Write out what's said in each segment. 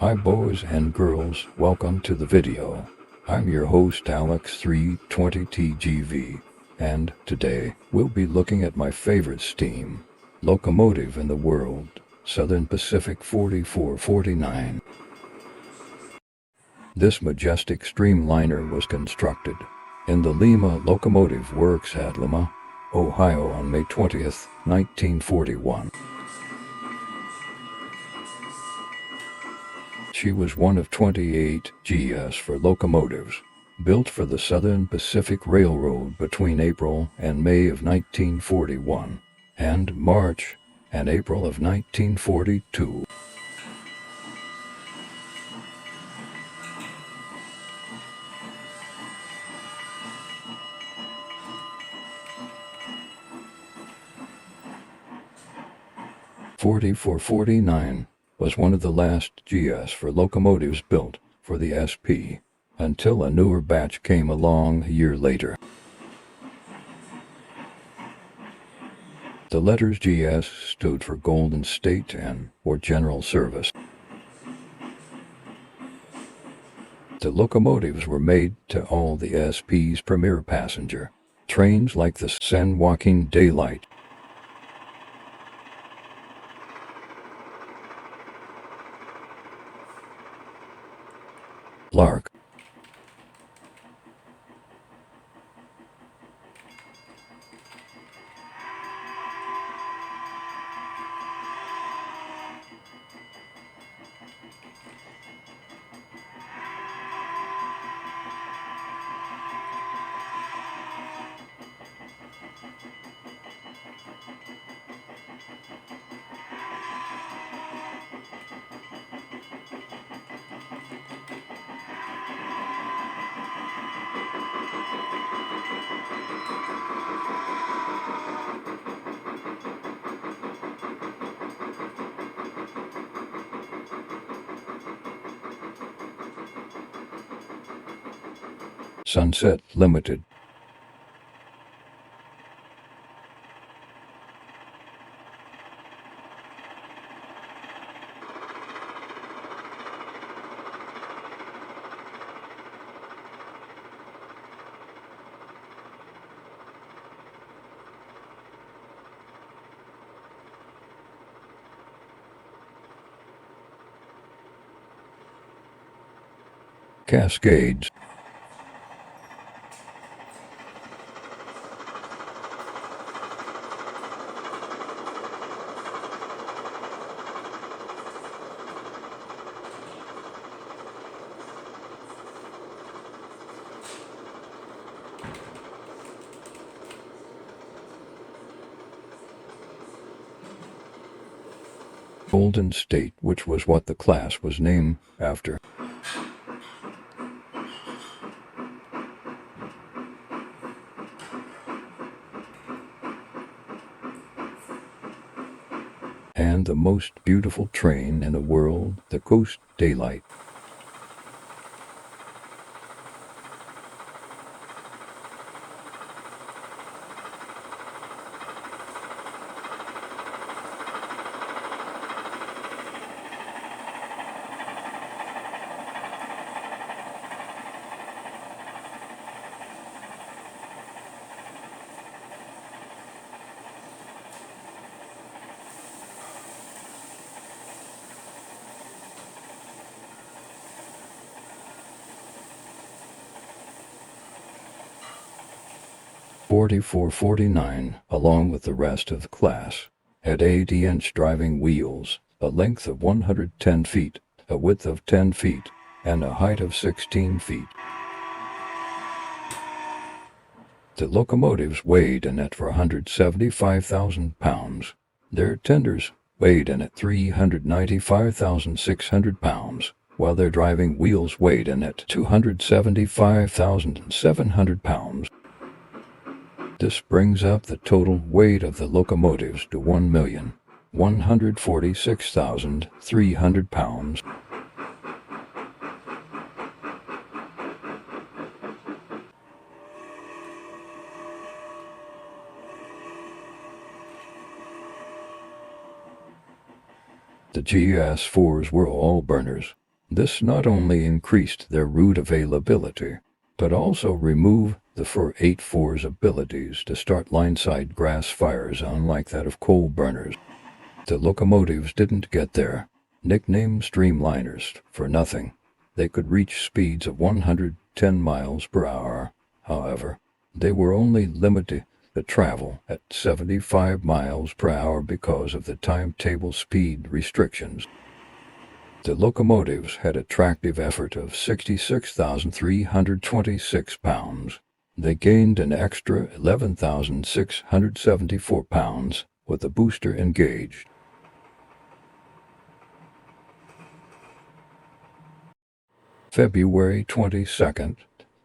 Hi boys and girls, welcome to the video. I'm your host Alex320TGV, and today we'll be looking at my favorite steam locomotive in the world, Southern Pacific 4449. This majestic streamliner was constructed in the Lima Locomotive Works at Lima, Ohio on May 20th, 1941. She was one of 28 GS for locomotives built for the Southern Pacific Railroad between April and May of 1941 and March and April of 1942. "4449 was one of the last GS for locomotives built for the SP, until a newer batch came along a year later. The letters GS stood for Golden State and or General Service. The locomotives were made to all the SP's premier passenger trains like the San Joaquin Daylight, Lark, Sunset Limited, Cascades, Golden State, which was what the class was named after. And the most beautiful train in the world, the Coast Daylight. "4449, along with the rest of the class, had 80-inch driving wheels, a length of 110 feet, a width of 10 feet, and a height of 16 feet. The locomotives weighed in at 475,000 pounds. Their tenders weighed in at 395,600 pounds, while their driving wheels weighed in at 275,700 pounds. This brings up the total weight of the locomotives to 1,146,300 pounds. The GS4s were all burners, This not only increased their route availability, but also removed the 484's abilities to start line-side grass fires, unlike that of coal burners. The locomotives didn't get their nickname streamliners for nothing. They could reach speeds of 110 miles per hour. However, they were only limited to travel at 75 miles per hour because of the timetable speed restrictions. The locomotives had a tractive effort of 66,326 pounds. They gained an extra 11,674 pounds with the booster engaged. February 22nd,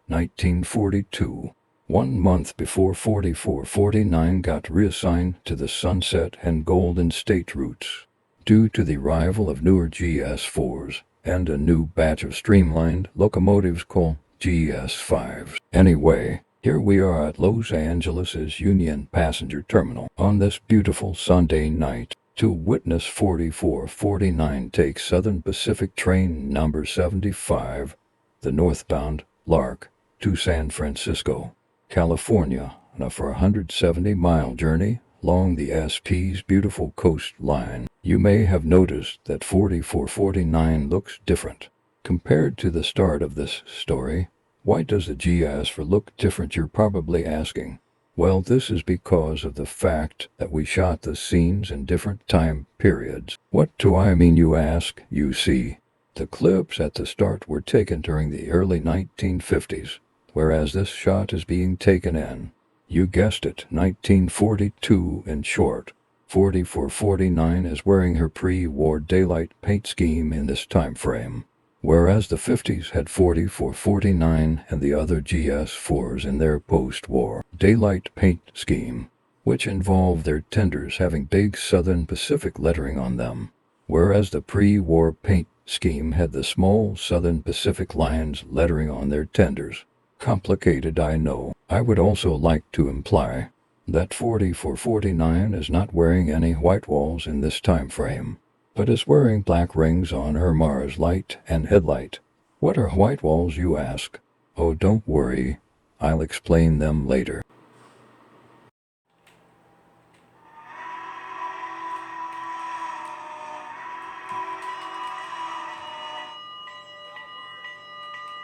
1942. 1 month before 4449 got reassigned to the Sunset and Golden State routes. Due to the arrival of newer GS4s and a new batch of streamlined locomotives called GS5s. Anyway, here we are at Los Angeles' Union Passenger Terminal on this beautiful Sunday night to witness 4449 take Southern Pacific train number 75, the northbound Lark, to San Francisco, California, on a 470-mile journey along the SP's beautiful coastline. You may have noticed that 4449 looks different compared to the start of this story. Why does the GS4 look different, you're probably asking? Well, this is because of the fact that we shot the scenes in different time periods. What do I mean, you ask? You see, the clips at the start were taken during the early 1950s, whereas this shot is being taken in, you guessed it, 1942 in short. 4449 is wearing her pre-war daylight paint scheme in this time frame, whereas the 50s had 4449 and the other GS4s in their post-war daylight paint scheme, which involved their tenders having big Southern Pacific lettering on them, whereas the pre-war paint scheme had the small Southern Pacific lines lettering on their tenders. Complicated, I know. I would also like to imply that 4449 is not wearing any white walls in this time frame, but is wearing black rings on her Mars light and headlight. What are white walls, you ask? Oh, don't worry, I'll explain them later.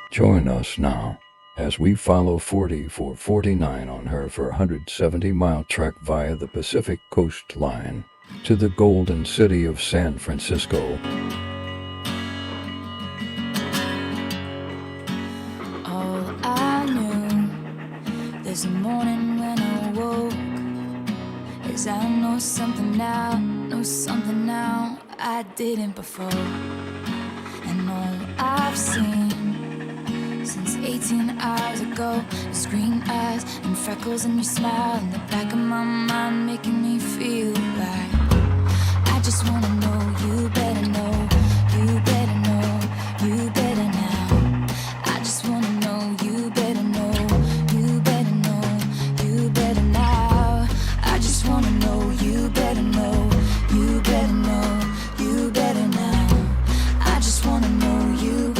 Join us now as we follow 4449 on her 470-mile trek via the Pacific coastline to the Golden City of San Francisco. All I knew this morning when I woke is I know something now I didn't before. And all I've seen since 18 hours ago is green eyes and freckles and your smile in the back of my mind, making me feel right. I just wanna know you better know, you better know, you better now. I just wanna know you better know, you better know, you better now. I just wanna know you better know, you better know, you better now. I just wanna know you.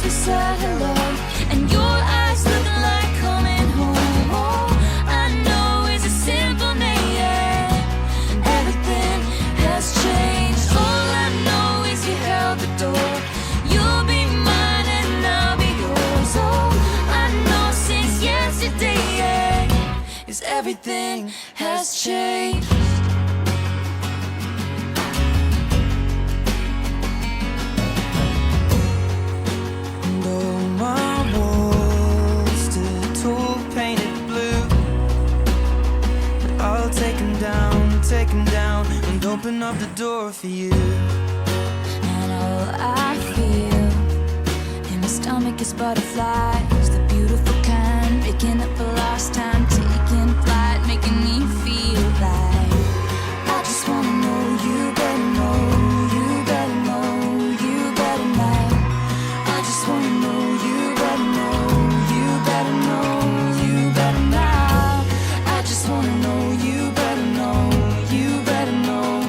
Said hello, and your eyes looking like coming home. All I know is a simple name. Everything has changed. All I know is you held the door. You'll be mine and I'll be yours. All I know since yesterday is everything has changed. Take him down and open up the door for you. And all I feel in my stomach is butterflies, the beautiful kind, picking up a lost time, taking flight, making me feel like I just wanna know you better know, you better know, you better know. I just wanna know you better know, you better know, you better now. I just wanna know you better know, you better know,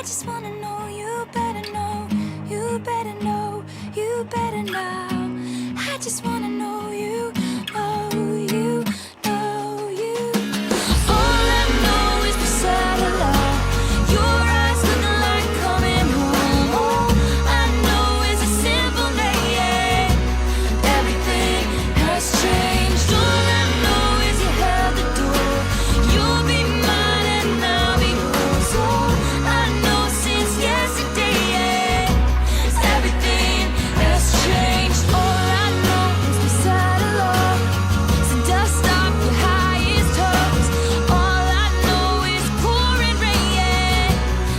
just wanna know, you better know, you better know, you better know. I just wanna know you, know you, know you. All I know is the satellite. Your eyes looking like coming home. All I know is a simple name. Everything has changed. All I know is you held the door. You'll be mine and I'll be yours. All I know since yesterday is everything has changed. All I know is the satellite. So dust off your highest hopes. All I know is pouring rain,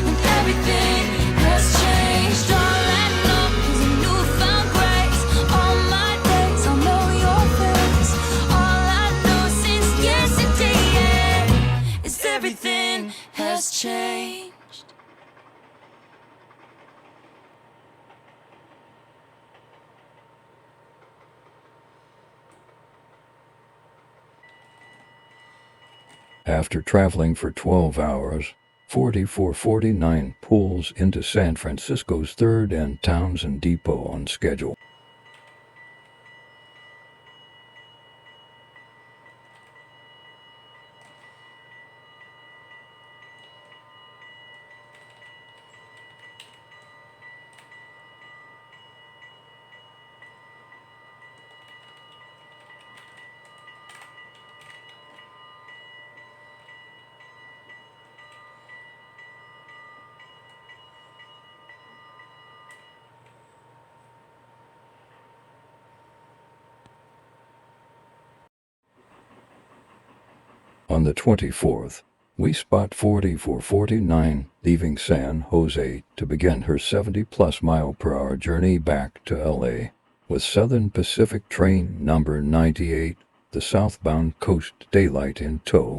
and everything has changed. All I know is a newfound grace. All my days I'll know your face. All I know since yesterday is everything has changed. After traveling for 12 hours, 4449 pulls into San Francisco's 3rd and Townsend Depot on schedule. On the 24th, we spot 4449 leaving San Jose to begin her 70-plus mile-per-hour journey back to LA with Southern Pacific train number 98, the southbound Coast Daylight, in tow.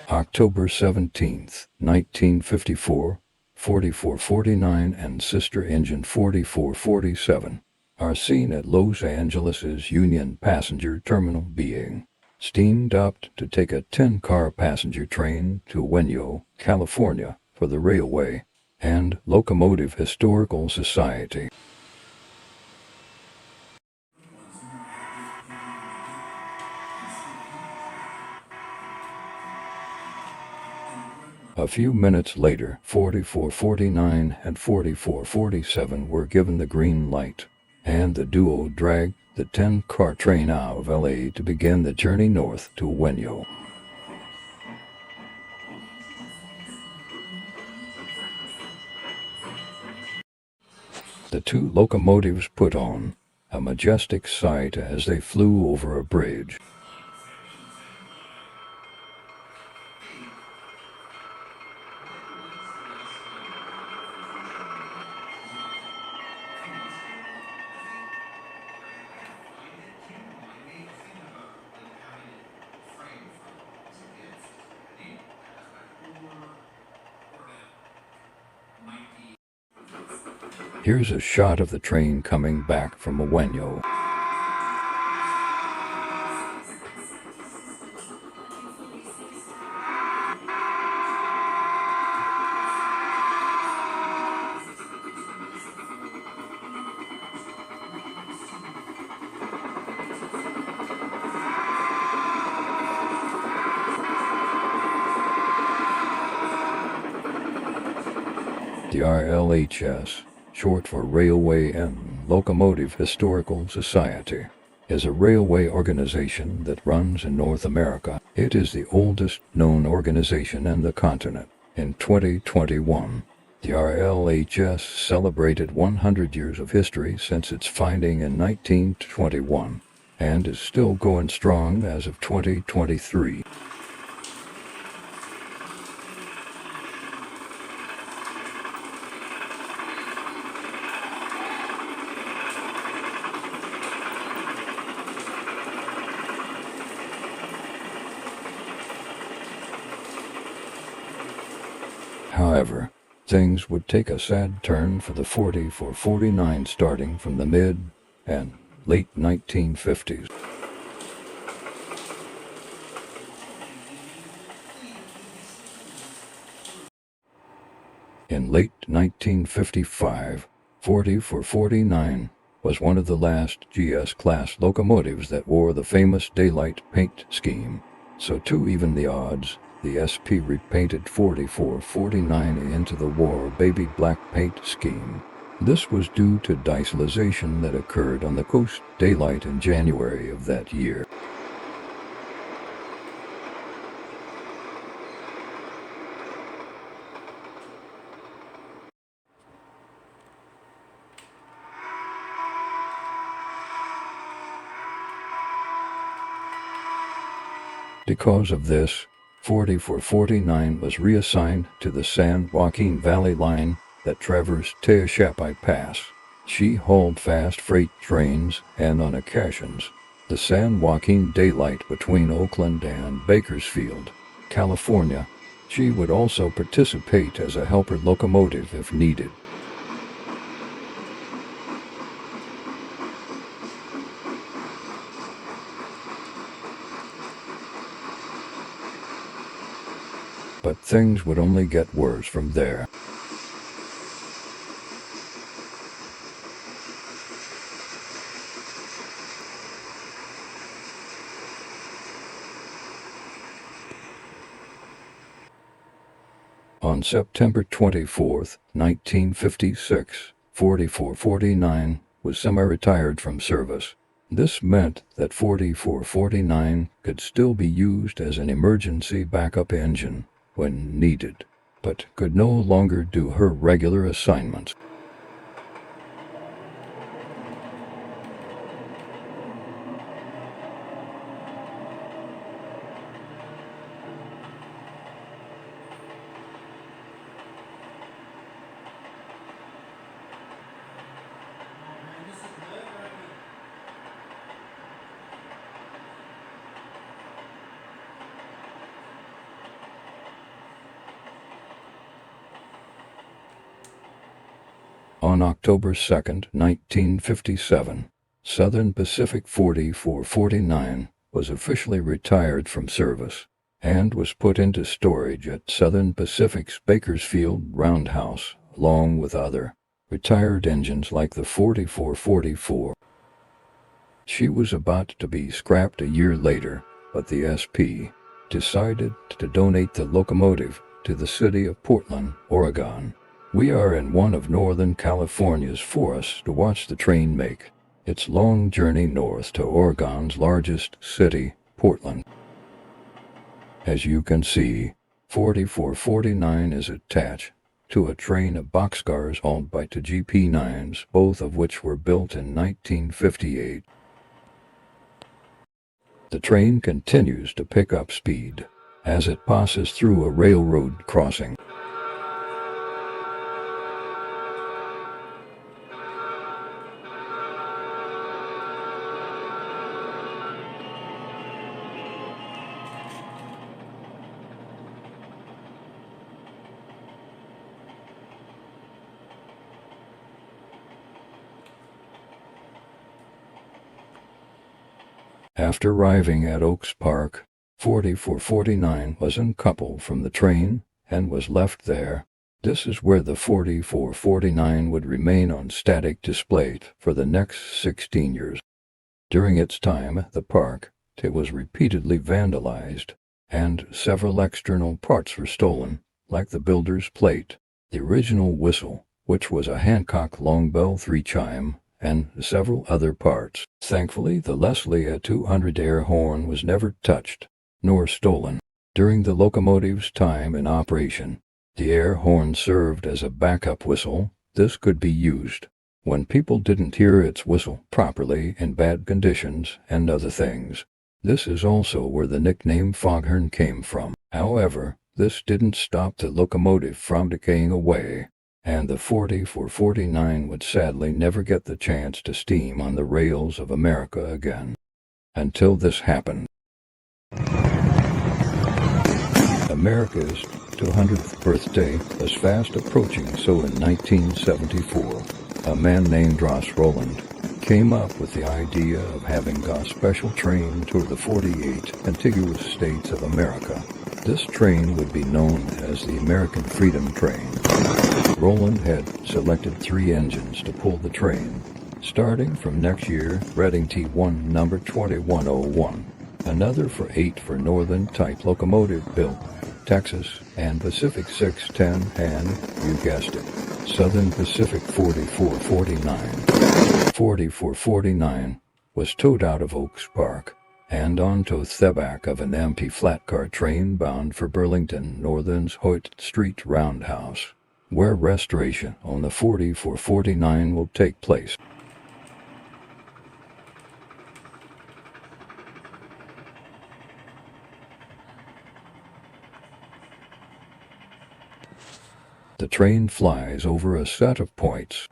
October 17th, 1954, 4449 and sister engine 4447 are seen at Los Angeles' Union Passenger Terminal being steamed up to take a 10-car passenger train to Weno, California for the Railway and Locomotive Historical Society. A few minutes later, 4449 and 4447 were given the green light, and the duo dragged the 10-car train out of LA to begin the journey north to Weno. The two locomotives put on a majestic sight as they flew over a bridge. Here's a shot of the train coming back from Weno. The RLHS, short for Railway and Locomotive Historical Society, is a railway organization that runs in North America. It is the oldest known organization in the continent. In 2021, the RLHS celebrated 100 years of history since its founding in 1921 and is still going strong as of 2023. However, things would take a sad turn for the 4449 starting from the mid and late 1950s. In late 1955, 4449 was one of the last GS-class locomotives that wore the famous daylight paint scheme. So to even the odds, the SP repainted 4449 into the war baby black paint scheme. This was due to dieselization that occurred on the coast daylight in January of that year. Because of this, 4449 was reassigned to the San Joaquin Valley line that traversed Tehachapi Pass. She hauled fast freight trains and on occasions, the San Joaquin Daylight between Oakland and Bakersfield, California. She would also participate as a helper locomotive if needed. But things would only get worse from there. On September 24, 1956, 4449 was semi-retired from service. This meant that 4449 could still be used as an emergency backup engine when needed, but could no longer do her regular assignments. On October 2, 1957, Southern Pacific 4449 was officially retired from service and was put into storage at Southern Pacific's Bakersfield Roundhouse, along with other retired engines like the 4444. She was about to be scrapped a year later, but the SP decided to donate the locomotive to the city of Portland, Oregon. We are in one of Northern California's forests to watch the train make its long journey north to Oregon's largest city, Portland. As you can see, 4449 is attached to a train of boxcars hauled by two GP9s, both of which were built in 1958. The train continues to pick up speed as it passes through a railroad crossing. After arriving at Oaks Park, 4449 was uncoupled from the train and was left there. This is where the 4449 would remain on static display for the next 16 years. During its time at the park, it was repeatedly vandalized, and several external parts were stolen, like the builder's plate, the original whistle, which was a Hancock long bell 3-chime, and several other parts. Thankfully, the Leslie 200 air horn was never touched, nor stolen. During the locomotive's time in operation, the air horn served as a backup whistle. This could be used when people didn't hear its whistle properly in bad conditions and other things. This is also where the nickname foghorn came from. However, this didn't stop the locomotive from decaying away, and the 4449 would sadly never get the chance to steam on the rails of America again. Until this happened. America's 200th birthday was fast approaching, so in 1974, a man named Ross Rowland came up with the idea of having a special train tour the 48 contiguous states of America. This train would be known as the American Freedom Train. Rowland had selected 3 engines to pull the train, starting from next year Reading T1 number 2101, another for 8 for Northern type locomotive built Texas, and Pacific 610, and, you guessed it, Southern Pacific 4449. 4449 was towed out of Oaks Park and onto the back of an empty flat car train bound for Burlington Northern's Hoyt Street Roundhouse, where restoration on the 4449 will take place. The train flies over a set of points.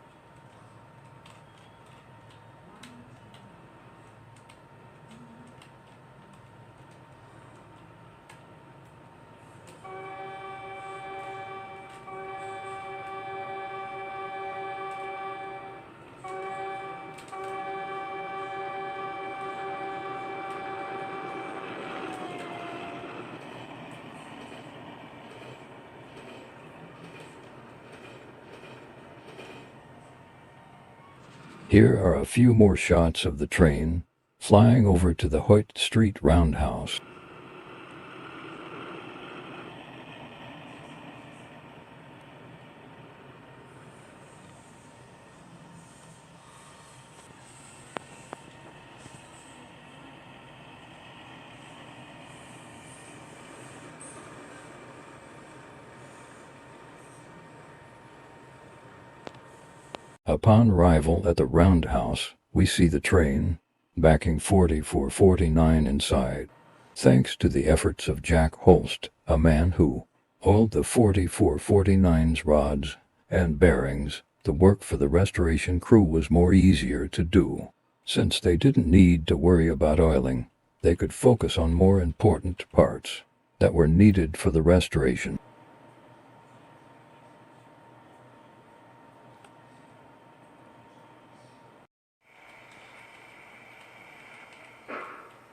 Here are a few more shots of the train flying over to the Hoyt Street Roundhouse. Upon arrival at the roundhouse, we see the train, backing 4449 inside, thanks to the efforts of Jack Holst, a man who oiled the 4449's rods and bearings. The work for the restoration crew was more easier to do. Since they didn't need to worry about oiling, they could focus on more important parts that were needed for the restoration.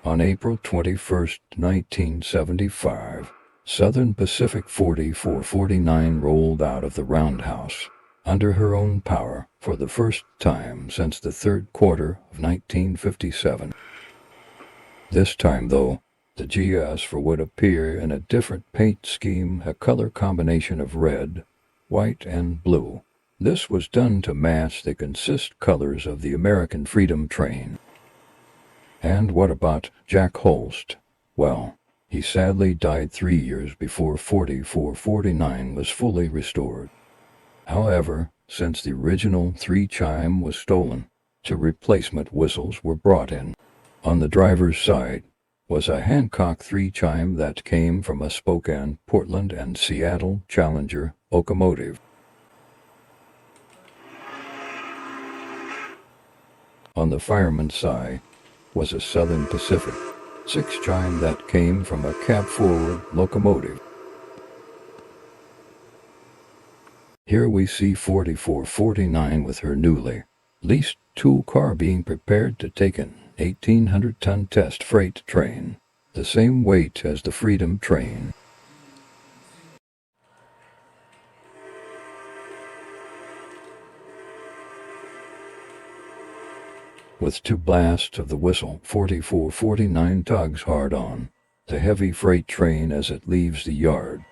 On April 21, 1975, Southern Pacific 4449 rolled out of the roundhouse under her own power for the first time since the third quarter of 1957. This time, though, the GS would appear in a different paint scheme, a color combination of red, white, and blue. This was done to match the consist colors of the American Freedom Train. And what about Jack Holst? Well, he sadly died 3 years before 4449 was fully restored. However, since the original 3-chime was stolen, 2 replacement whistles were brought in. On the driver's side was a Hancock 3-chime that came from a Spokane, Portland, and Seattle Challenger locomotive. On the fireman's side was a Southern Pacific 6-chime that came from a cab-forward locomotive. Here we see 4449 with her newly leased 2 car being prepared to take an 1,800-ton test freight train, the same weight as the Freedom Train. With 2 blasts of the whistle, 4449 tugs hard on the heavy freight train as it leaves the yard.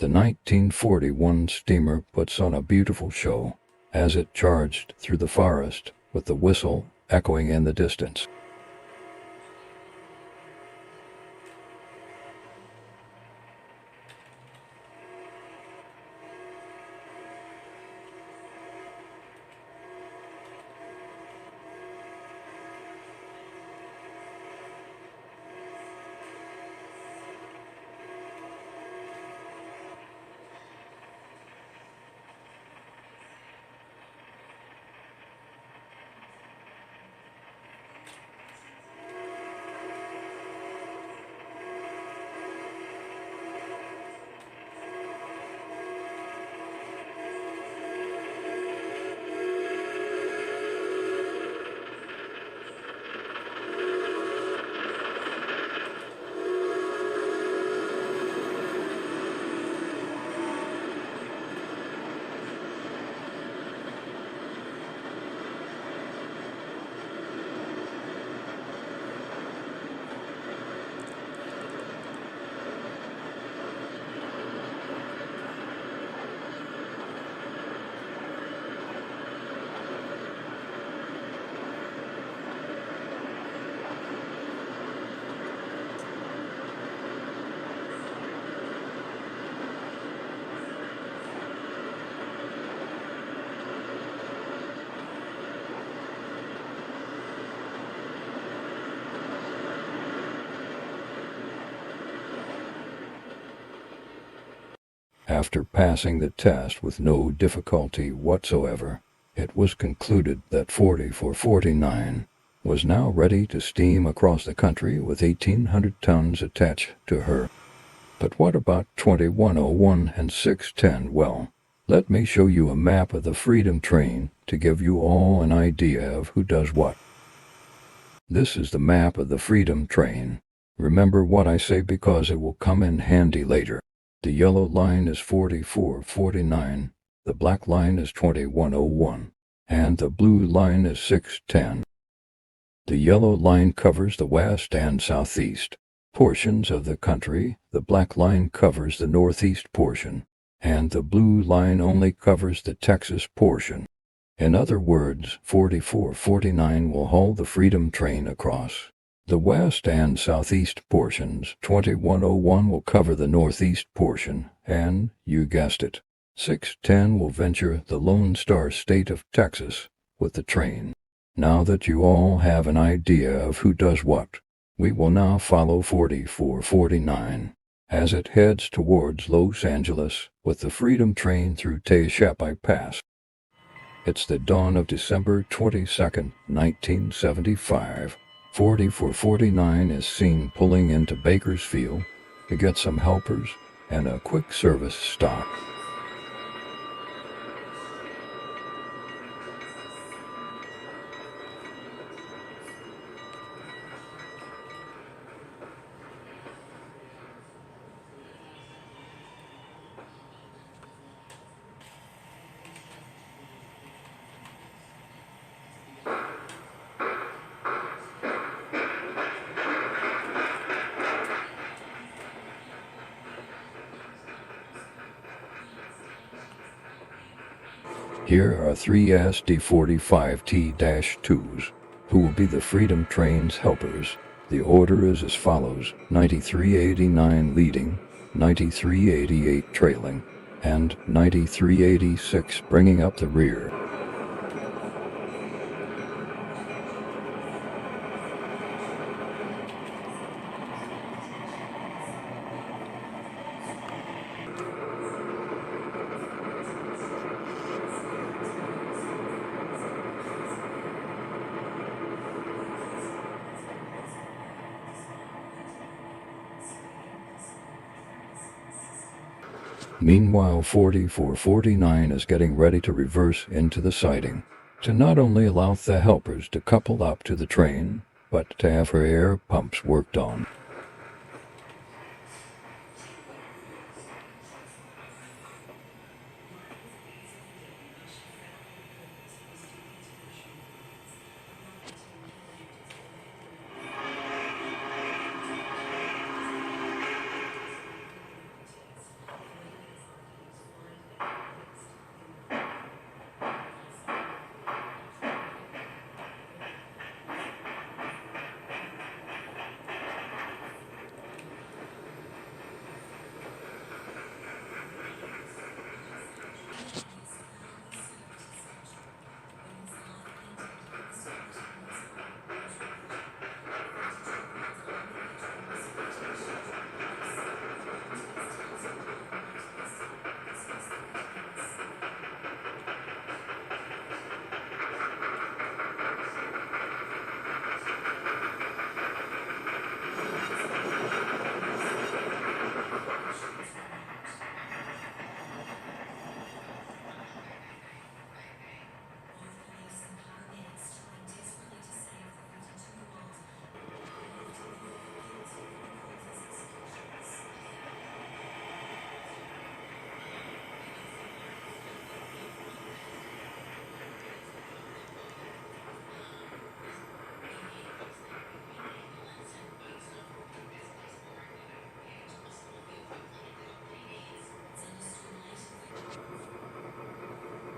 The 1941 steamer puts on a beautiful show as it charged through the forest with the whistle echoing in the distance. After passing the test with no difficulty whatsoever, it was concluded that 4449 was now ready to steam across the country with 1,800 tons attached to her. But what about 2101 and 610? Well, let me show you a map of the Freedom Train to give you all an idea of who does what. This is the map of the Freedom Train. Remember what I say because it will come in handy later. The yellow line is 4449, the black line is 2101, and the blue line is 610. The yellow line covers the west and southeast portions of the country, the black line covers the northeast portion, and the blue line only covers the Texas portion. In other words, 4449 will haul the Freedom Train across the west and southeast portions. 2101 will cover the northeast portion, and, you guessed it, 610 will venture the Lone Star State of Texas with the train. Now that you all have an idea of who does what, we will now follow 4449 as it heads towards Los Angeles with the Freedom Train through Tehachapi Pass. It's the dawn of December 22nd, 1975. 4449 is seen pulling into Bakersfield to get some helpers and a quick service stop. Here are 3 SD45T-2s, who will be the Freedom Train's helpers. The order is as follows: 9389 leading, 9388 trailing, and 9386 bringing up the rear. Meanwhile, 4449 is getting ready to reverse into the siding, to not only allow the helpers to couple up to the train, but to have her air pumps worked on.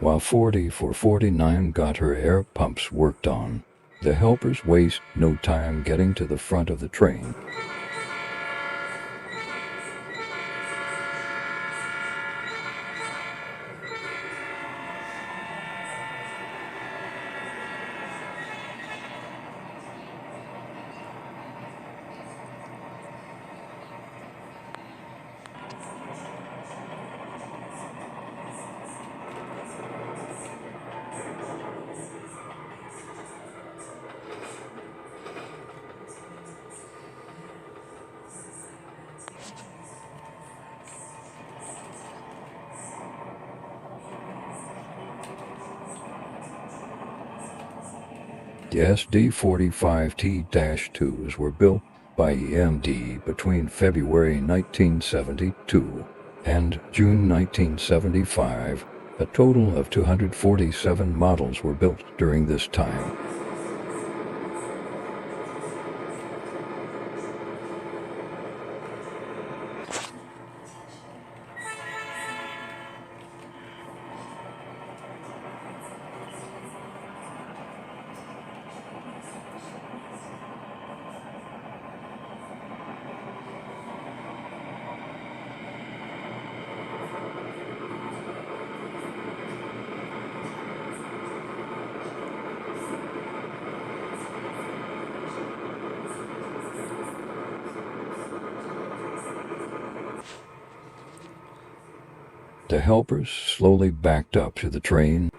while 4449 got her air pumps worked on. The helpers waste no time getting to the front of the train. The SD-45T-2s were built by EMD between February 1972 and June 1975. A total of 247 models were built during this time. The helpers slowly backed up to the train.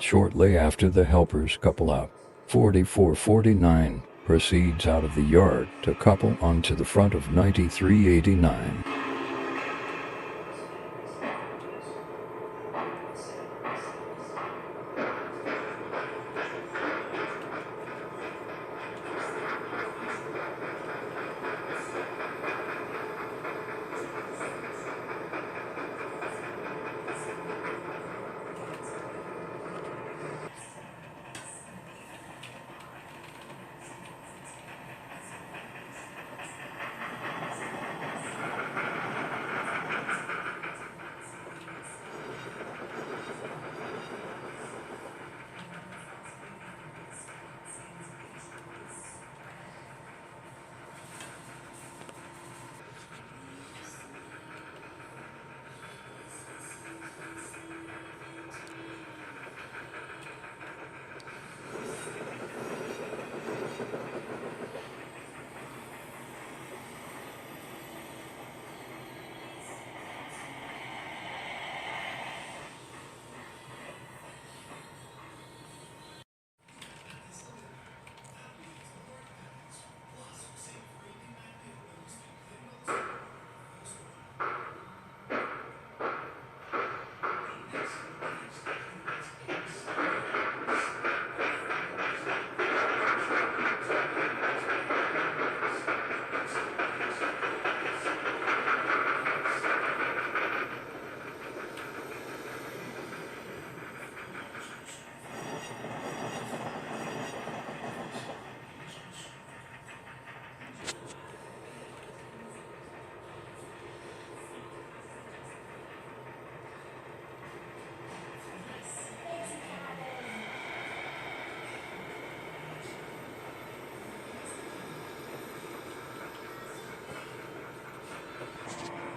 Shortly after the helpers couple up, 4449 proceeds out of the yard to couple onto the front of 9389.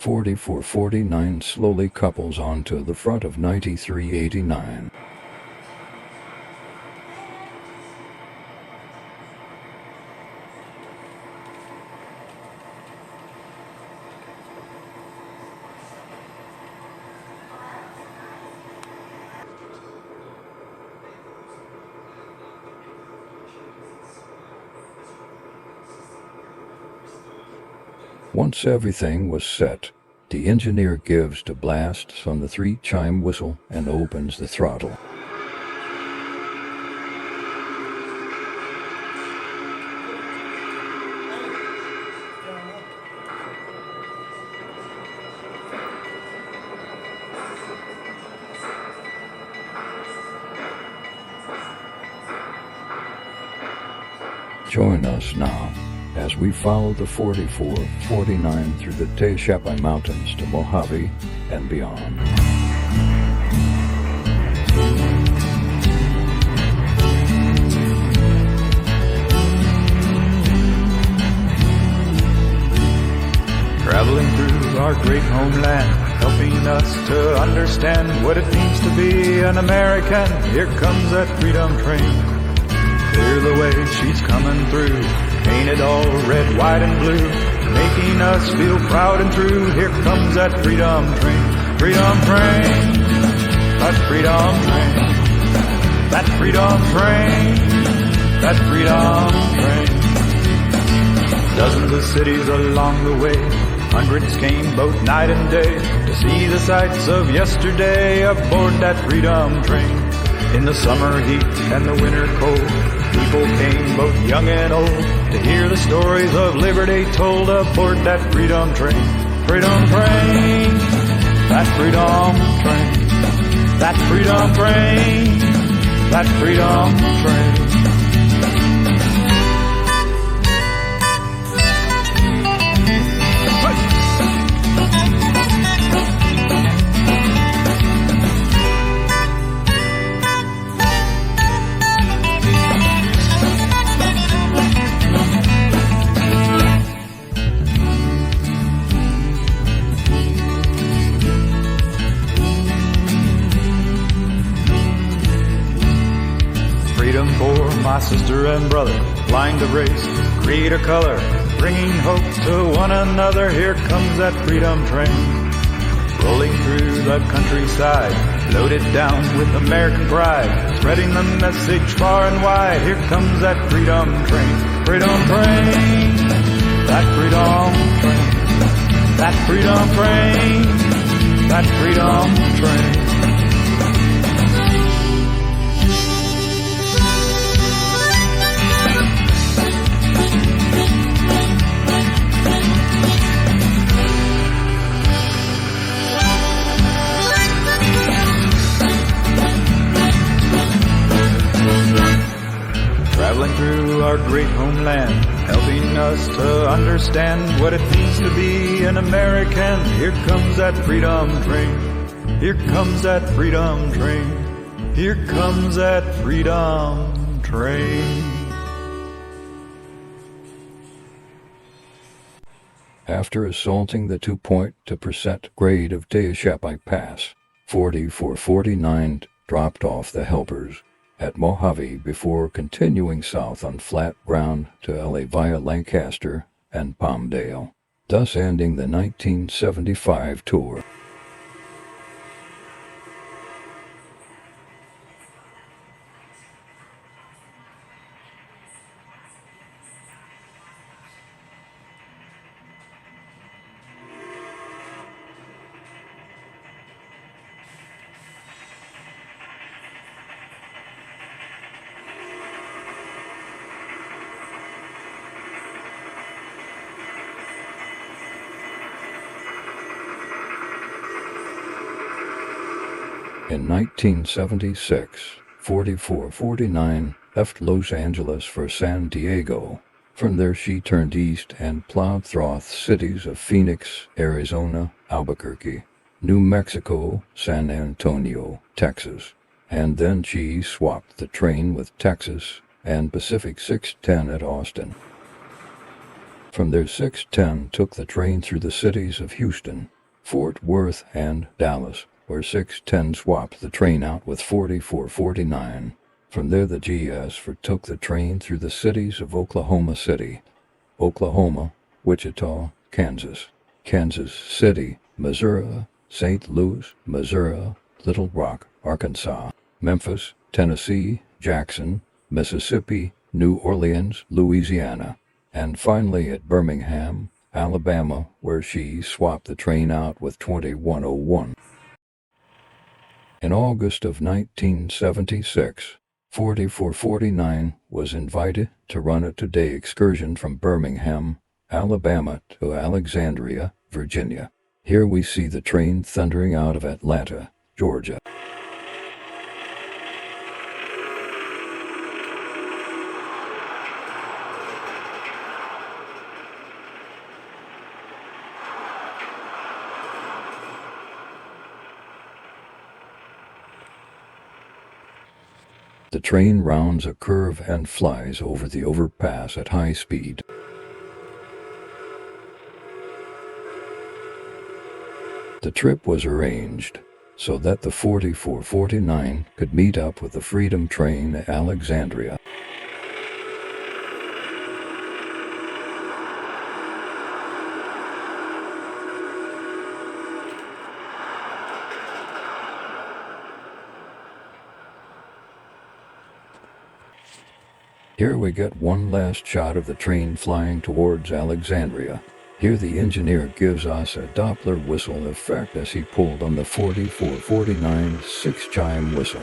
4449 slowly couples onto the front of 9389. Once everything was set, the engineer gives the blasts on the 3-chime whistle and opens the throttle. Join us now as we follow the 4449 through the Tehachapi Mountains to Mojave and beyond. Traveling through our great homeland, helping us to understand what it means to be an American. Here comes that freedom train. Clear the way, she's coming through, painted all red, white, and blue, making us feel proud and true. Here comes that freedom train, freedom train, that freedom train, that freedom train, that freedom train. Dozens of cities along the way, hundreds came both night and day to see the sights of yesterday aboard that freedom train. In the summer heat and the winter cold, people came both young and old to hear the stories of liberty told aboard that freedom train. Freedom train, that freedom train, that freedom train, that freedom train. Freedom for my sister and brother, flying the race, create a color, bringing hope to one another. Here comes that freedom train, rolling through the countryside, loaded down with American pride, spreading the message far and wide. Here comes that freedom train, freedom train, that freedom train, that freedom train, that freedom train. Traveling through our great homeland, helping us to understand what it means to be an American. Here comes that freedom train. Here comes that freedom train. Here comes that freedom train. After assaulting the 2.2% grade of Tehachapi Pass, 4449 dropped off the helpers at Mojave before continuing south on flat ground to LA via Lancaster and Palmdale, thus ending the 1975 tour. In 1976, 4449 left Los Angeles for San Diego. From there she turned east and plowed through the cities of Phoenix, Arizona, Albuquerque, New Mexico, San Antonio, Texas, and then she swapped the train with Texas and Pacific 610 at Austin. From there 610 took the train through the cities of Houston, Fort Worth, and Dallas, where 610 swapped the train out with 4449. From there the GS took the train through the cities of Oklahoma City, Oklahoma, Wichita, Kansas, Kansas City, Missouri, St. Louis, Missouri, Little Rock, Arkansas, Memphis, Tennessee, Jackson, Mississippi, New Orleans, Louisiana, and finally at Birmingham, Alabama, where she swapped the train out with 2101. In August of 1976, 4449 was invited to run a two-day excursion from Birmingham, Alabama to Alexandria, Virginia. Here we see the train thundering out of Atlanta, Georgia. The train rounds a curve and flies over the overpass at high speed. The trip was arranged so that the 4449 could meet up with the Freedom train at Alexandria. Here we get one last shot of the train flying towards Alexandria. Here the engineer gives us a Doppler whistle effect as he pulled on the 4449 6-chime whistle.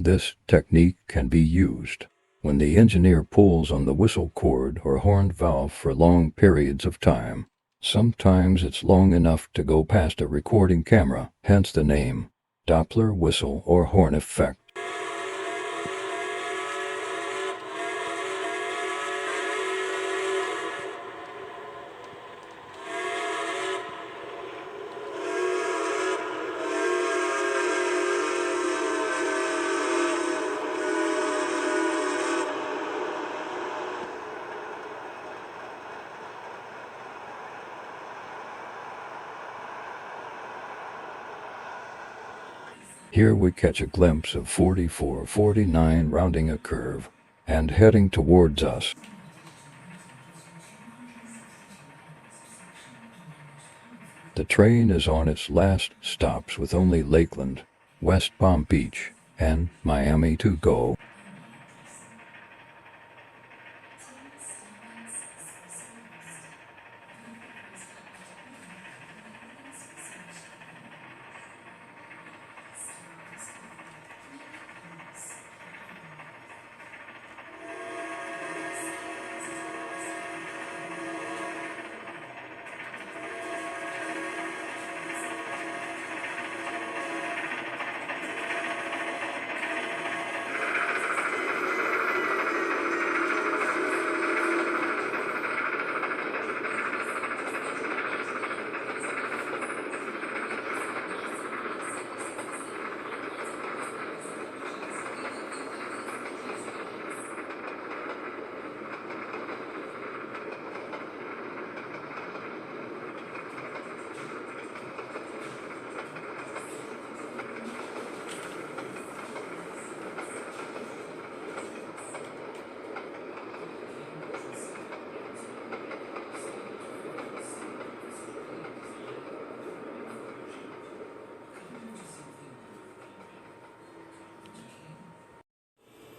This technique can be used when the engineer pulls on the whistle cord or horn valve for long periods of time. Sometimes it's long enough to go past a recording camera, hence the name, Doppler whistle or horn effect. Here we catch a glimpse of 4449 rounding a curve and heading towards us. The train is on its last stops with only Lakeland, West Palm Beach, and Miami to go.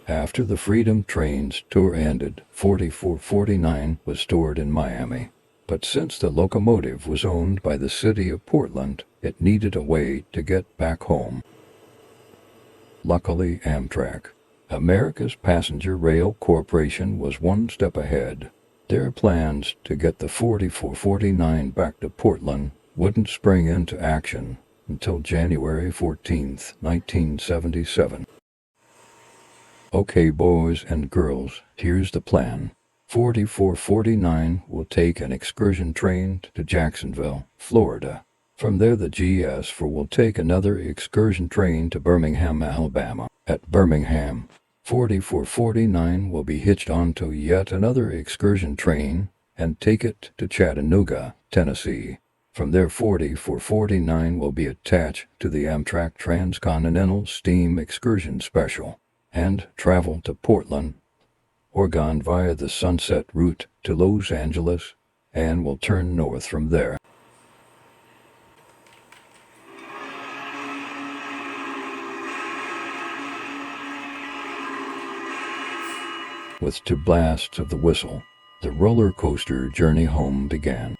After the Freedom train's tour ended, 4449 was stored in Miami. But since the locomotive was owned by the city of Portland, it needed a way to get back home. Luckily, Amtrak, America's Passenger Rail Corporation, was one step ahead. Their plans to get the 4449 back to Portland wouldn't spring into action until January 14, 1977. Okay, boys and girls, here's the plan. 4449 will take an excursion train to Jacksonville, Florida. From there the GS4 will take another excursion train to Birmingham, Alabama. At Birmingham, 4449 will be hitched onto yet another excursion train and take it to Chattanooga, Tennessee. From there 4449 will be attached to the Amtrak Transcontinental Steam Excursion Special and travel to Portland, Oregon via the Sunset Route to Los Angeles, and will turn north from there. With two blasts of the whistle, the roller coaster journey home began.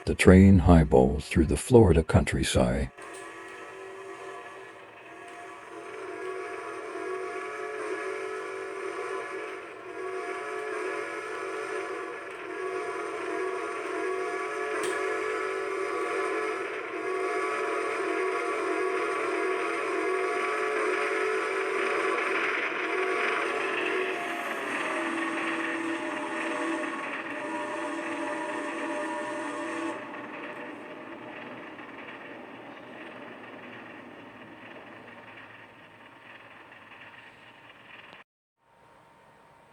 The train highballs through the Florida countryside.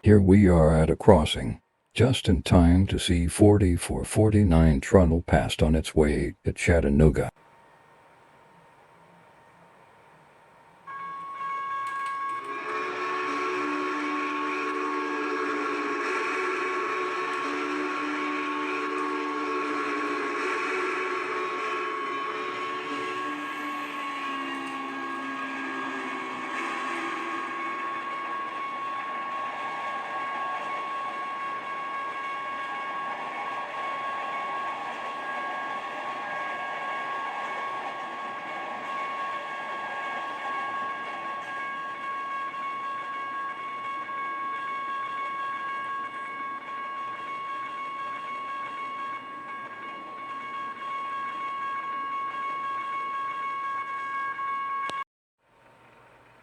Here we are at a crossing, just in time to see 4449 trundle past on its way to Chattanooga.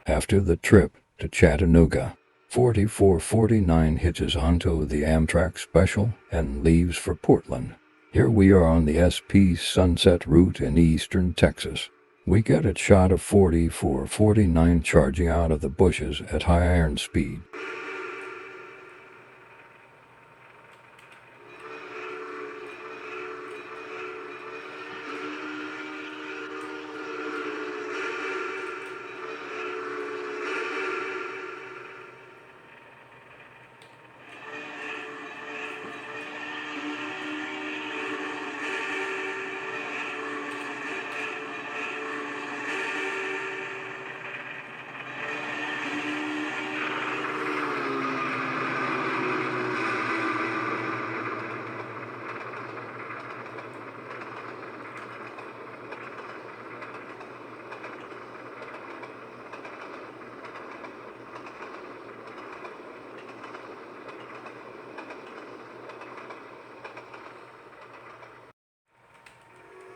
After the trip to Chattanooga, 4449 hitches onto the Amtrak Special and leaves for Portland. Here we are on the SP Sunset Route in eastern Texas. We get a shot of 4449 charging out of the bushes at high iron speed.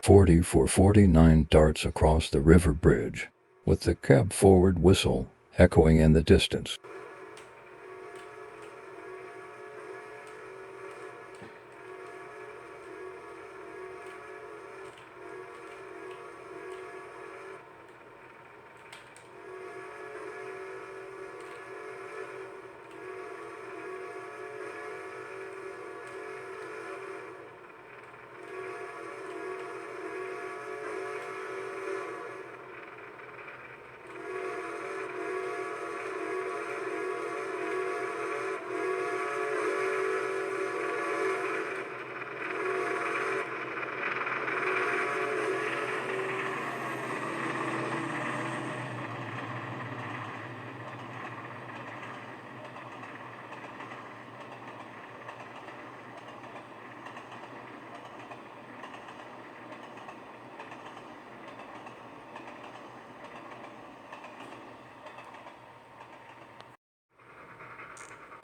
"4449 darts across the river bridge, with the cab forward whistle echoing in the distance.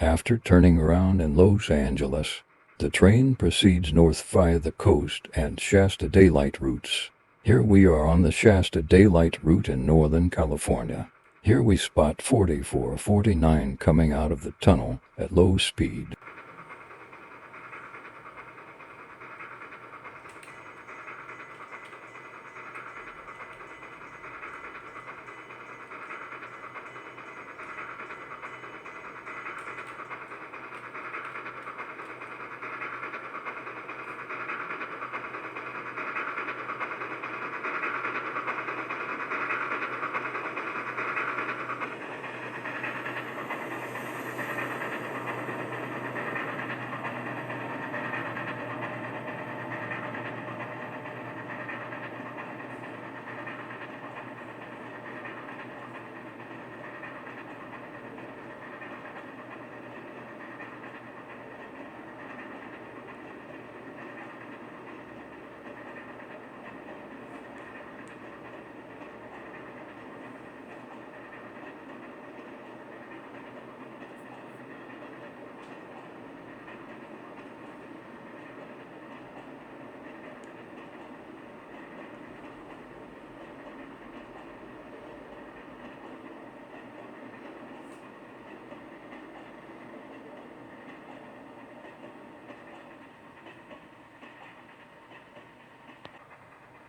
After turning around in Los Angeles, the train proceeds north via the coast and Shasta Daylight routes. Here we are on the Shasta Daylight route in Northern California. Here we spot 4449 coming out of the tunnel at low speed.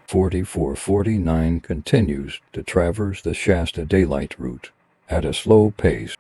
"4449 continues to traverse the Shasta Daylight route at a slow pace.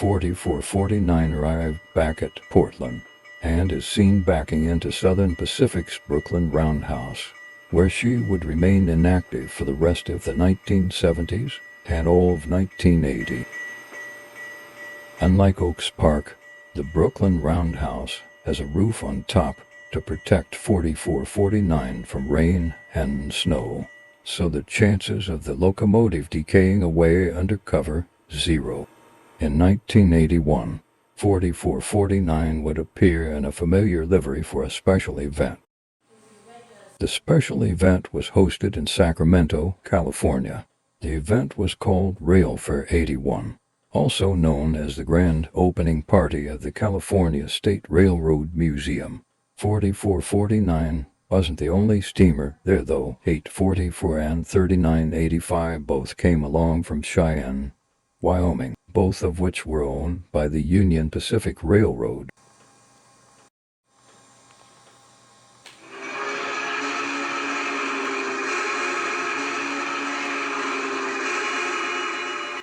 "4449 arrived back at Portland and is seen backing into Southern Pacific's Brooklyn Roundhouse, where she would remain inactive for the rest of the 1970s and all of 1980. Unlike Oaks Park, the Brooklyn Roundhouse has a roof on top to protect 4449 from rain and snow, so the chances of the locomotive decaying away under cover, zero. In 1981, 4449 would appear in a familiar livery for a special event. The special event was hosted in Sacramento, California. The event was called Rail Fair 81, also known as the grand opening party of the California State Railroad Museum. 4449 wasn't the only steamer there, though. 844 and 3985 both came along from Cheyenne, Wyoming, both of which were owned by the Union Pacific Railroad.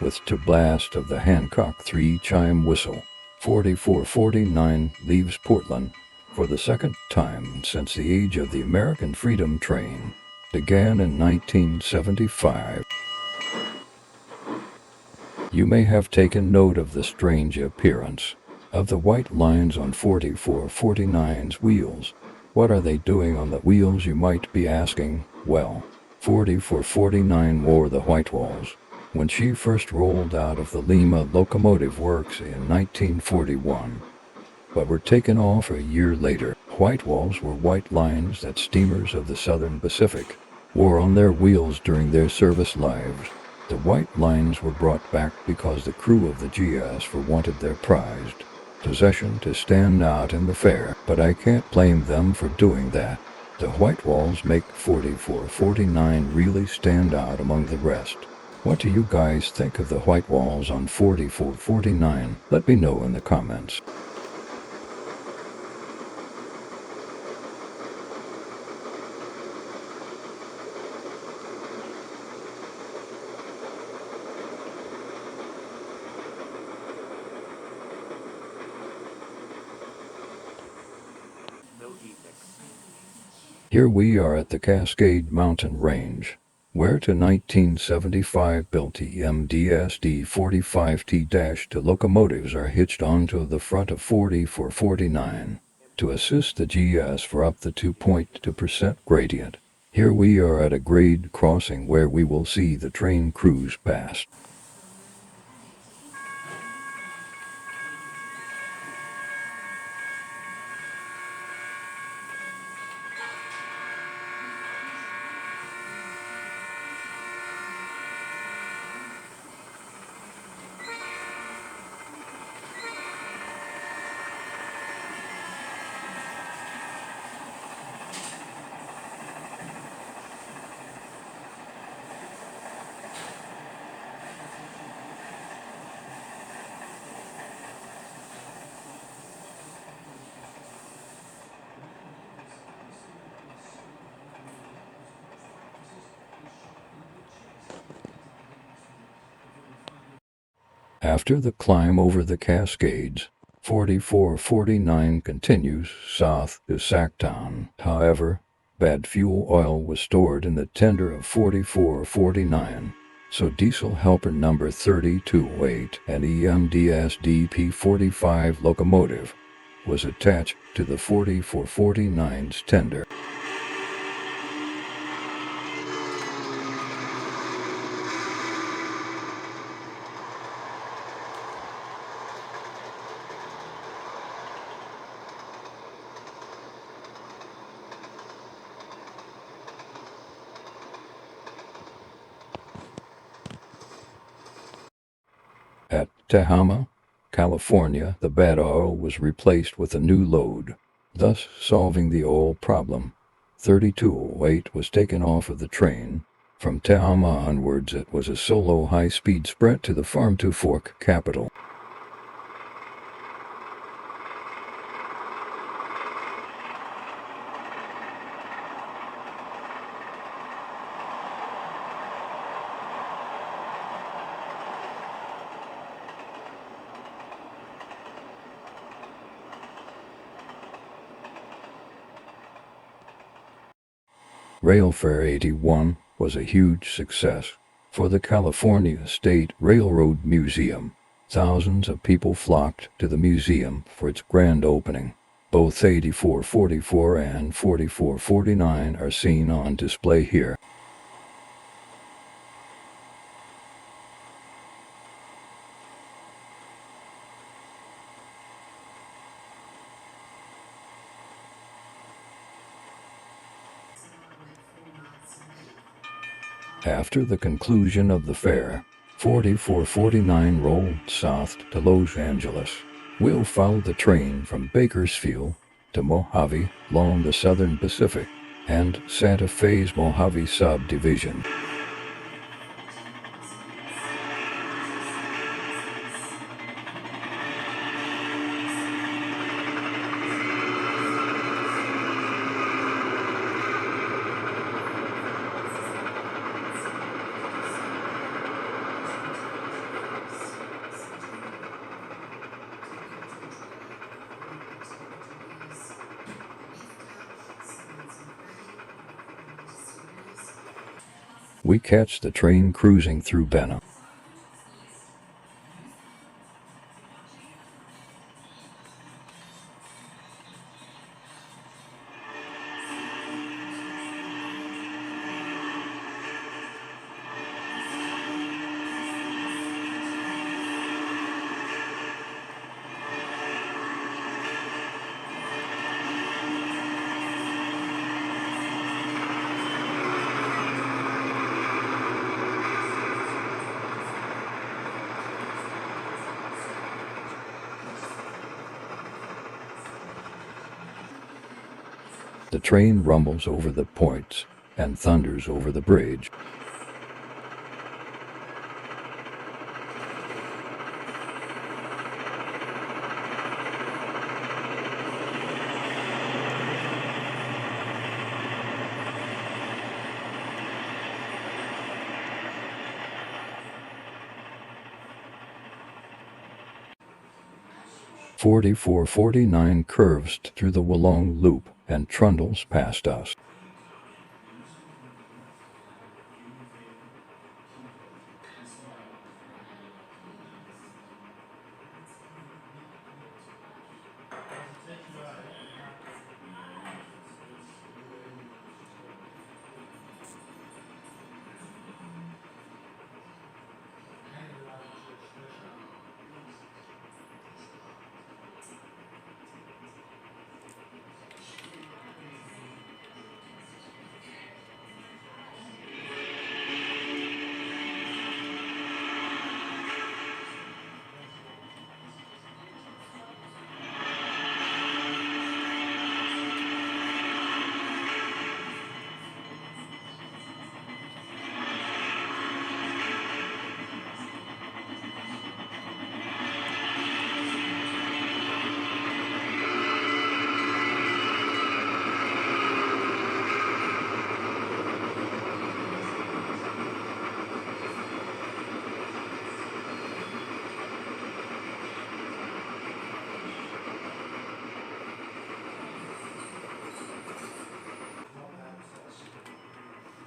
With the blast of the Hancock 3-chime whistle, 4449 leaves Portland for the second time since the age of the American Freedom Train began in 1975. You may have taken note of the strange appearance of the white lines on 4449's wheels. What are they doing on the wheels, you might be asking? Well, 4449 wore the white walls when she first rolled out of the Lima Locomotive Works in 1941, but were taken off a year later. White walls were white lines that steamers of the Southern Pacific wore on their wheels during their service lives. The white lines were brought back because the crew of the GS wanted their prized possession to stand out in the fair, but I can't blame them for doing that. The white walls make 4449 really stand out among the rest. What do you guys think of the white walls on 4449? Let me know in the comments. Here we are at the Cascade Mountain Range, where the 1975 built EMDSD 45T-2 locomotives are hitched onto the front of 4449 to assist the GS for up the 2.2% gradient. Here we are at a grade crossing where we will see the train cruise past. After the climb over the Cascades, 4449 continues south to Sacktown. However, bad fuel oil was stored in the tender of 4449, so diesel helper number 328, an EMDS DP45 locomotive, was attached to the 4449's tender. At Tehama, California, the bad oil was replaced with a new load, thus solving the oil problem. 3208 was taken off of the train. From Tehama onwards, it was a solo high-speed sprint to the farm-to-fork capital. Railfare 81 was a huge success for the California State Railroad Museum. Thousands of people flocked to the museum for its grand opening. Both 8444 and 4449 are seen on display here. After the conclusion of the fair, 4449 rolled south to Los Angeles. We'll follow the train from Bakersfield to Mojave along the Southern Pacific and Santa Fe's Mojave subdivision. We catch the train cruising through Benham. The train rumbles over the points and thunders over the bridge. "4449 curves through the Wollong Loop and trundles past us.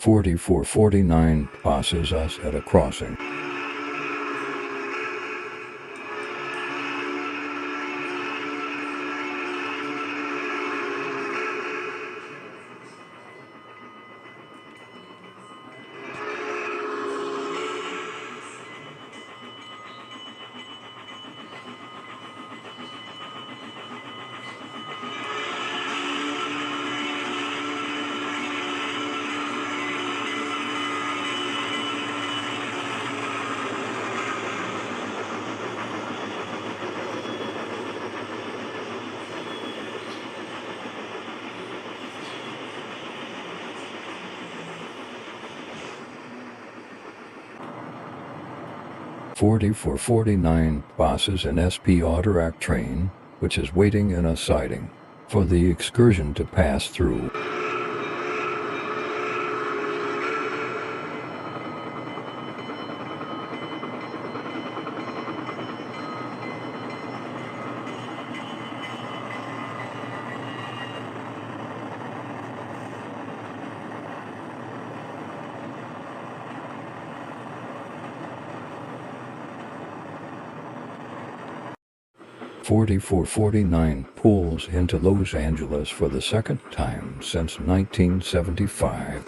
"4449 passes us at a crossing. "4449 passes an SP Autorac train, which is waiting in a siding for the excursion to pass through. "4449 pulls into Los Angeles for the second time since 1975.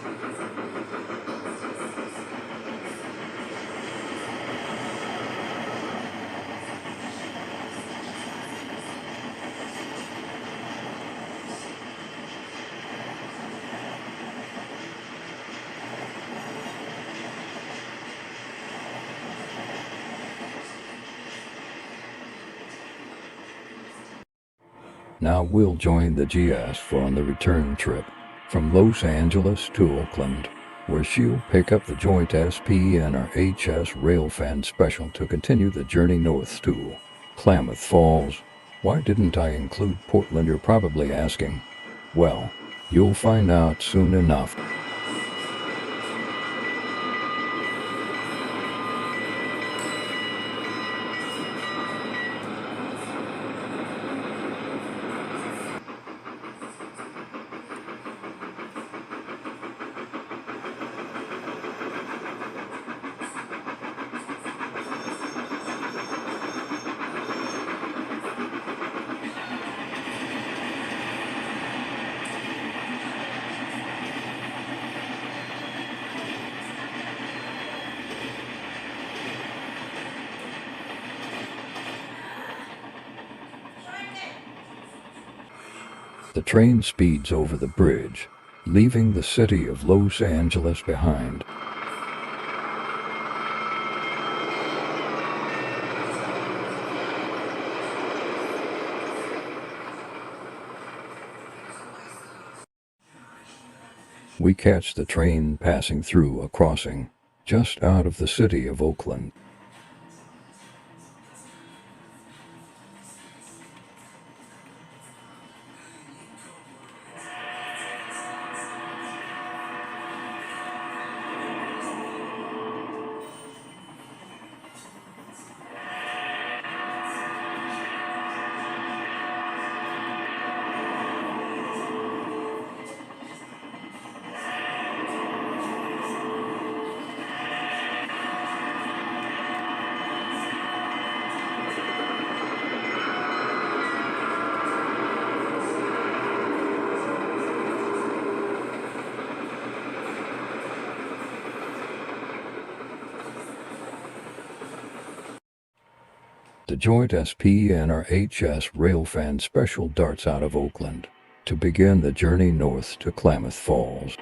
Now we'll join the GS for on the return trip from Los Angeles to Oakland, where she'll pick up the joint SP and our HS Railfan special to continue the journey north to Klamath Falls. Why didn't I include Portland, you're probably asking? Well, you'll find out soon enough. The train speeds over the bridge, leaving the city of Los Angeles behind. We catch the train passing through a crossing just out of the city of Oakland. The joint SP and our HS Railfan special darts out of Oakland to begin the journey north to Klamath Falls.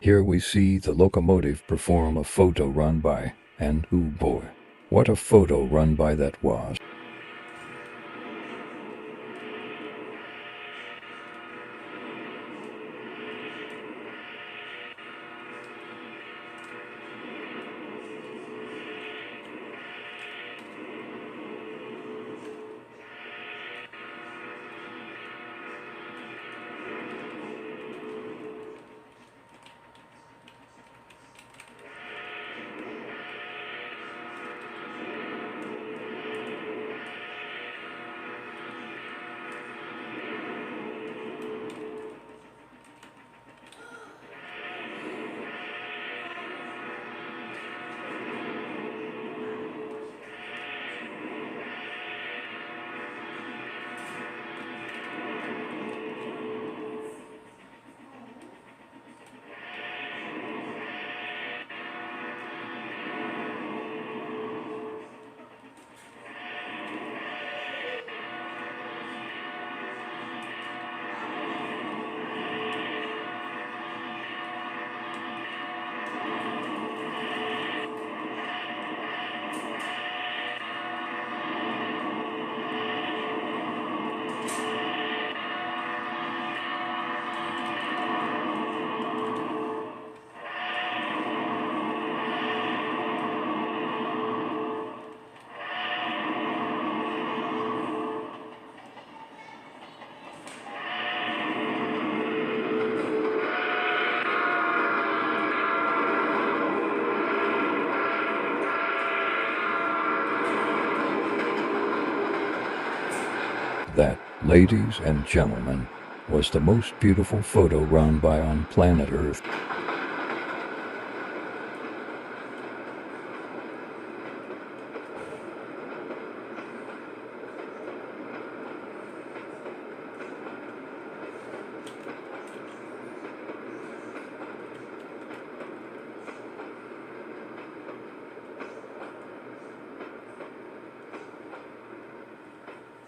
Here we see the locomotive perform a photo run by, and oh boy, what a photo run by that was. That, ladies and gentlemen, was the most beautiful photo run by on planet Earth.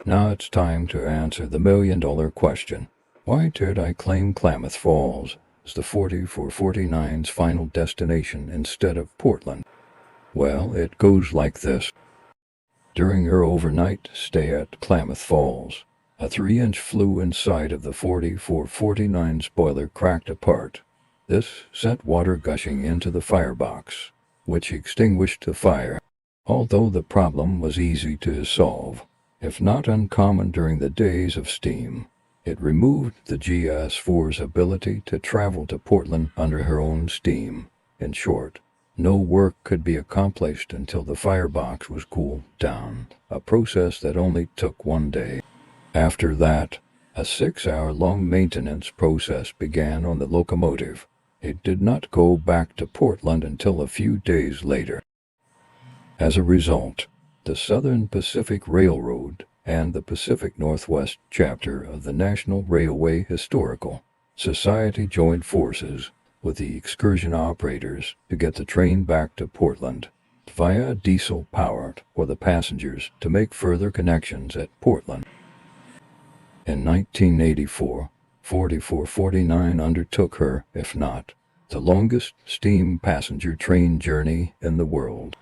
Now it's time to answer the million-dollar question. Why did I claim Klamath Falls as the 4449's final destination instead of Portland? Well, it goes like this. During her overnight stay at Klamath Falls, a 3-inch flue inside of the 4449's boiler cracked apart. This sent water gushing into the firebox, which extinguished the fire. Although the problem was easy to solve, if not uncommon during the days of steam, it removed the GS4's ability to travel to Portland under her own steam. In short, no work could be accomplished until the firebox was cooled down, a process that only took 1 day. After that, a 6-hour-long maintenance process began on the locomotive. It did not go back to Portland until a few days later. As a result, the Southern Pacific Railroad, and the Pacific Northwest chapter of the National Railway Historical Society joined forces with the excursion operators to get the train back to Portland via diesel powered for the passengers to make further connections at Portland. In 1984, 4449 undertook her, if not the longest steam passenger train journey in the world.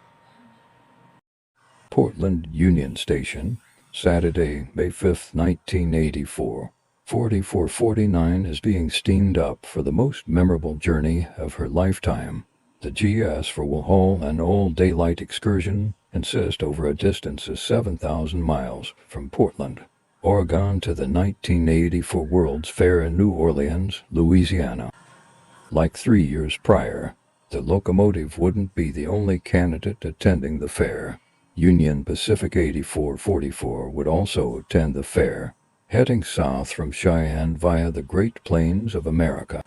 Portland Union Station, Saturday, May 5, 1984. 4449 is being steamed up for the most memorable journey of her lifetime. The GS for will haul an all-daylight excursion, insist over a distance of 7,000 miles from Portland, Oregon to the 1984 World's Fair in New Orleans, Louisiana. Like 3 years prior, the locomotive wouldn't be the only candidate attending the fair. Union Pacific 8444 would also attend the fair, heading south from Cheyenne via the Great Plains of America.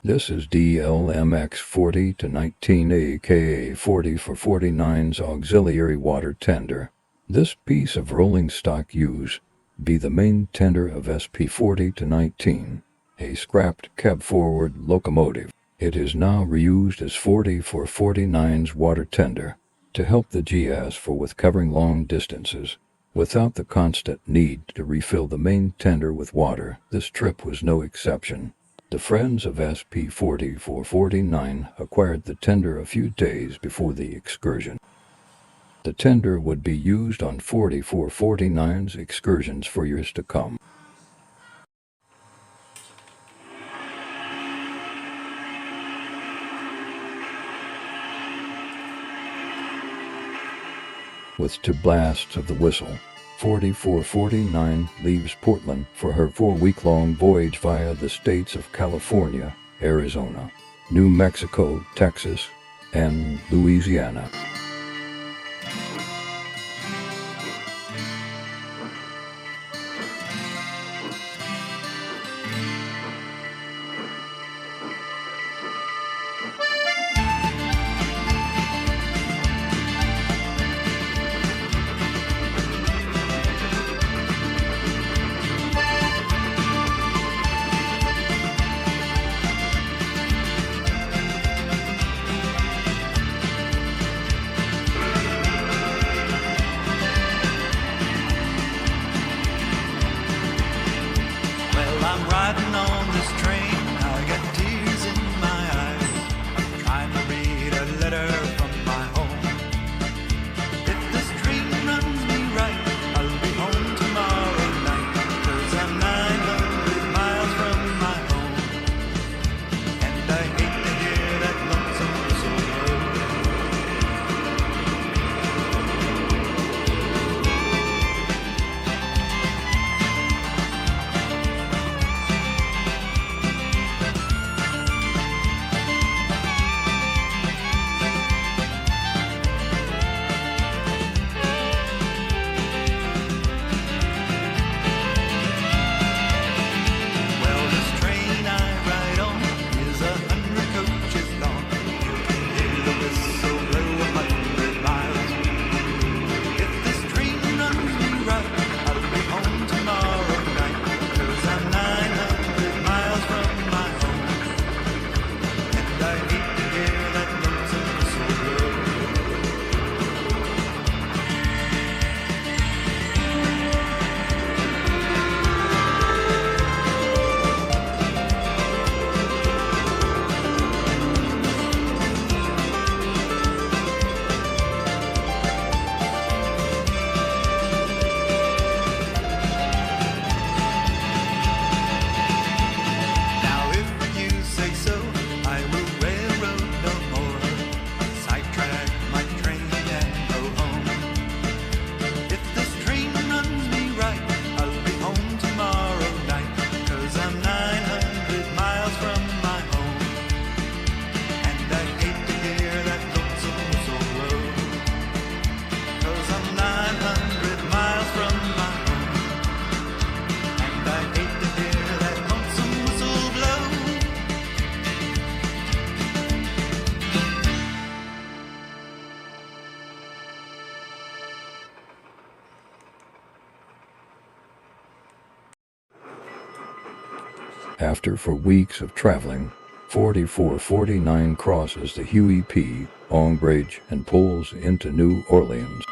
This is DLMX 40 to 19 aka 40 for 49's auxiliary water tender. This piece of rolling stock used be the main tender of SP 40 to 19, a scrapped cab-forward locomotive. It is now reused as 40 for 49's water tender to help the GS for with covering long distances. Without the constant need to refill the main tender with water, this trip was no exception. The friends of SP 4449 acquired the tender a few days before the excursion. The tender would be used on 4449's excursions for years to come. With 2 blasts of the whistle, 4449 leaves Portland for her 4-week-long voyage via the states of California, Arizona, New Mexico, Texas, and Louisiana. After 4 weeks of traveling, 4449 crosses the Huey P. Long Bridge and pulls into New Orleans.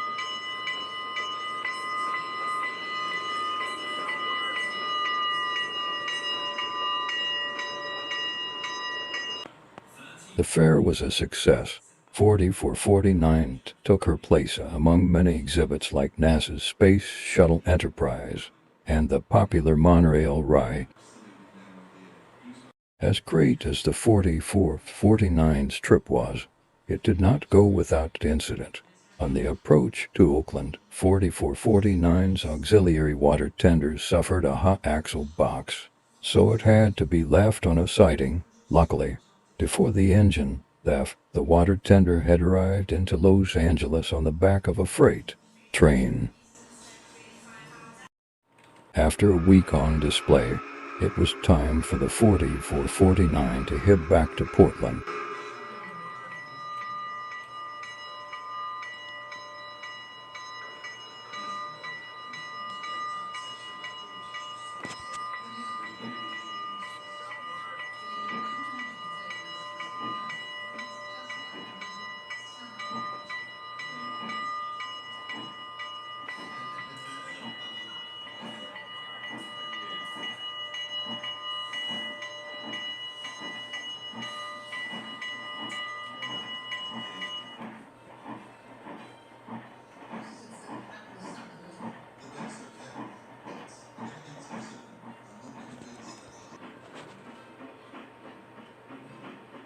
The fair was a success. 4449 took her place among many exhibits like NASA's Space Shuttle Enterprise and the popular monorail ride. As great as the 4449's trip was, it did not go without incident. On the approach to Oakland, 4449's auxiliary water tender suffered a hot axle box, so it had to be left on a siding. Luckily, before the engine left, the water tender had arrived into Los Angeles on the back of a freight train. After a week on display, it was time for the 4449 to head back to Portland.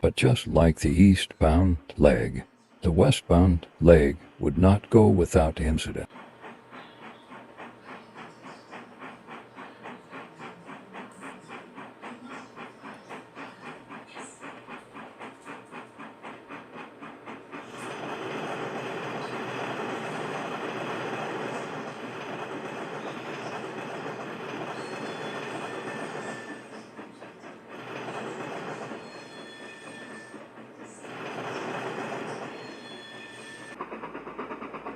But just like the eastbound leg, the westbound leg would not go without incident.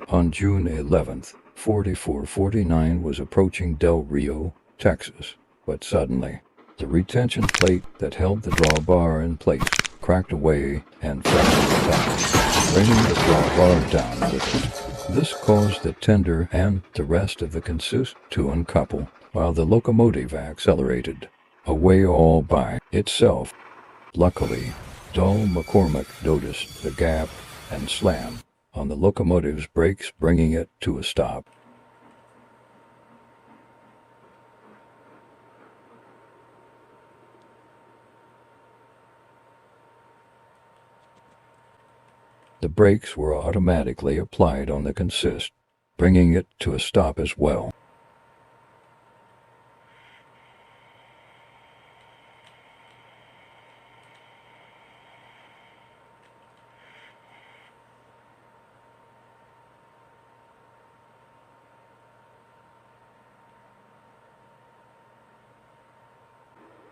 On June 11th, 4449 was approaching Del Rio, Texas, but suddenly, the retention plate that held the drawbar in place cracked away and fell to the top, bringing the drawbar down with it. This caused the tender and the rest of the consist to uncouple, while the locomotive accelerated away all by itself. Luckily, Dull McCormick noticed the gap and slammed on the locomotive's brakes, bringing it to a stop. The brakes were automatically applied on the consist, bringing it to a stop as well.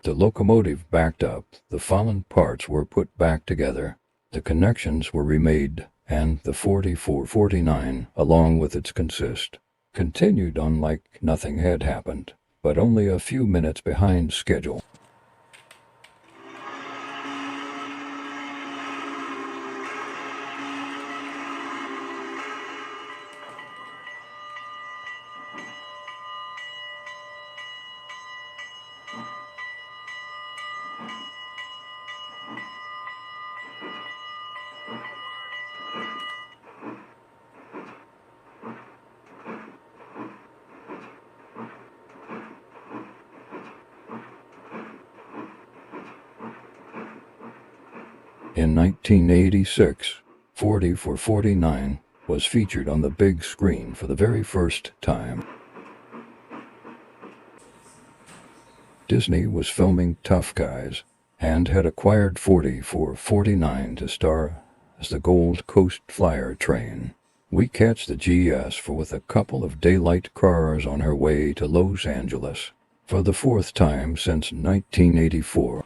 The locomotive backed up, the fallen parts were put back together, the connections were remade, and the 4449, along with its consist, continued on like nothing had happened, but only a few minutes behind schedule. In 1986, 4449 was featured on the big screen for the very first time. Disney was filming Tough Guys and had acquired 4449 to star as the Gold Coast Flyer train. We catch the GS with a couple of daylight cars on her way to Los Angeles for the fourth time since 1984.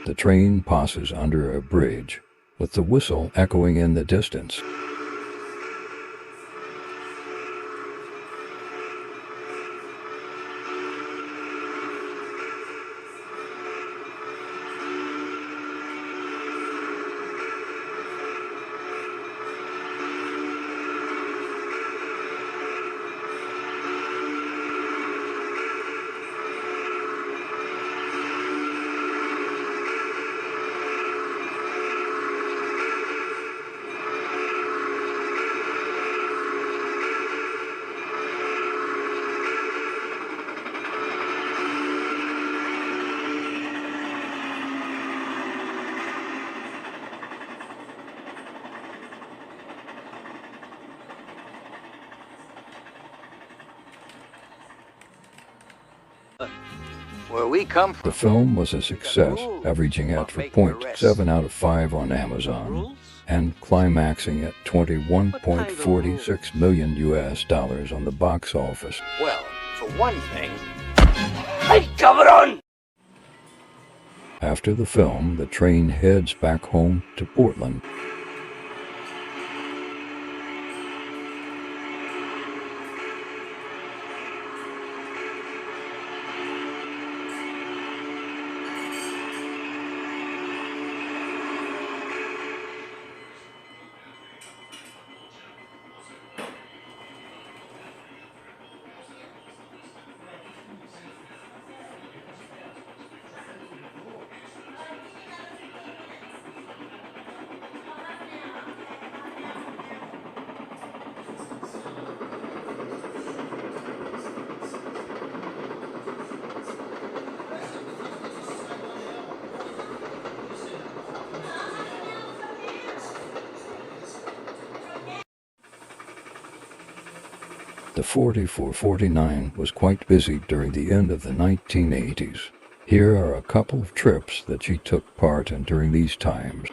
The train passes under a bridge, with the whistle echoing in the distance. Where we come from. The film was a success, averaging at 4.7 out of 5 on Amazon, and climaxing at $21.46 million on the box office. Well, for one thing, hey, cabrón! After the film, the train heads back home to Portland. The 4449 was quite busy during the end of the 1980s. Here are a couple of trips that she took part in during these times.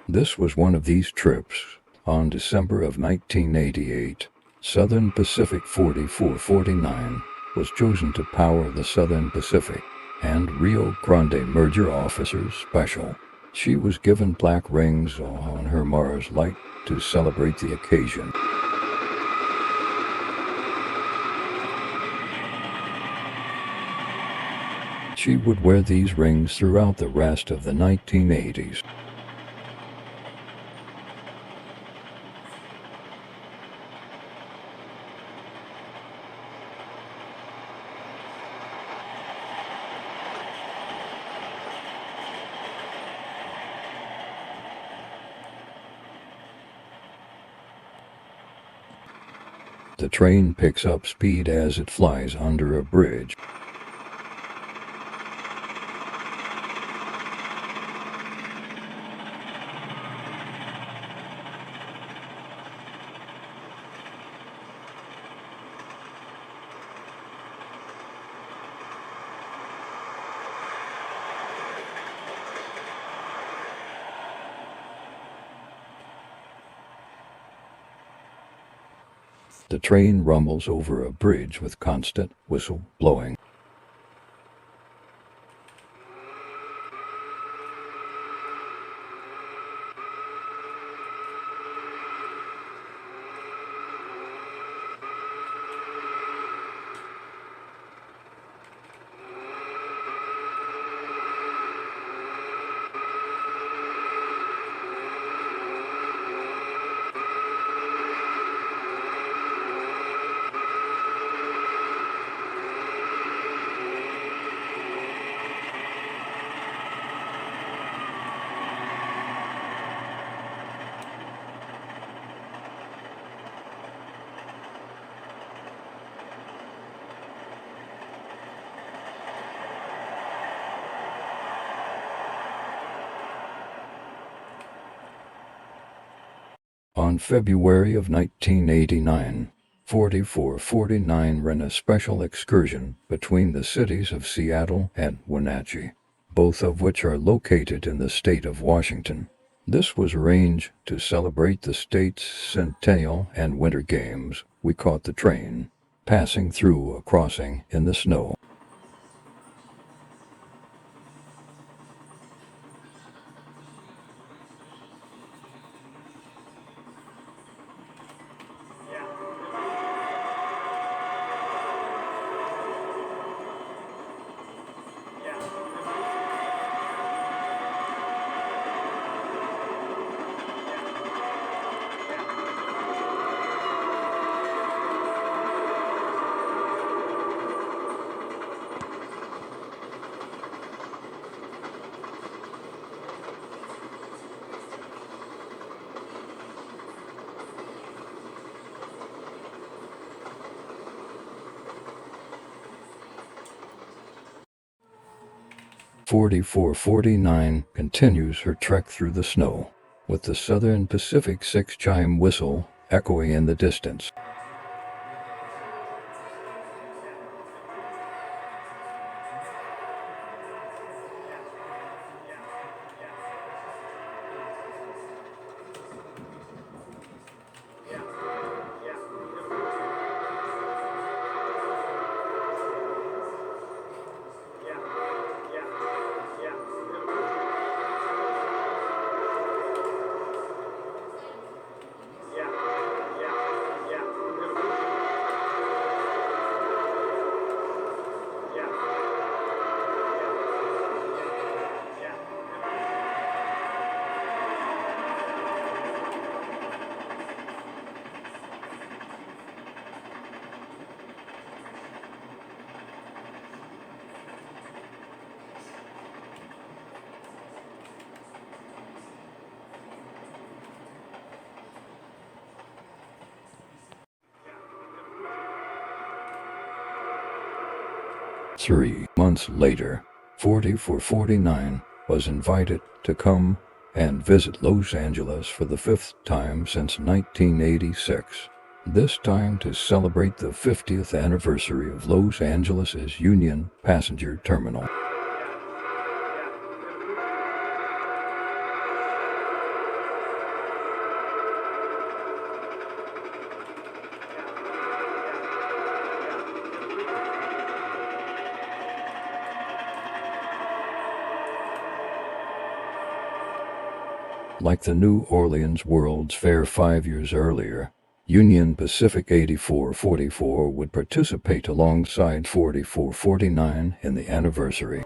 This was one of these trips. On December of 1988, Southern Pacific 4449 was chosen to power the Southern Pacific and Rio Grande Merger Officers Special. She was given black rings on her Mars light to celebrate the occasion. She would wear these rings throughout the rest of the 1980s. The train picks up speed as it flies under a bridge. The train rumbles over a bridge with constant whistle blowing. On February of 1989, 4449 ran a special excursion between the cities of Seattle and Wenatchee, both of which are located in the state of Washington. This was arranged to celebrate the state's centennial and Winter Games. We caught the train passing through a crossing in the snow. "4449 continues her trek through the snow, with the Southern Pacific six-chime whistle echoing in the distance. Three months later, 4449 was invited to come and visit Los Angeles for the fifth time since 1986, this time to celebrate the 50th anniversary of Los Angeles' Union Passenger Terminal. Like the New Orleans World's Fair 5 years earlier, Union Pacific 8444 would participate alongside 4449 in the anniversary.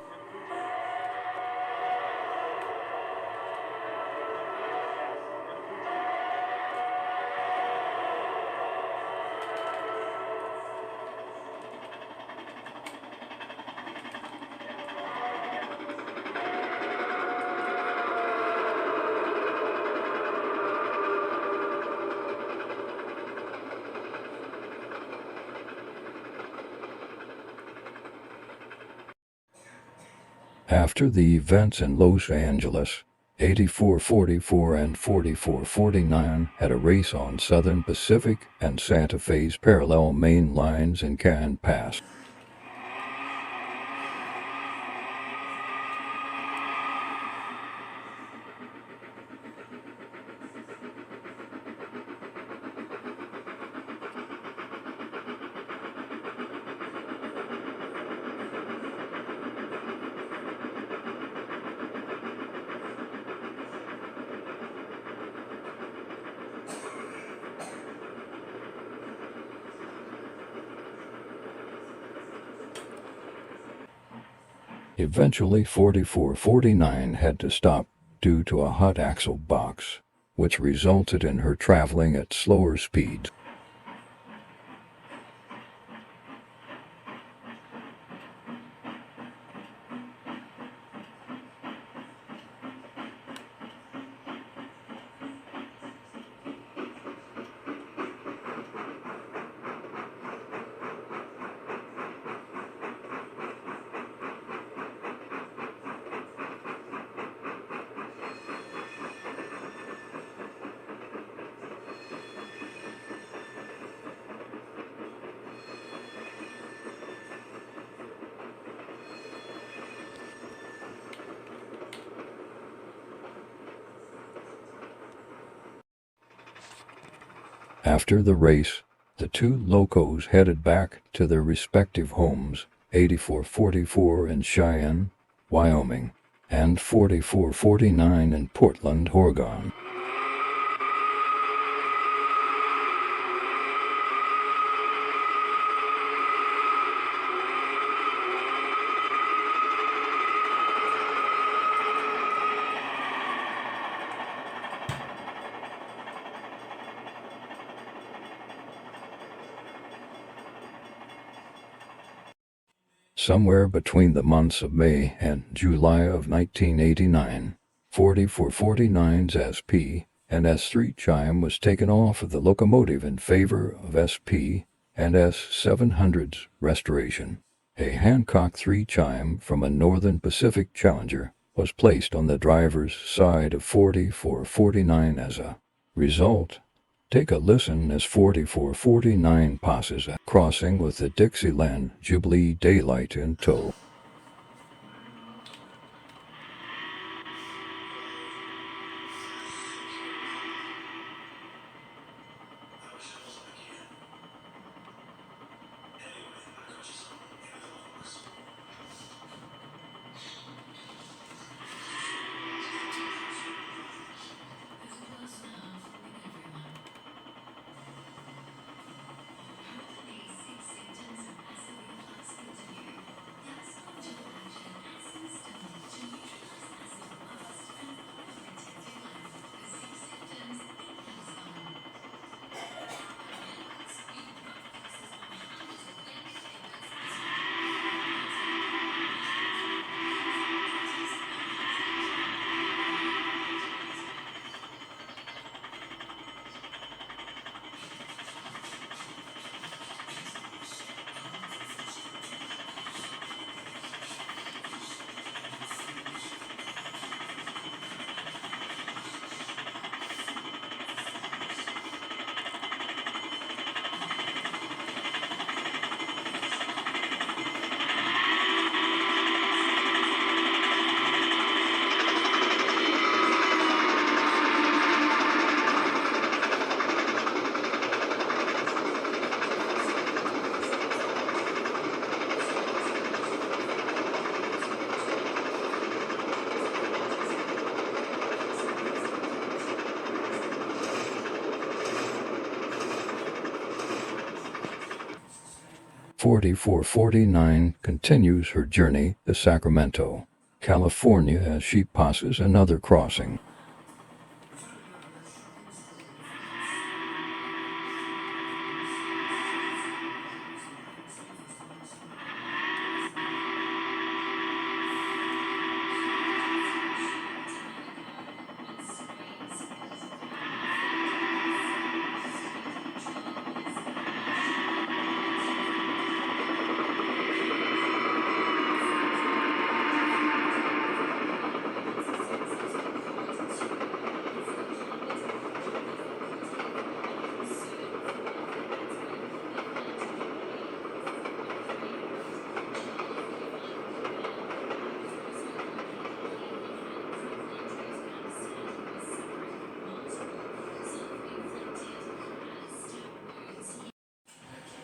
After the events in Los Angeles, 8444 and 4449 had a race on Southern Pacific and Santa Fe's parallel main lines in Can Pass. Eventually, 4449 had to stop due to a hot axle box, which resulted in her traveling at slower speeds. After the race, the two locos headed back to their respective homes, 8444 in Cheyenne, Wyoming, and 4449 in Portland, Oregon. Somewhere between the months of May and July of 1989, 4449's SP and S3 chime was taken off of the locomotive in favor of SP and S700's restoration. A Hancock 3 chime from a Northern Pacific Challenger was placed on the driver's side of 4449 as a result. Take a listen as 4449 passes a crossing with the Dixieland Jubilee Daylight in tow. "4449 continues her journey to Sacramento, California as she passes another crossing.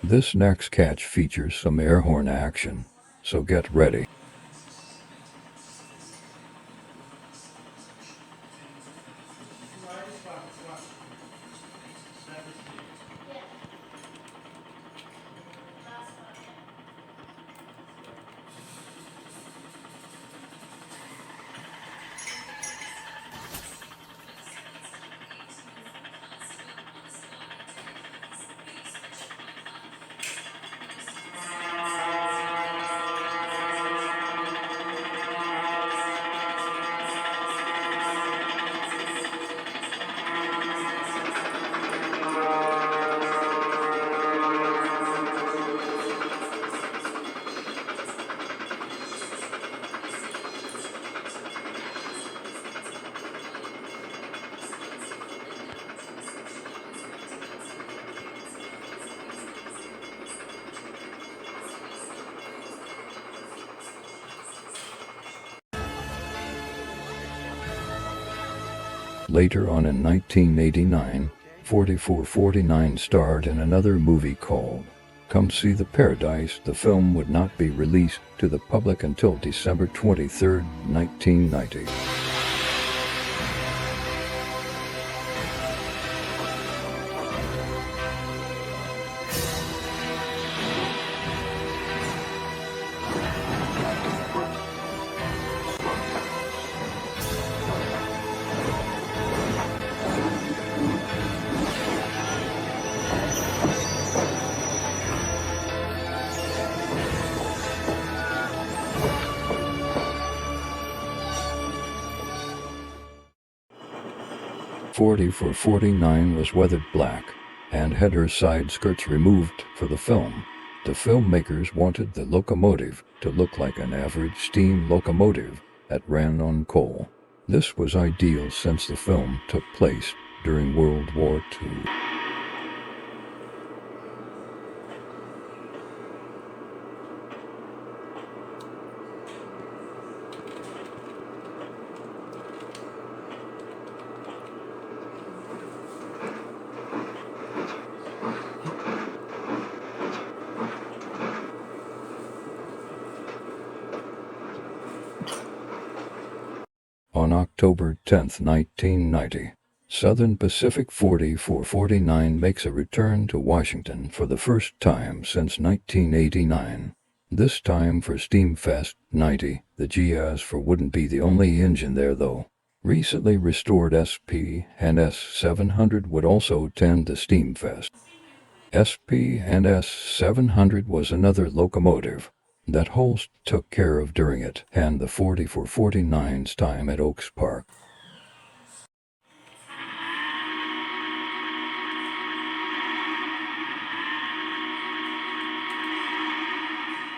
This next catch features some air horn action, so get ready. Later on in 1989, 4449 starred in another movie called Come See the Paradise. The film would not be released to the public until December 23, 1990. For 49 was weathered black and had her side skirts removed for the film. The filmmakers wanted the locomotive to look like an average steam locomotive that ran on coal. This was ideal since the film took place during World War II. On October 10, 1990, Southern Pacific 4449 makes a return to Washington for the first time since 1989. This time for Steamfest 90. The GS4 wouldn't be the only engine there though. Recently restored SP and S700 would also attend the Steamfest. SP and S700 was another locomotive that Holst took care of during it and the 4449's time at Oaks Park.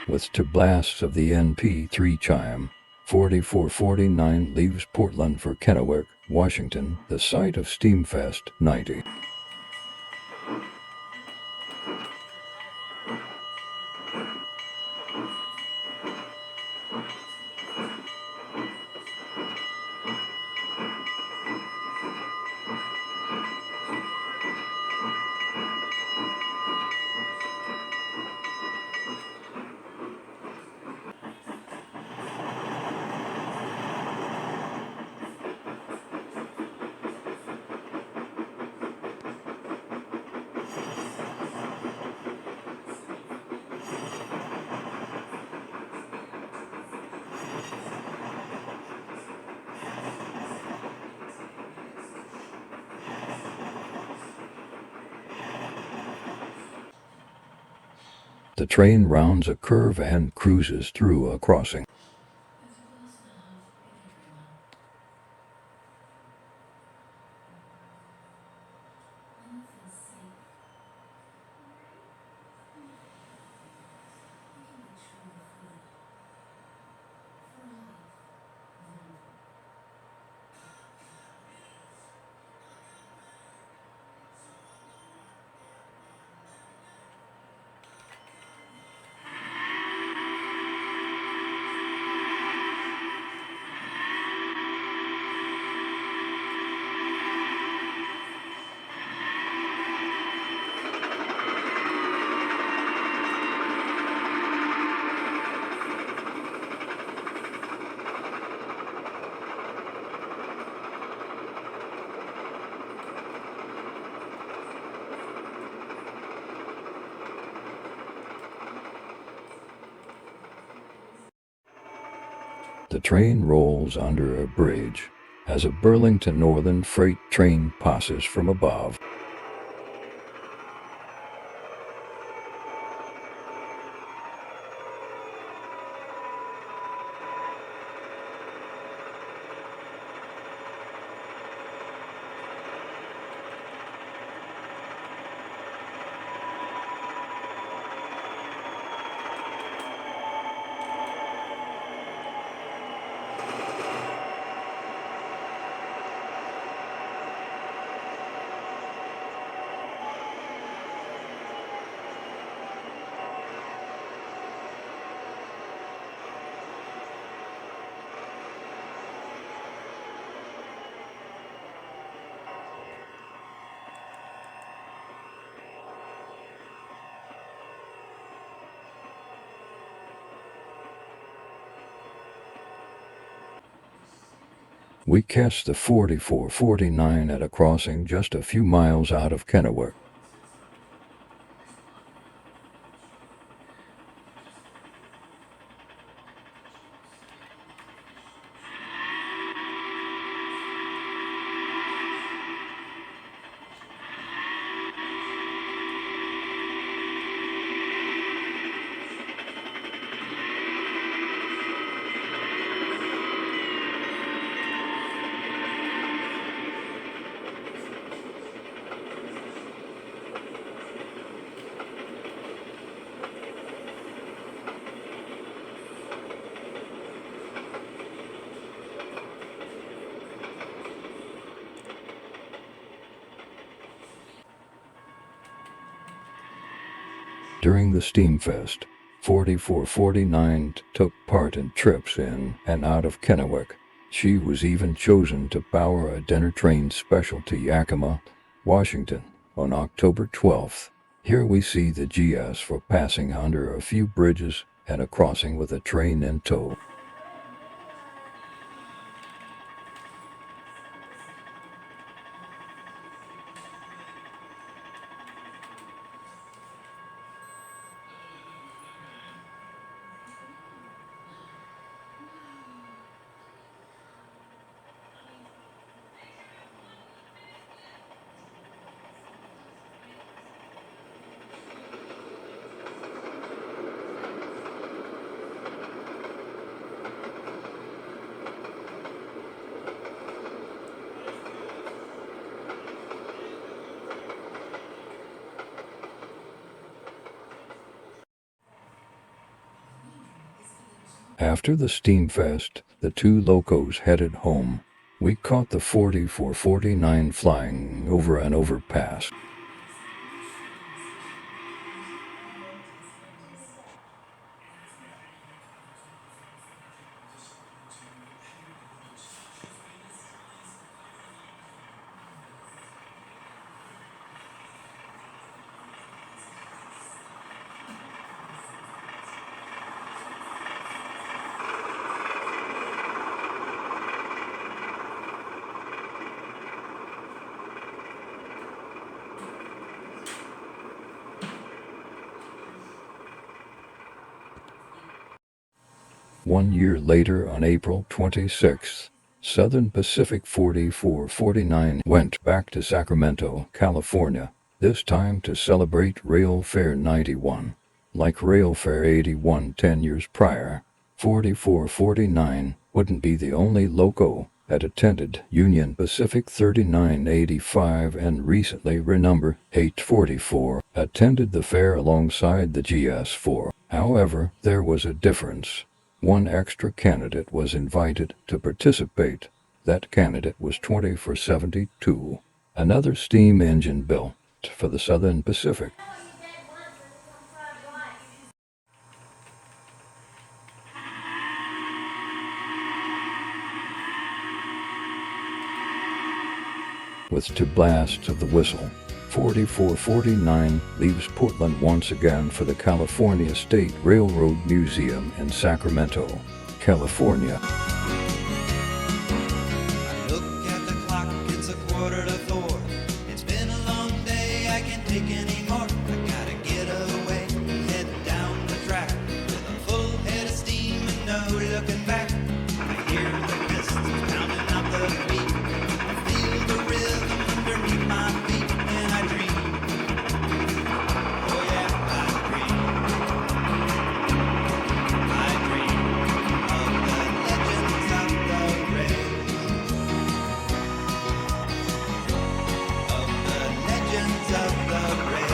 With two blasts of the NP3 chime, 4449 leaves Portland for Kennewick, Washington, the site of Steamfest 90. The train rounds a curve and cruises through a crossing. The train rolls under a bridge as a Burlington Northern freight train passes from above. We catch the 4449 at a crossing just a few miles out of Kennewick. During the Steamfest, 4449 took part in trips in and out of Kennewick. She was even chosen to power a dinner train special to Yakima, Washington, on October 12th. Here we see the GS for passing under a few bridges and a crossing with a train in tow. After the Steamfest, the two locos headed home. We caught the 4449 flying over an overpass. One year later, on April 26th, Southern Pacific 4449 went back to Sacramento, California, this time to celebrate Rail Fair 91. Like Rail Fair 81 10 years prior, 4449 wouldn't be the only loco that attended. Union Pacific 3985 and recently renumbered 844 attended the fair alongside the GS4. However, there was a difference. One extra candidate was invited to participate. That candidate was 20 for 72, another steam engine built for the Southern Pacific. With two blasts of the whistle, 4449 leaves Portland once again for the California State Railroad Museum in Sacramento, California. Look at the clock, it's 3:45. It's been a long day, I can't take any more. I gotta get away, head down the track with a full head of steam and no looking back. I hear the pistons pounding out the beat. I feel the rhythm underneath my feet, and I dream. Oh yeah, I dream. I dream of the legends of the rail. Of the legends of the rail.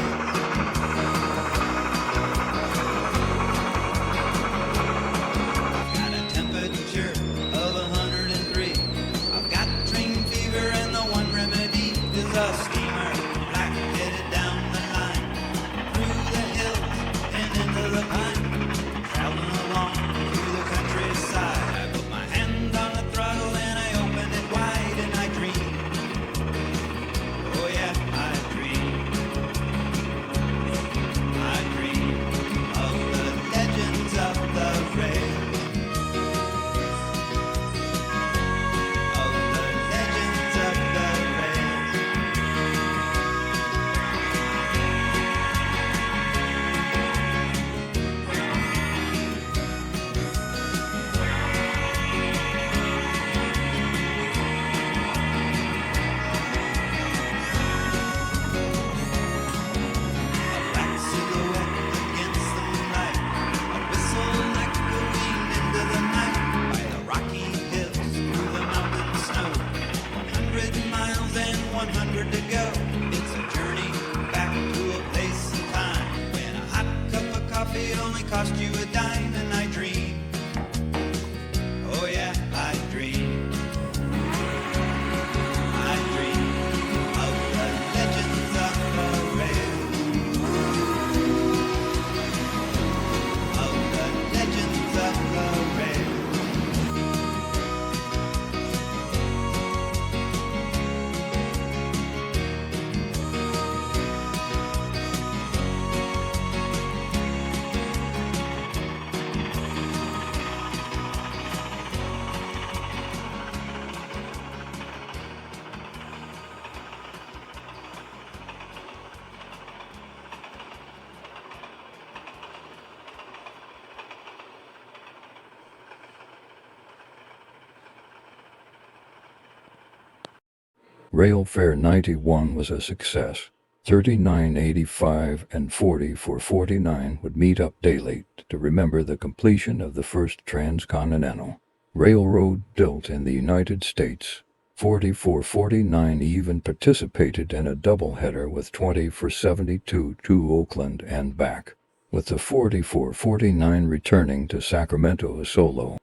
100 to go. It's a journey back to a place and time when a hot cup of coffee only cost you a dime. And I dream, oh yeah, I dream. I dream of the legends of the rail, of the legends of the rail. Rail Fare 91 was a success. 39.85 and 44.49 would meet up daily to remember the completion of the first transcontinental railroad built in the United States. 44.49 even participated in a doubleheader with 20 for 72 to Oakland and back, with the 44.49 returning to Sacramento solo.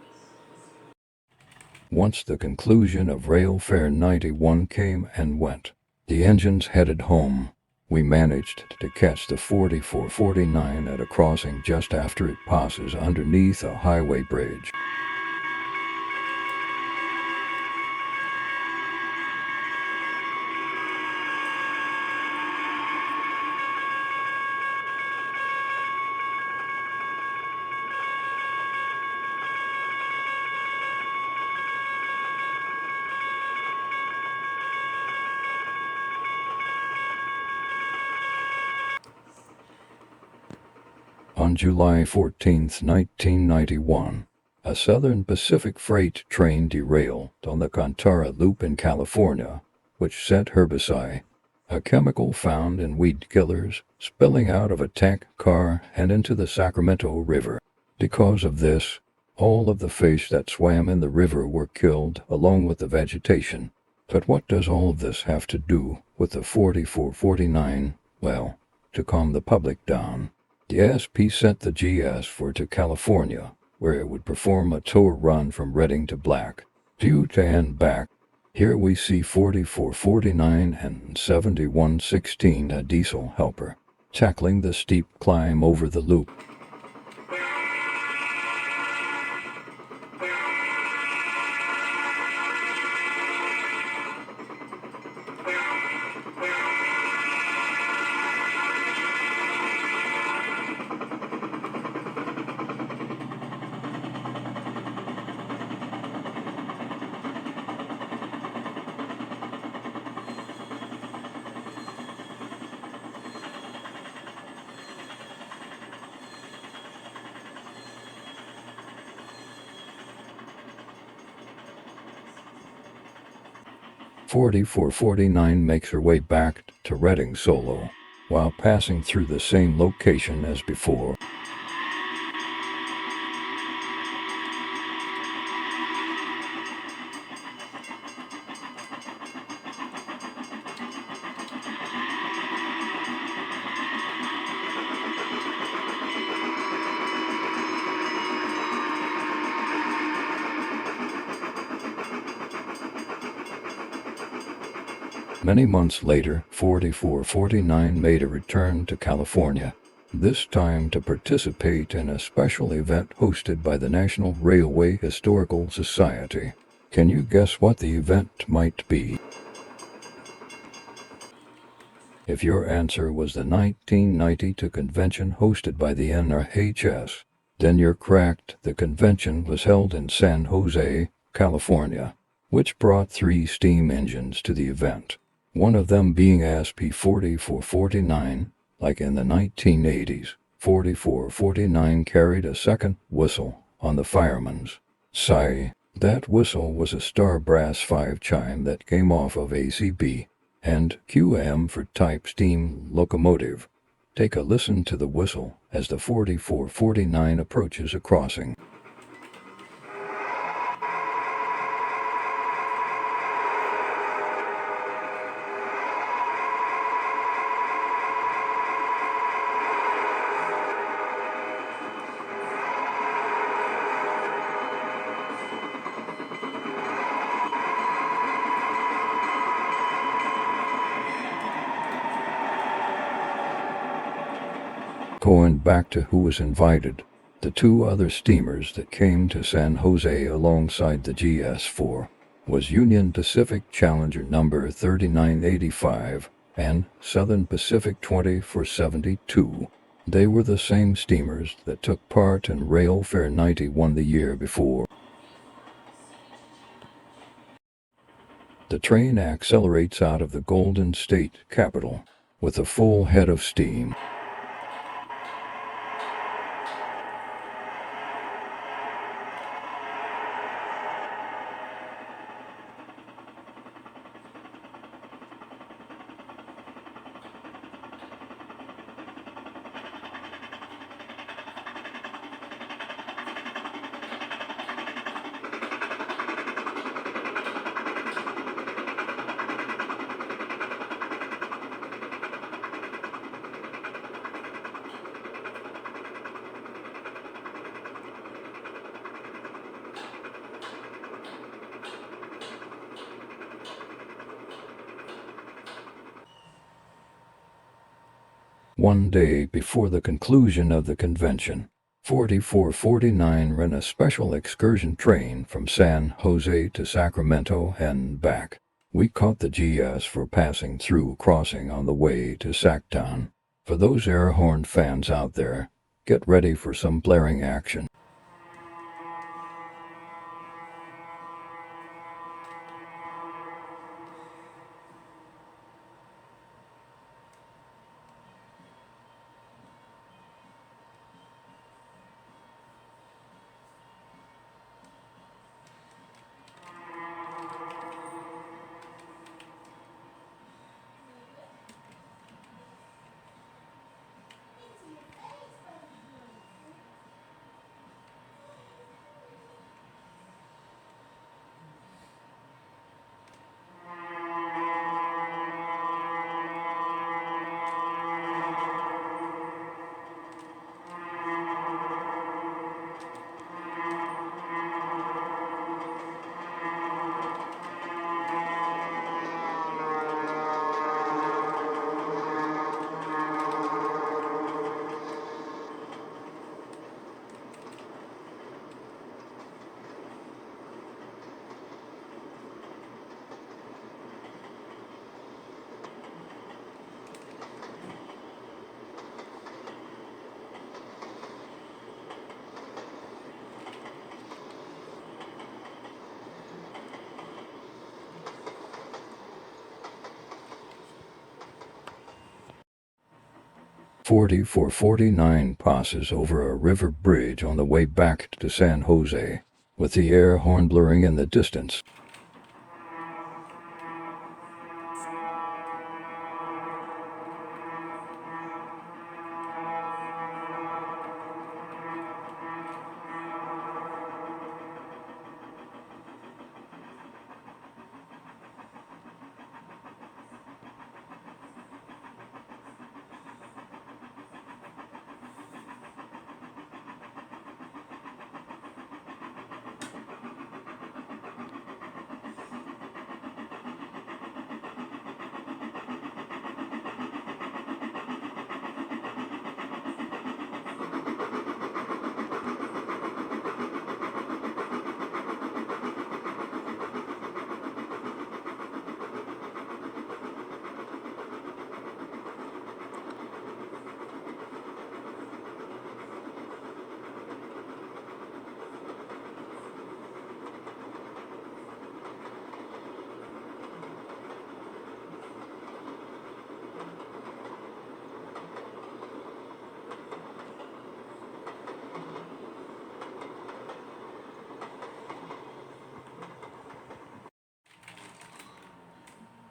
Once the conclusion of Rail Fare 91 came and went, the engines headed home. We managed to catch the 44.49 at a crossing just after it passes underneath a highway bridge. On July 14, 1991, a Southern Pacific freight train derailed on the Contara Loop in California, which sent herbicide, a chemical found in weed killers, spilling out of a tank car and into the Sacramento River. Because of this, all of the fish that swam in the river were killed along with the vegetation. But what does all of this have to do with the 44.49? Well, to calm the public down, the SP sent the GS4 to California, where it would perform a tour run from Redding to Black, Butte and back. Here we see 44.49 and 7116, a diesel helper, tackling the steep climb over the loop. .44.49 makes her way back to Redding solo, while passing through the same location as before. Many months later, 44.49 made a return to California, this time to participate in a special event hosted by the National Railway Historical Society. Can you guess what the event might be? If your answer was the 1992 convention hosted by the NRHS, then you're correct. The convention was held in San Jose, California, which brought 3 steam engines to the event. One of them being SP 44.49, like in the 1980s. 44.49 carried a second whistle on the fireman's side. That whistle was a star brass 5 chime that came off of ACB and QM for type steam locomotive. Take a listen to the whistle as the 44.49 approaches a crossing. Going back to who was invited, the two other steamers that came to San Jose alongside the GS4 was Union Pacific Challenger number 3985 and Southern Pacific 2472. They were the same steamers that took part in Rail Fair 91 the year before. The train accelerates out of the Golden State Capitol with a full head of steam. One day before the conclusion of the convention, 4449 ran a special excursion train from San Jose to Sacramento and back. We caught the GS for passing through crossing on the way to Sacktown. For those air horn fans out there, get ready for some blaring action. "4449 passes over a river bridge on the way back to San Jose, with the air horn blurring in the distance.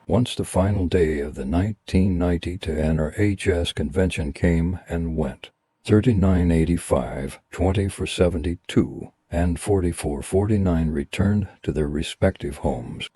Once the final day of the 1990 to NRHS convention came and went, 3985, 2472, and 4449 returned to their respective homes.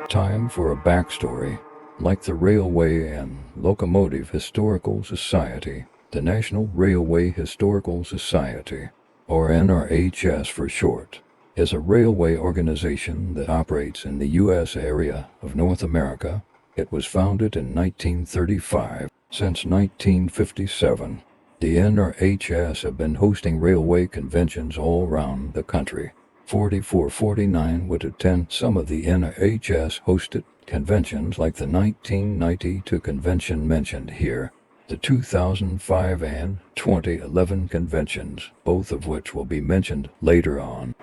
Time for a backstory. Like the Railway and Locomotive Historical Society, the National Railway Historical Society, or NRHS for short, is a railway organization that operates in the U.S. area of North America. It was founded in 1935. Since 1957, the NRHS have been hosting railway conventions all around the country. 4449 would attend some of the NRHS-hosted conventions like the 1992 convention mentioned here, the 2005 and 2011 conventions, both of which will be mentioned later on.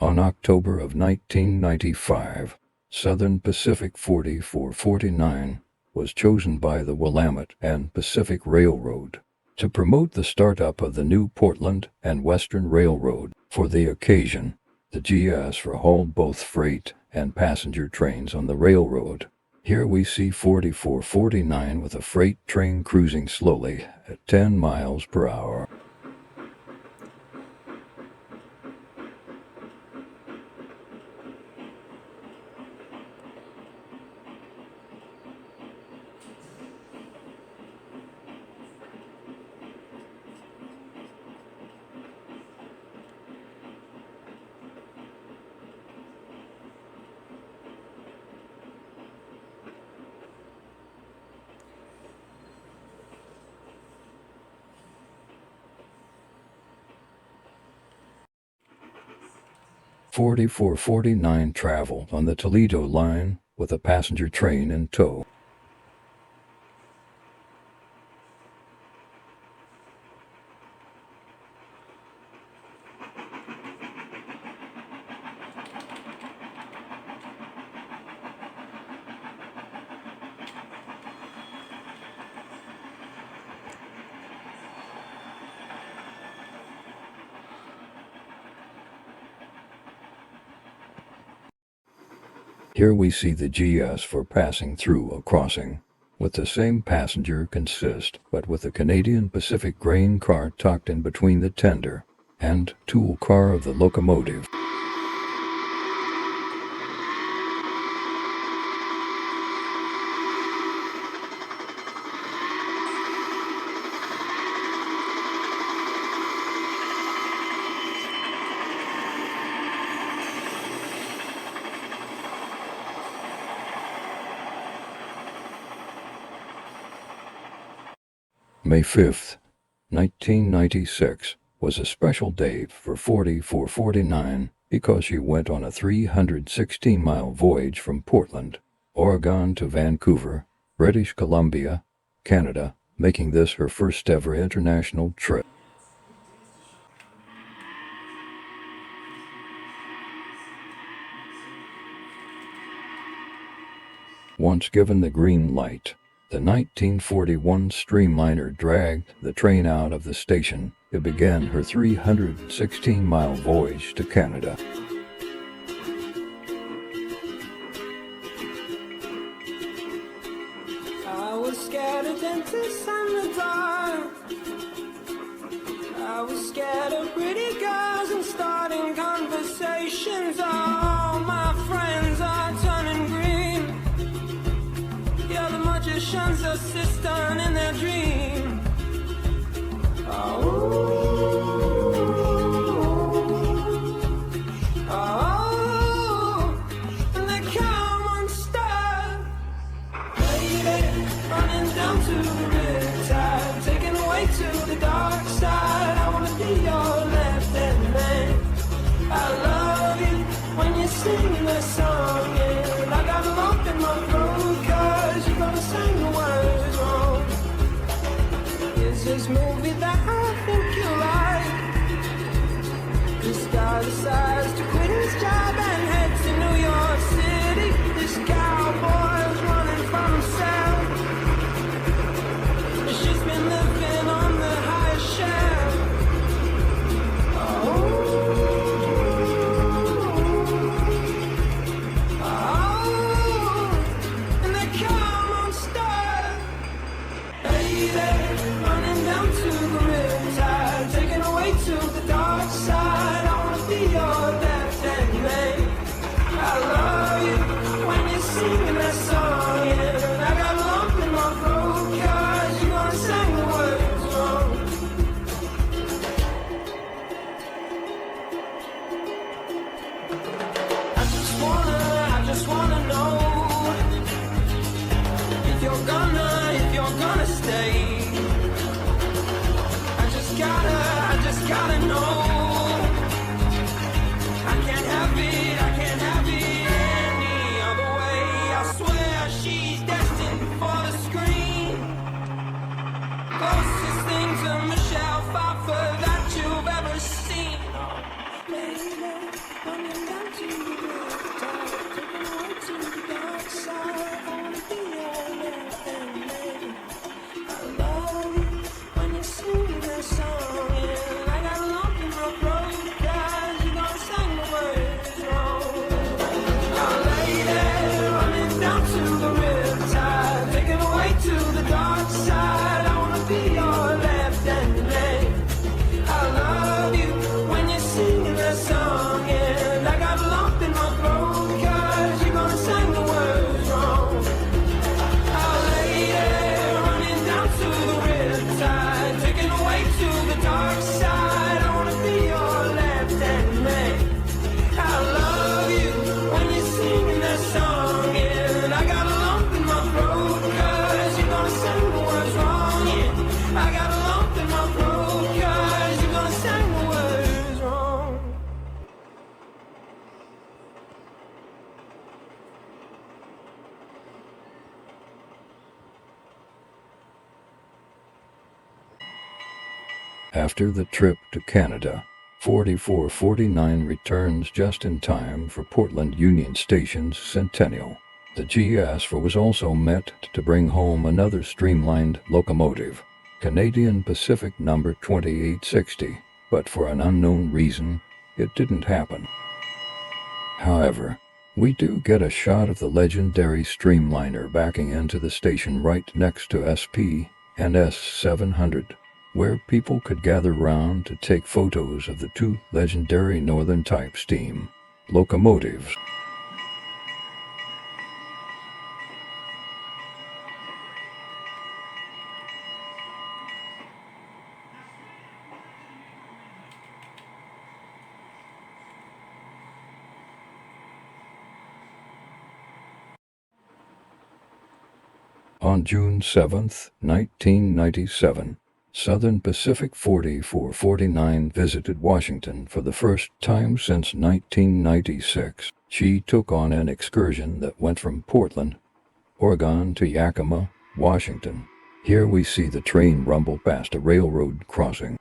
On October of 1995, Southern Pacific 4449 was chosen by the Willamette and Pacific Railroad to promote the startup of the new Portland and Western Railroad. For the occasion, the GS hauled both freight and passenger trains on the railroad. Here we see 4449 with a freight train cruising slowly at 10 miles per hour. "4449 traveled on the Toledo line with a passenger train in tow. Here we see the GS for passing through a crossing, with the same passenger consist, but with a Canadian Pacific grain car tucked in between the tender and tool car of the locomotive. May 5th, 1996 was a special day for 4449 because she went on a 316-mile voyage from Portland, Oregon to Vancouver, British Columbia, Canada, making this her first ever international trip. Once given the green light, the 1941 streamliner dragged the train out of the station. It began her 316-mile voyage to Canada. I was scared of dentists and the dark. I was scared of pretty girls and starting conversations. All my friends are turning green. Yeah, the magician's assistant in their dream. And they come unstuck. Baby, running down to the riptide, taken away to the dark side. I wanna be your left-hand man. I love you when you're singing that song, and I got a lump in my throat 'cause you're gonna sing the words wrong. Is this movie that I think you like? This guy decides to quit his job and head to New York City. This cowboy's running from himself. She's been lady running down to the riptide, taken away to the dark side. I wanna be your left-hand man. I love you when you're singing that song, and I got a lump in my throat 'cause you gonna sing the words wrong. I just wanna know if you're gonna stay. I just gotta know. I can't have it any other way. I swear she's destined for the screen. Closest thing to Michelle Pfeiffer that you've ever seen. Oh, lady, running down to the riptide, taken away to the dark side. I wanna be your left-hand lady. I love you when you sing that song, and I got a lump in my throat 'cause you gonna sing the words wrong. Oh, lady, running down to the riptide, taken away to the dark side. I wanna be your left-hand lady. I love you when you're singing that song, and I got a lump in my throat 'cause you're gonna sing the words wrong. Oh, lady, running down to the riptide, taken away to the dark side. I wanna be your left-hand man. I love you when you're singing that song, and I got a lump in my throat 'cause you're gonna sing the words wrong. Yeah, I got a lump in my throat 'cause you're gonna sing the words wrong. After the trip to Canada, 4449 returns just in time for Portland Union Station's centennial. The GS was also meant to bring home another streamlined locomotive, Canadian Pacific number 2860, but for an unknown reason, it didn't happen. However, we do get a shot of the legendary streamliner backing into the station right next to SP and S700, where people could gather round to take photos of the two legendary Northern type steam locomotives. On June 7, 1997, Southern Pacific 4449 visited Washington for the first time since 1996. She took on an excursion that went from Portland, Oregon to Yakima, Washington. Here we see the train rumble past a railroad crossing.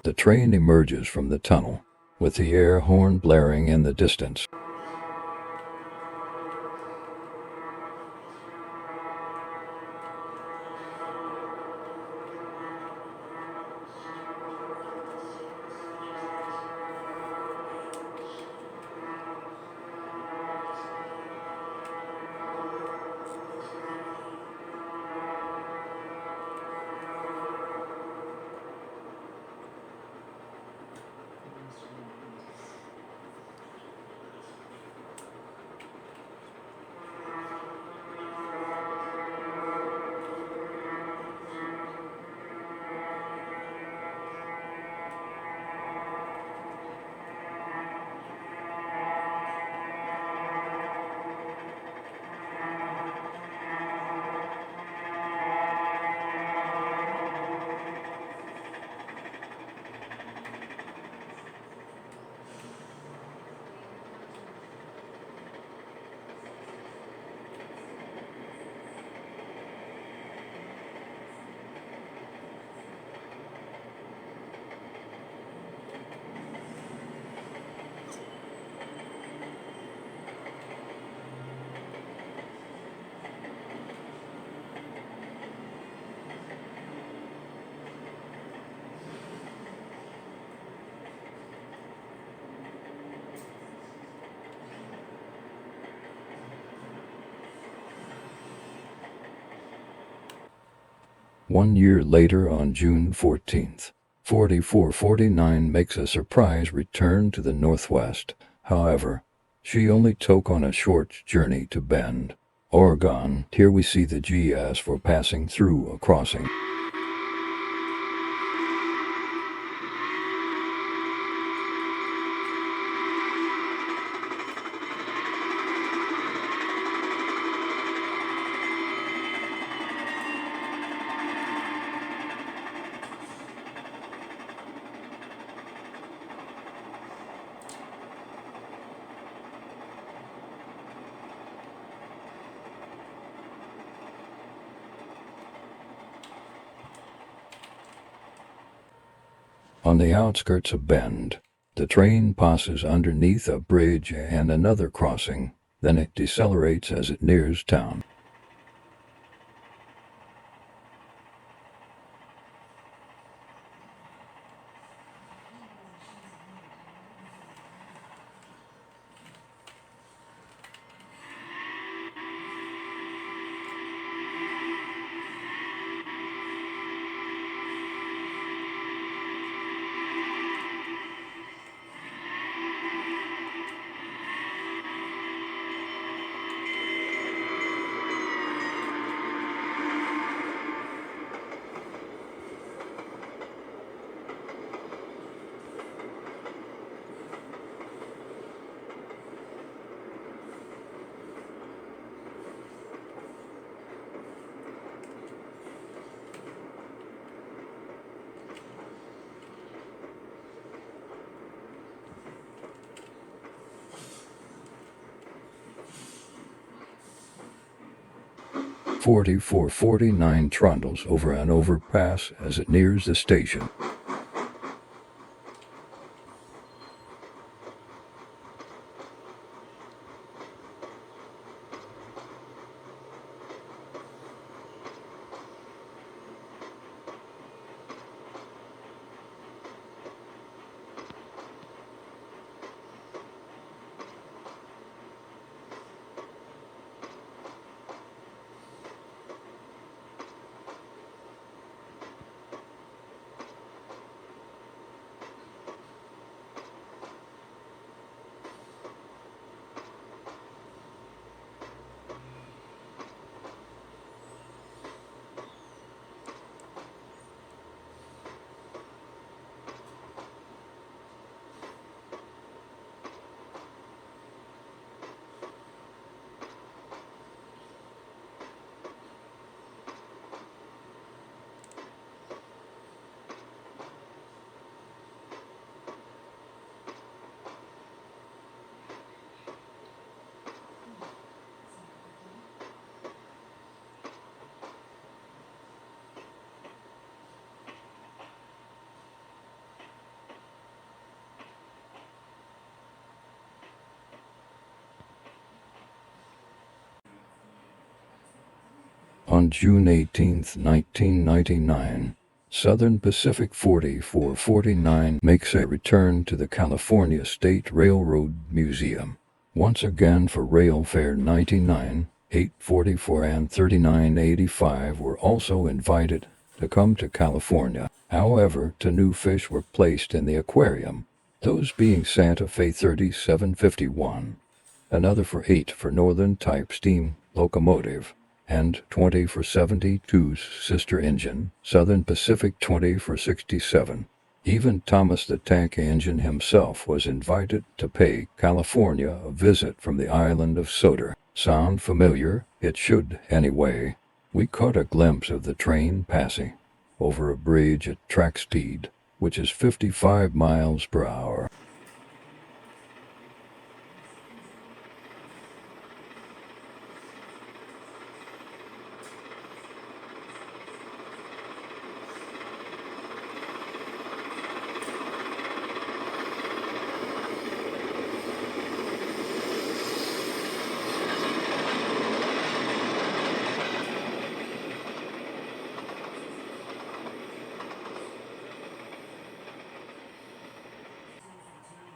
The train emerges from the tunnel, with the air horn blaring in the distance. 1 year later, on June 14th, 4449 makes a surprise return to the Northwest. However, she only took on a short journey to Bend, Oregon. Here we see the GS for passing through a crossing. On the outskirts of Bend, the train passes underneath a bridge and another crossing, then it decelerates as it nears town. (4449) trundles over an overpass as it nears the station. On June 18, 1999, Southern Pacific 4449 makes a return to the California State Railroad Museum. Once again for Rail Fare 99, 844 and 3985 were also invited to come to California. However, 2 new fish were placed in the aquarium, those being Santa Fe 3751, another for 8 for Northern Type steam locomotive, and 20 for 72's sister engine, Southern Pacific 20 for 67. Even Thomas the Tank Engine himself was invited to pay California a visit from the island of Soder. Sound familiar? It should, anyway. We caught a glimpse of the train passing over a bridge at track speed, which is 55 miles per hour.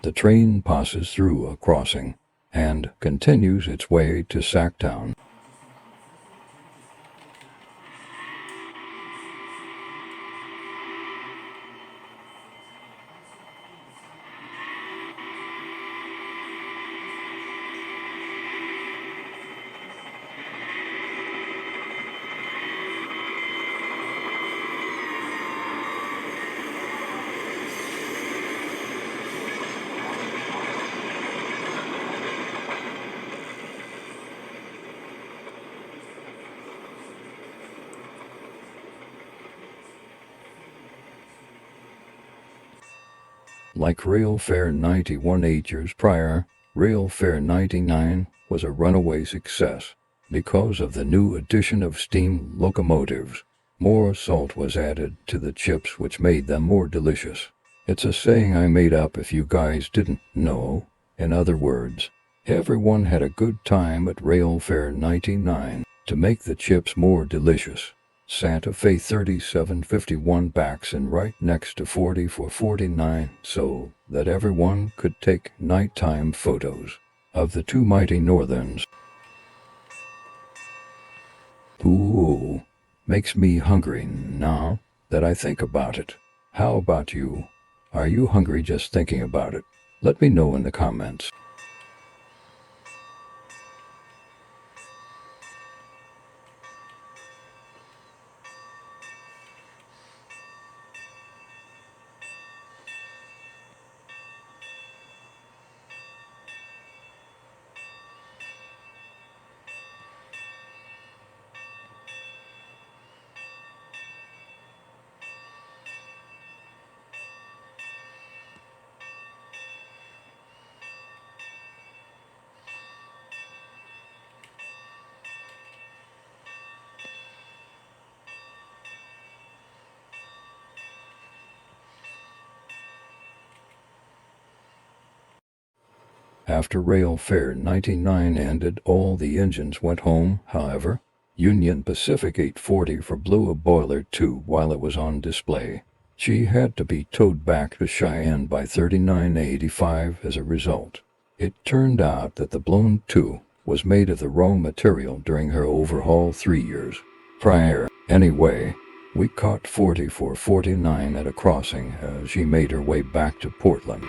The train passes through a crossing and continues its way to Sacktown. Like Rail Fair 91 8 years prior, Rail Fair 99 was a runaway success. Because of the new addition of steam locomotives, more salt was added to the chips, which made them more delicious. It's a saying I made up if you guys didn't know. In other words, everyone had a good time at Rail Fair 99 to make the chips more delicious. Santa Fe 3751 backs in right next to 4449 so that everyone could take nighttime photos of the two mighty Northerns. Ooh, makes me hungry now that I think about it. How about you? Are you hungry just thinking about it? Let me know in the comments. After Rail Fair 99 ended, all the engines went home. However, Union Pacific 844 blew a boiler too while it was on display. She had to be towed back to Cheyenne by 3985 as a result. It turned out that the blown tube was made of the raw material during her overhaul 3 years prior. Anyway, we caught 4449 at a crossing as she made her way back to Portland.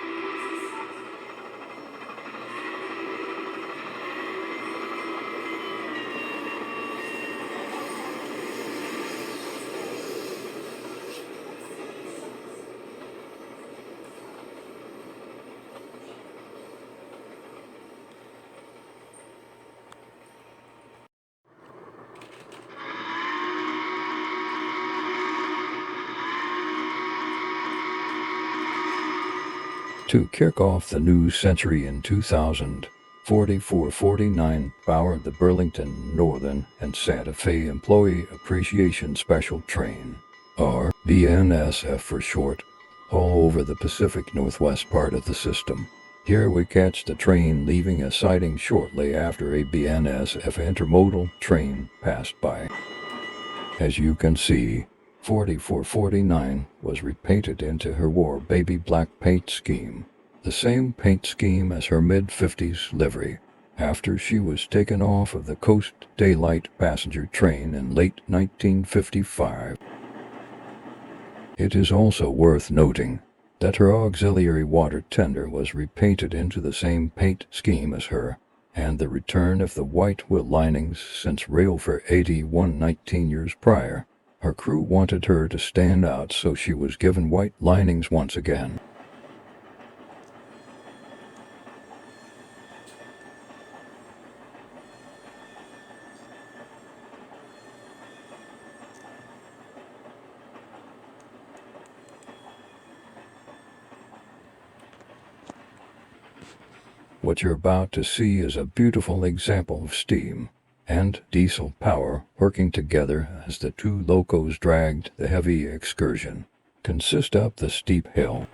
To kick off the new century in 2000, 4449 powered the Burlington Northern and Santa Fe Employee Appreciation Special Train, or BNSF for short, all over the Pacific Northwest part of the system. Here we catch the train leaving a siding shortly after a BNSF intermodal train passed by. As you can see, 4449 was repainted into her war baby black paint scheme, the same paint scheme as her mid-50s livery, after she was taken off of the Coast Daylight passenger train in late 1955. It is also worth noting that her auxiliary water tender was repainted into the same paint scheme as her, and the return of the white wheel linings since Rail Fair 81 19 years prior. Her crew wanted her to stand out, so she was given white linings once again. What you're about to see is a beautiful example of steam and diesel power working together as the two locos dragged the heavy excursion consist up the steep hill.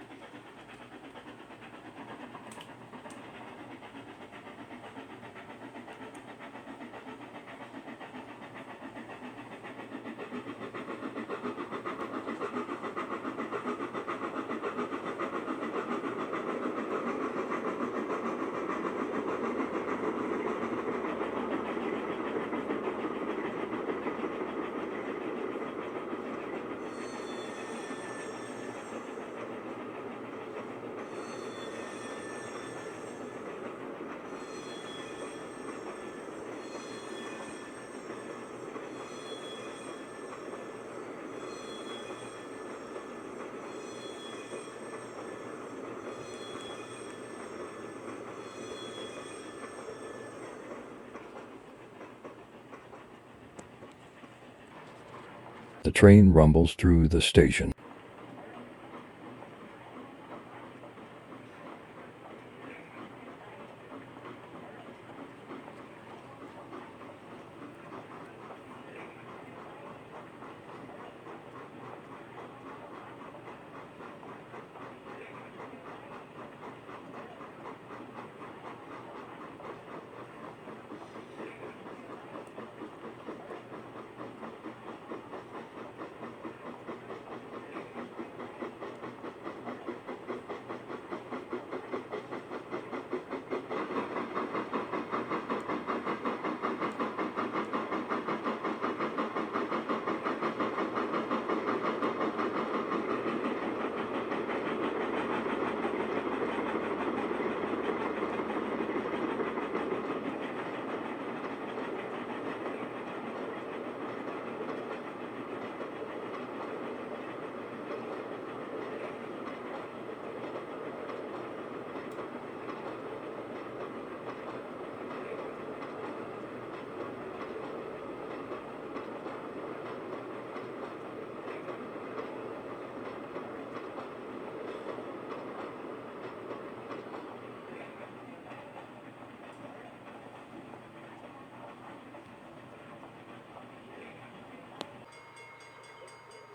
The train rumbles through the station.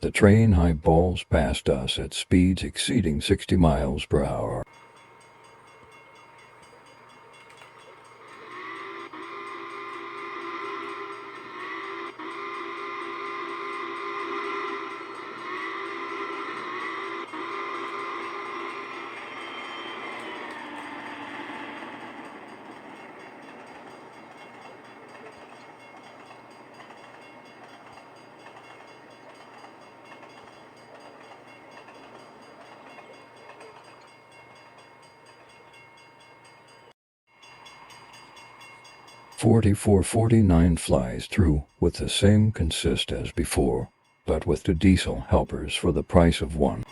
The train highballs past us at speeds exceeding 60 miles per hour. "4449 flies through with the same consist as before, but with 2 diesel helpers for the price of 1.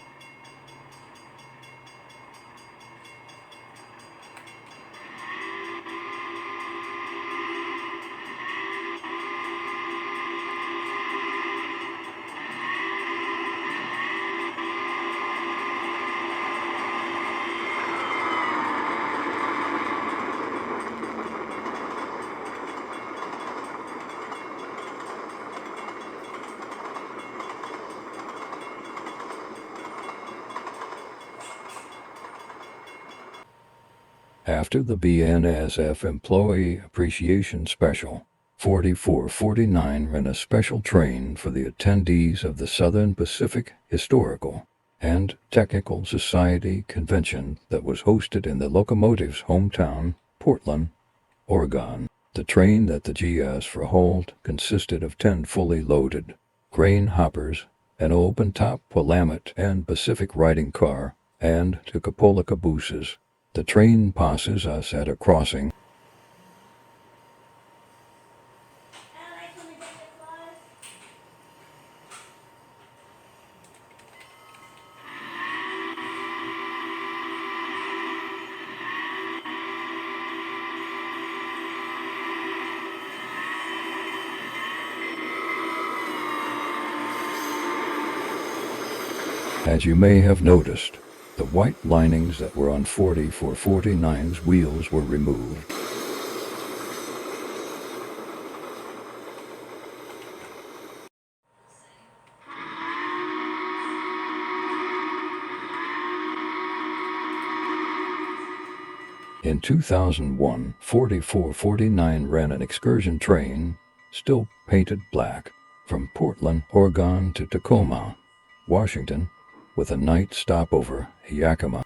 After the BNSF Employee Appreciation Special, 4449 ran a special train for the attendees of the Southern Pacific Historical and Technical Society convention that was hosted in the locomotive's hometown, Portland, Oregon. The train that the GS for hauled consisted of 10 fully loaded grain hoppers, an open-top Willamette and Pacific riding car, and 2 cupola cabooses. The train passes us at a crossing. As you may have noticed, the white linings that were on 4449's wheels were removed. In 2001, 4449 ran an excursion train, still painted black, from Portland, Oregon to Tacoma, Washington, with a night stopover at Yakima.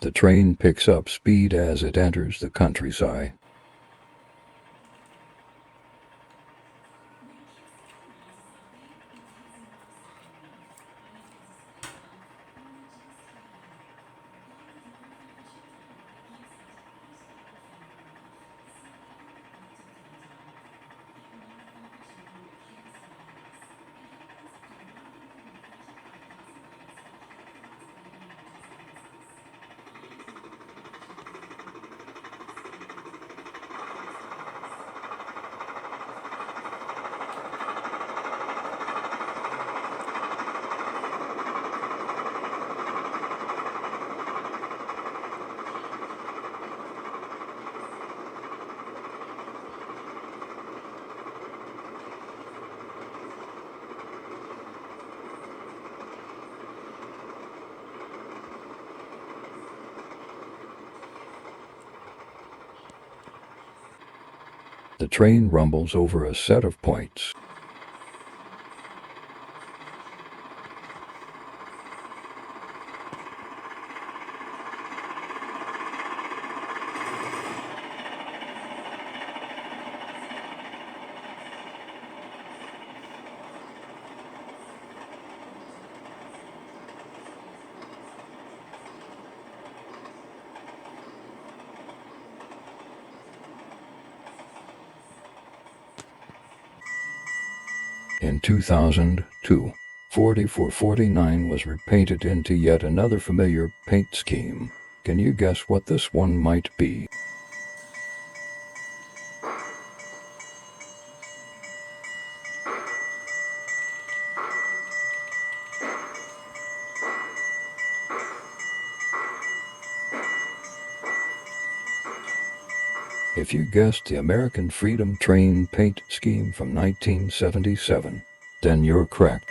The train picks up speed as it enters the countryside. The train rumbles over a set of points. In 2002, 4449 was repainted into yet another familiar paint scheme. Can you guess what this one might be? If you guessed the American Freedom Train paint scheme from 1977, then you're correct.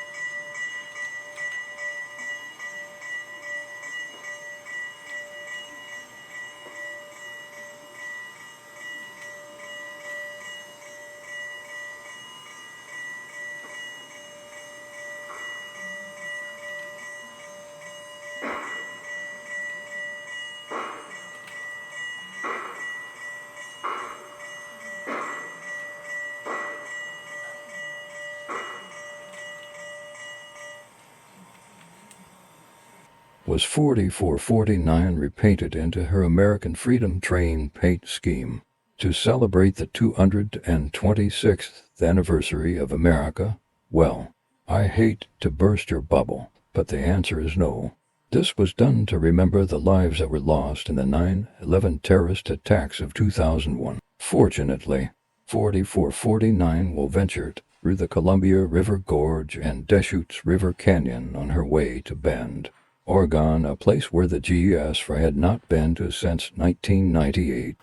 Was 4449 repainted into her American Freedom Train paint scheme to celebrate the 226th anniversary of America? Well, I hate to burst your bubble, but the answer is no. This was done to remember the lives that were lost in the 9/11 terrorist attacks of 2001. Fortunately, 4449 will venture through the Columbia River Gorge and Deschutes River Canyon on her way to Bend, Oregon, a place where the GS had not been to since 1998.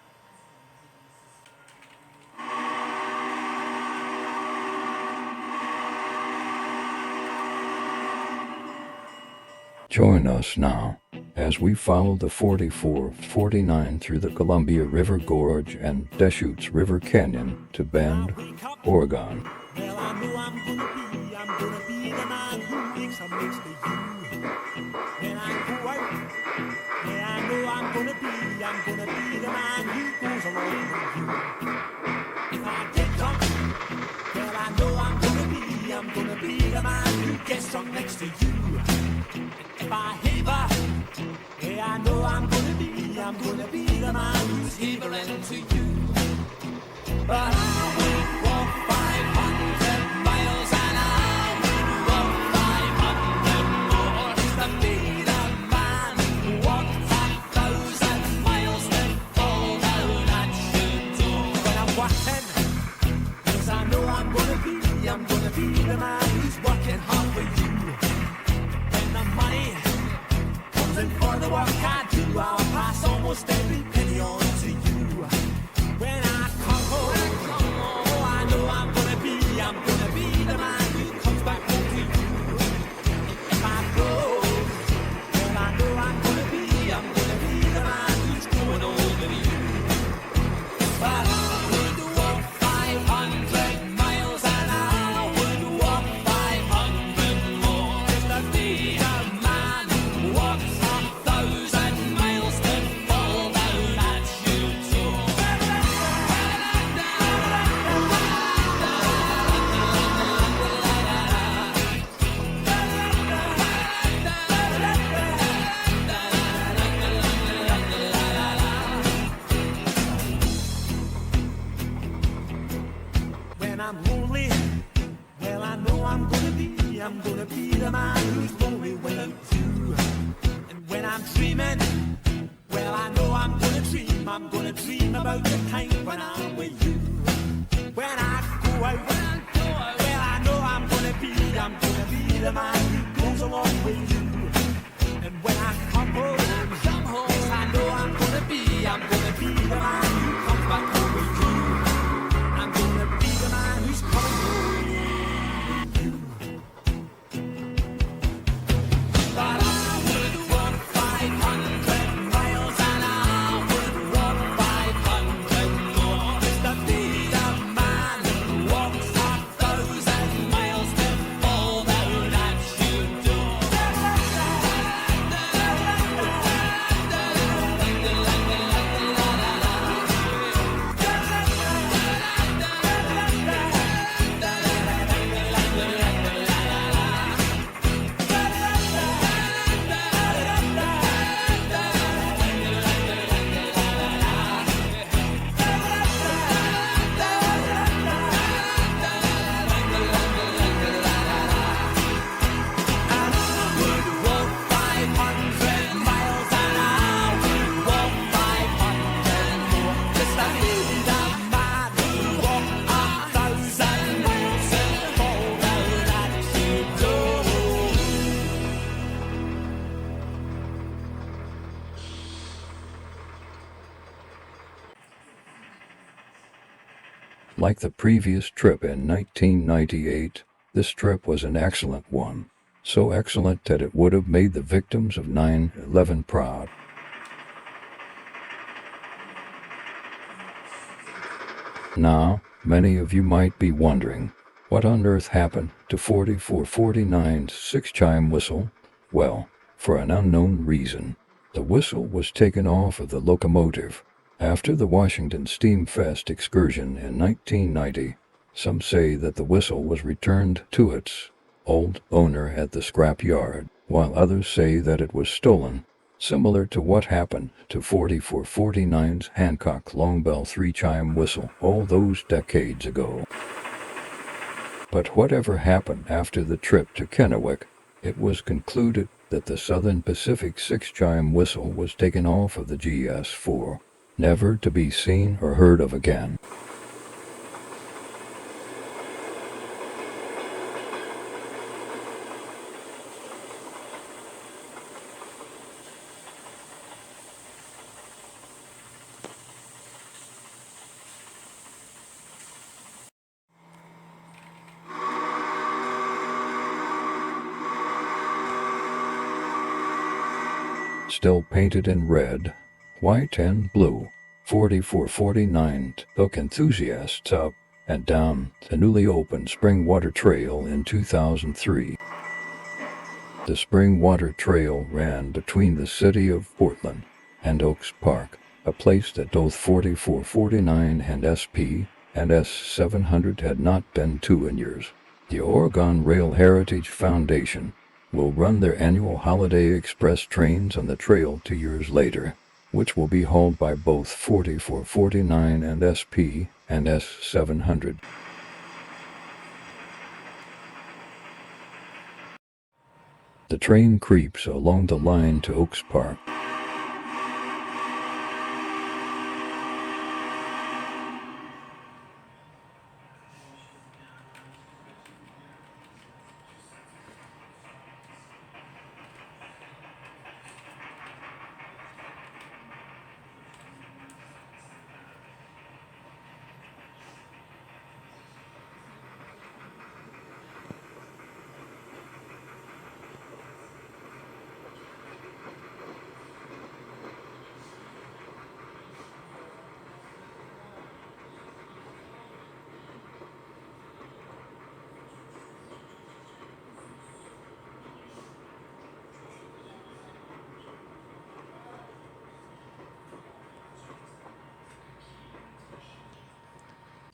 Join us now as we follow the 4449 through the Columbia River Gorge and Deschutes River Canyon to Bend, Oregon. Well, I know I'm gonna be the man who makes a mix to you. When I go out, yeah, I know I'm gonna be the man who goes along with you. If I get drunk, well, I know I'm gonna be the man who gets drunk next to you. If I heaver, yeah, I know I'm gonna be the man who's heavering to you. But I would walk 500 miles and I would walk 500 more just to be the man who walked 1,000 miles to fall down at your door. When I'm working, 'cause I know I'm gonna be the man who's working hard for you. When the money comes in for the work I do, I'll pass almost every penny on to you. When I come home, oh, I know I'm gonna be the man who comes back home to you. If I go, well, I know I'm gonna be the man who's going over you. But I would walk 500 miles and I would walk 500 more just to be the man who walks 1,000 miles to fall down at your door. When I'm lonely, well, I know I'm gonna be the man who's lonely without you. And when I'm dreaming, well, I know I'm gonna dream about the time when I'm with you. When I go out, well, I know I'm gonna be the man who goes along with you. And when I come home, yes, I know I'm gonna be the man who comes back home with you. I'm gonna be the man who's coming home with you. But I would walk 500 miles and I would walk 500 more just to be the man who walks 1,000 miles to fall down at your door. Like the previous trip in 1998, this trip was an excellent one. So excellent that it would have made the victims of 9/11 proud. Now, many of you might be wondering, what on earth happened to 4449's six-chime whistle? Well, for an unknown reason, the whistle was taken off of the locomotive after the Washington Steamfest excursion in 1990. Some say that the whistle was returned to its old owner at the scrap yard, while others say that it was stolen, similar to what happened to 4449's Hancock Long Bell three-chime whistle all those decades ago. But whatever happened after the trip to Kennewick, it was concluded that the Southern Pacific six-chime whistle was taken off of the GS4, never to be seen or heard of again. Still painted in red, white, and blue, 4449 took enthusiasts up and down the newly opened Spring Water Trail in 2003. The Spring Water Trail ran between the city of Portland and Oaks Park, a place that both 4449 and SP and S700 had not been to in years. The Oregon Rail Heritage Foundation will run their annual Holiday Express trains on the trail 2 years later, which will be hauled by both 4449 and SP and S700. The train creeps along the line to Oaks Park.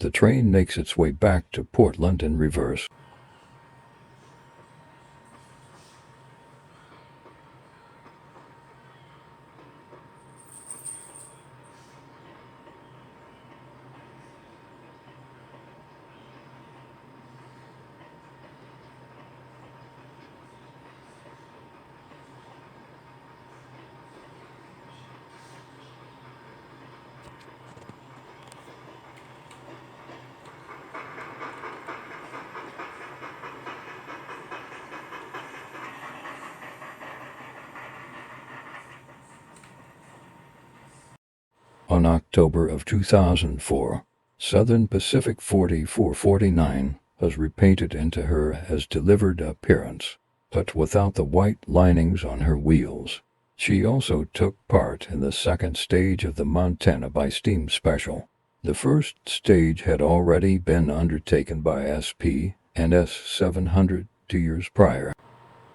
The train makes its way back to Portland in reverse. On October of 2004, Southern Pacific 4449 was repainted into her as delivered appearance, but without the white linings on her wheels. She also took part in the second stage of the Montana by Steam special. The first stage had already been undertaken by SP and S700 2 years prior.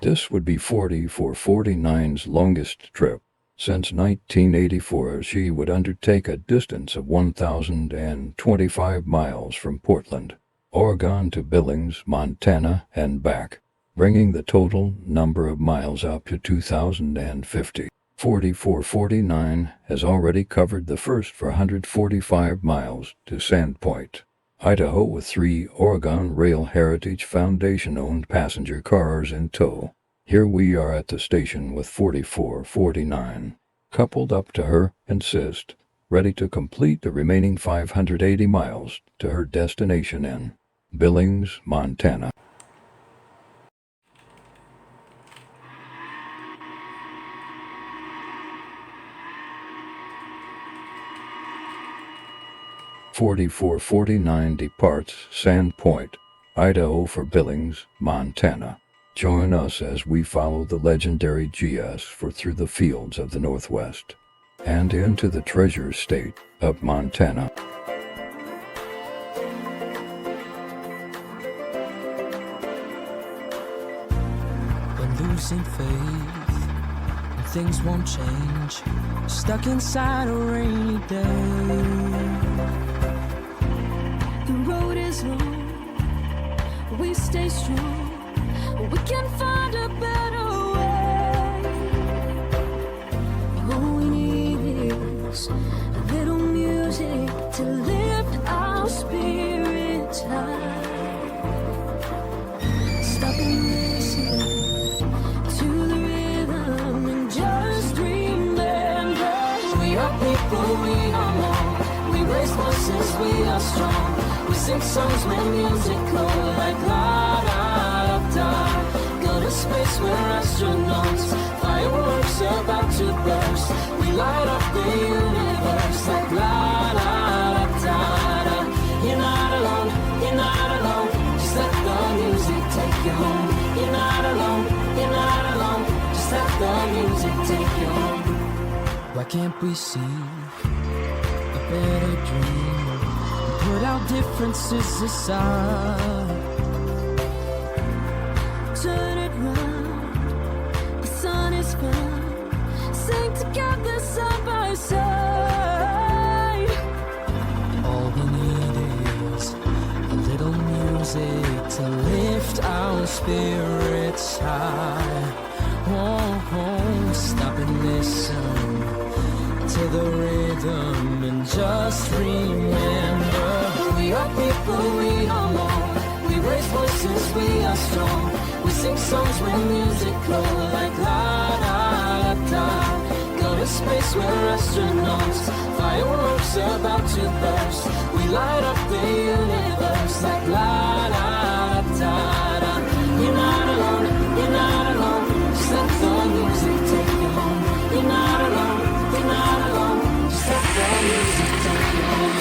This would be 4449's longest trip. Since 1984, she would undertake a distance of 1,025 miles from Portland, Oregon to Billings, Montana, and back, bringing the total number of miles up to 2,050. 4449 has already covered the first 445 miles to Sandpoint, Idaho, with 3 Oregon Rail Heritage Foundation-owned passenger cars in tow. Here we are at the station with 4449, coupled up to her, insist, ready to complete the remaining 580 miles to her destination in Billings, Montana. 4449 departs Sandpoint, Idaho for Billings, Montana. Join us as we follow the legendary GS through the fields of the Northwest and into the treasure state of Montana. We're losing faith, and things won't change. Stuck inside a rainy day. The road is long, we stay strong. We can find a better way. All we need is a little music to lift our spirits high. Stop and listen to the rhythm and just remember, we are people, we are more. We raise voices, we are strong. We sing songs when music cold like la da da da. Go to space, we're astronauts. Fireworks about to burst. We light up the universe like la da da da da. You're not alone, you're not alone. Just let the music take you home. You're not alone, you're not alone. Just let the music take you home. Why can't we see a better dream? Put our differences aside. Turn it round, the sun is found. Sing together side by side. All we need is a little music to lift our spirits high. Oh, oh, stop and listen to the rhythm and just remember, we are people, we are more. We raise voices, we are strong. We sing songs when music cold like la da da da. Go to space, we're astronauts. Fireworks about to burst. We light up the universe like la da da da da. You're not alone, you're not alone. Just let the music take you home. You're not alone, you're not alone. Just let the music take you home.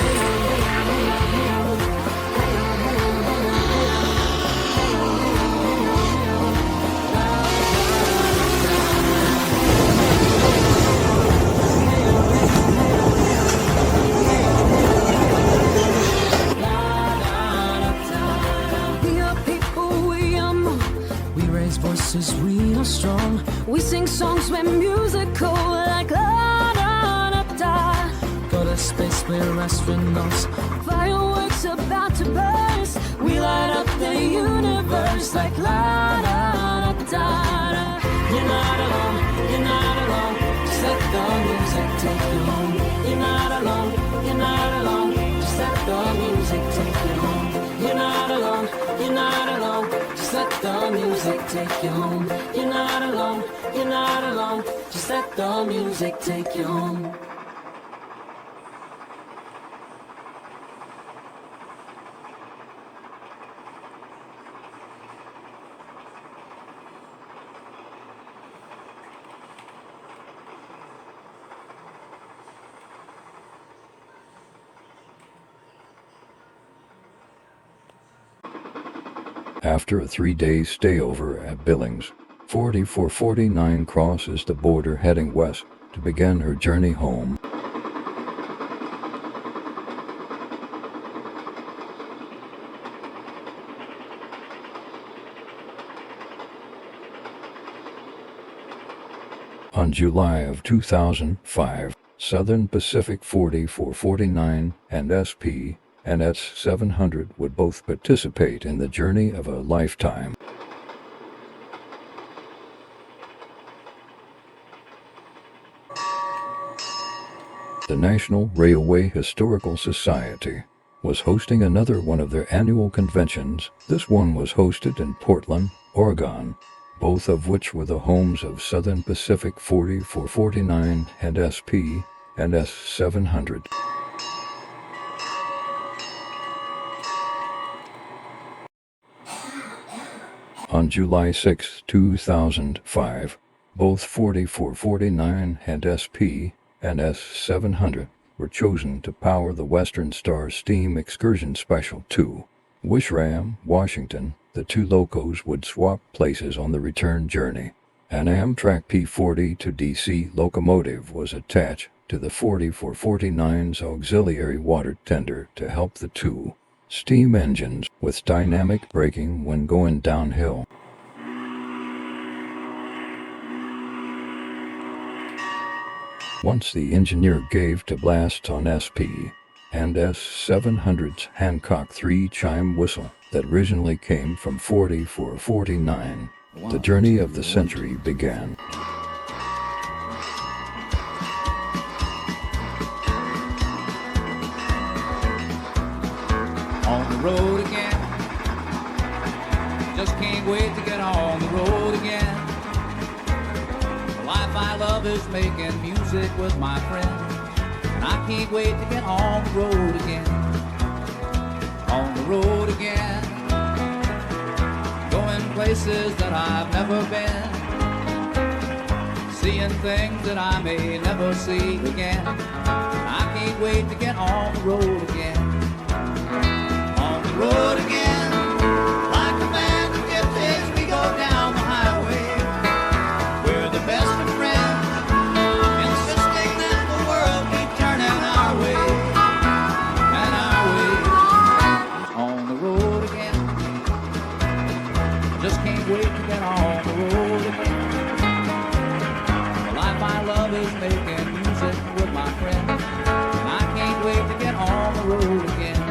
Voices, we are strong. We sing songs when music cold like la da da da. Go to space, we're astronauts. Fireworks about to burst. We light up the universe like la da da da. You're not alone, you're not alone. Just let the music take you home. You're not alone, you're not alone. Just let the music take you home. You're not alone, you're not alone. Just let the music take you home. You're not alone, you're not alone. Just let the music take you home. After a 3-day stayover at Billings, 4449 crosses the border heading west to begin her journey home. On July of 2005, Southern Pacific 4449 and SP and S700 would both participate in the journey of a lifetime. The National Railway Historical Society was hosting another one of their annual conventions. This one was hosted in Portland, Oregon, both of which were the homes of Southern Pacific 4449 and SP and S700. On July 6, 2005, both 4449 and SP and S700 were chosen to power the Western Star Steam Excursion Special 2. Wishram, Washington, the two locos would swap places on the return journey. An Amtrak P-40 to DC locomotive was attached to the 4449's auxiliary water tender to help the two steam engines with dynamic braking when going downhill. Once the engineer gave to blast on SP and S700's Hancock 3-chime whistle that originally came from 4449, the journey of the century began. On the road again. Just can't wait to get on the road again. The life I love is making music with my friends, and I can't wait to get on the road again. On the road again. Going places that I've never been, seeing things that I may never see again. I can't wait to get on the road again. On the road again, like a band of gypsies, we go down the highway. We're the best of friends, insisting that the world keep turning our way, and our way. On the road again, just can't wait to get on the road again. The life I love is making music with my friends, and I can't wait to get on the road again.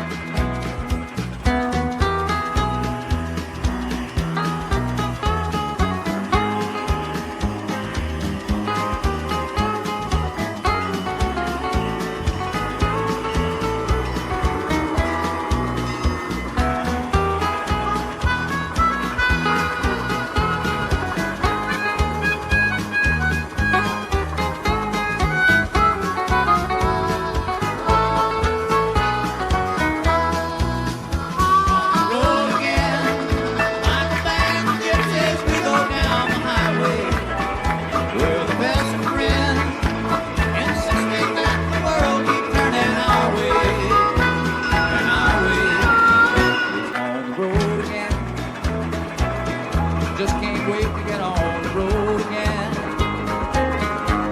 Just can't wait to get on the road again.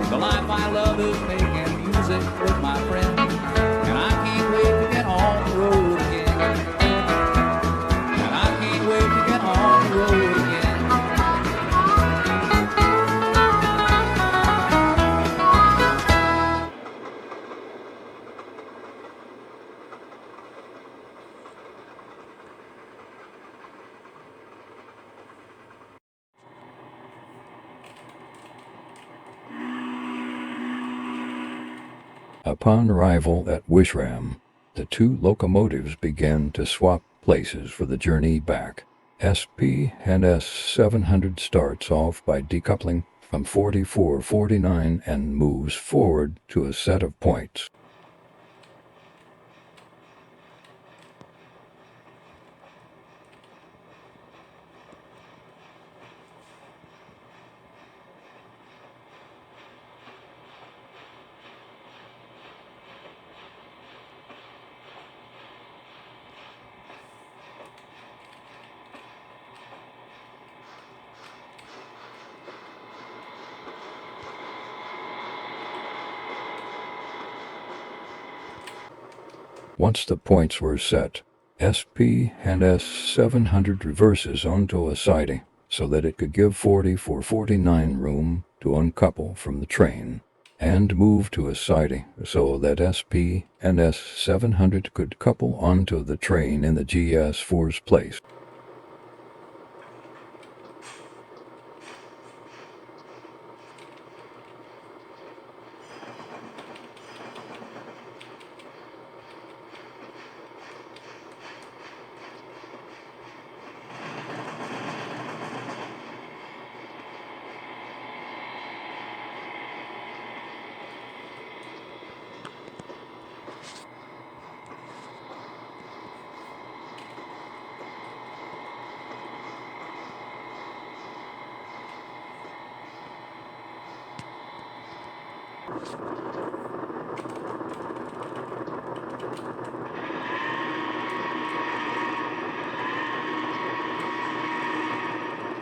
The life I love is making music with my friends, and I can't wait to get on the road again. And I can't wait to get on the road again. Upon arrival at Wishram, the two locomotives began to swap places for the journey back. SP and S700 starts off by decoupling from 4449 and moves forward to a set of points. Once the points were set, SP and S700 reverses onto a siding so that it could give 4449 room to uncouple from the train, and move to a siding so that SP and S700 could couple onto the train in the GS4's place.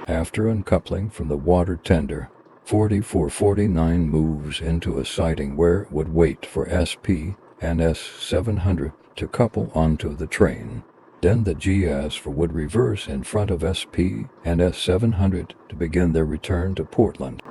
After uncoupling from the water tender, 4449 moves into a siding where it would wait for SP and S700 to couple onto the train. Then the GS4 would reverse in front of SP and S700 to begin their return to Portland.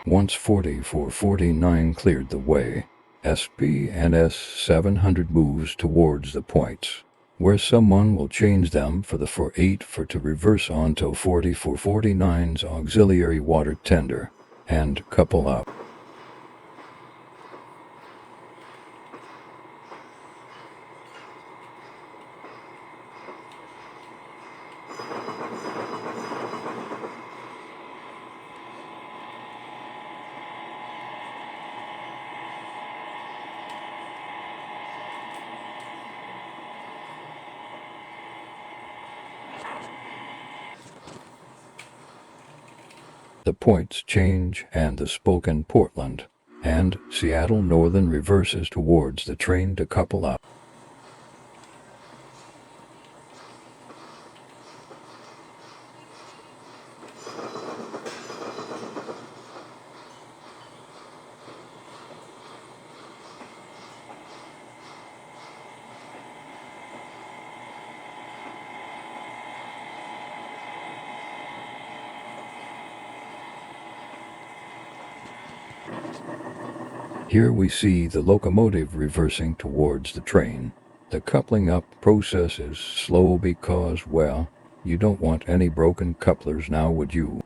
Once 4449 cleared the way, SP and S700 moves towards the points, where someone will change them for the 48 for to reverse onto 4449's auxiliary water tender, and couple up. The points change and the spoke in Portland, and Seattle Northern reverses towards the train to couple up. Here we see the locomotive reversing towards the train. The coupling up process is slow because, well, you don't want any broken couplers now, would you?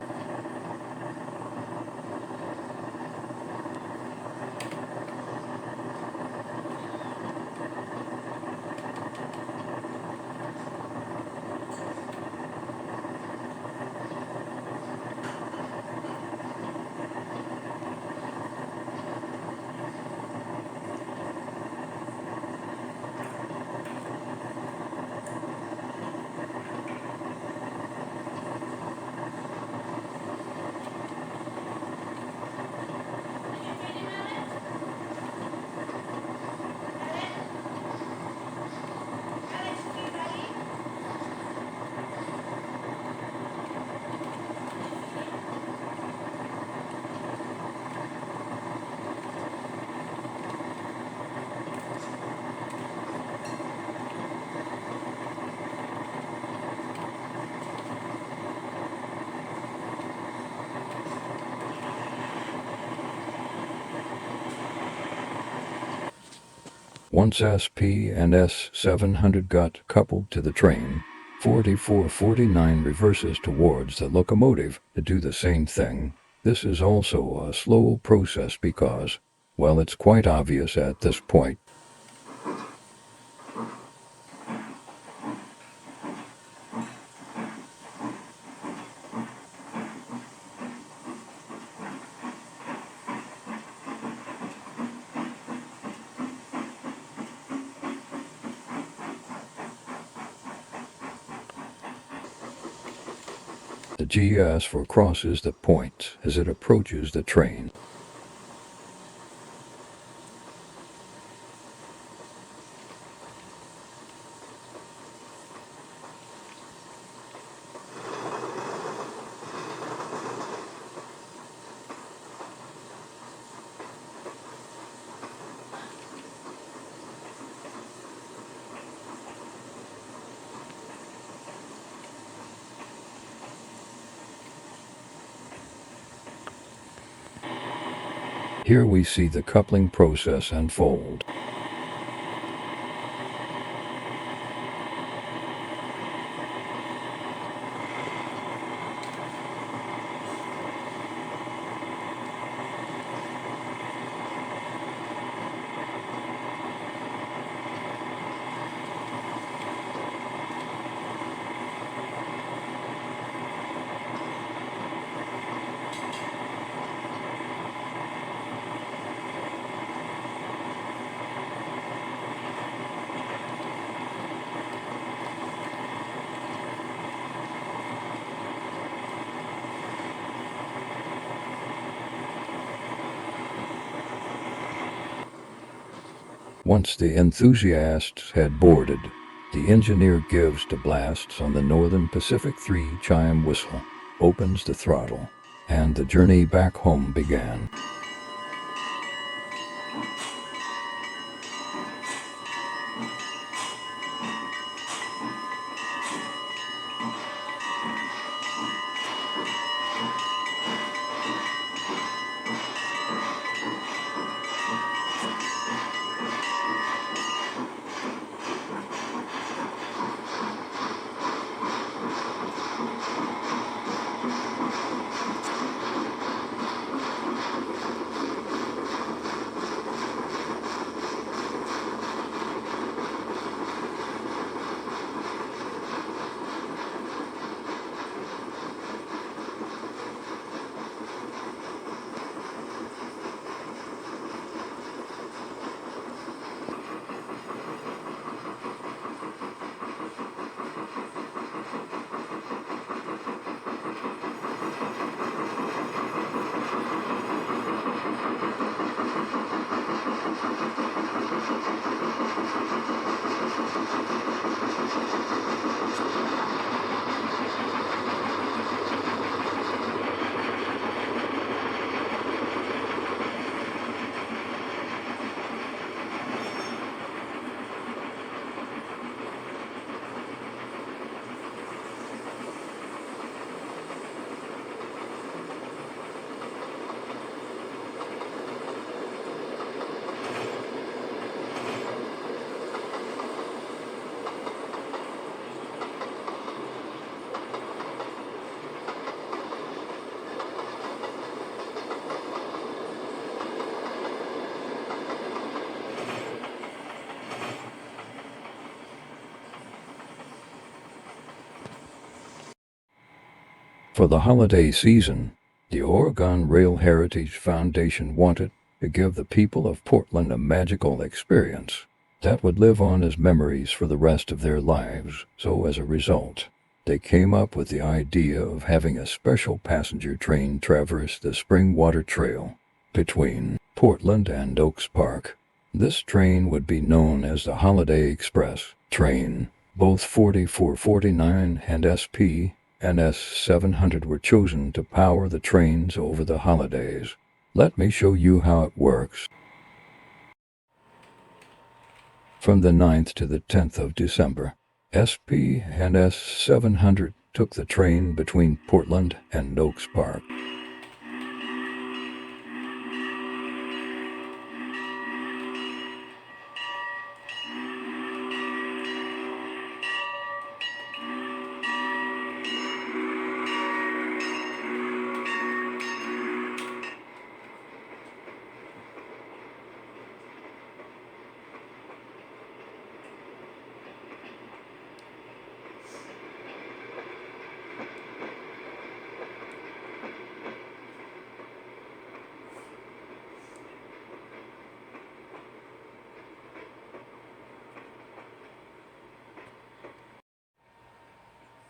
Once SP and S700 got coupled to the train, 4449 reverses towards the locomotive to do the same thing. This is also a slow process because, well, it's quite obvious at this point. The GS4 crosses the points as it approaches the train. Here we see the coupling process unfold. Once the enthusiasts had boarded, the engineer gives the blasts on the Northern Pacific 3 chime whistle, opens the throttle, and the journey back home began. For the holiday season, the Oregon Rail Heritage Foundation wanted to give the people of Portland a magical experience that would live on as memories for the rest of their lives. So as a result, they came up with the idea of having a special passenger train traverse the Springwater Trail between Portland and Oaks Park. This train would be known as the Holiday Express train. Both 4449 and SP and S700 were chosen to power the trains over the holidays. Let me show you how it works. From the 9th to the 10th of December, SP and S700 took the train between Portland and Oaks Park.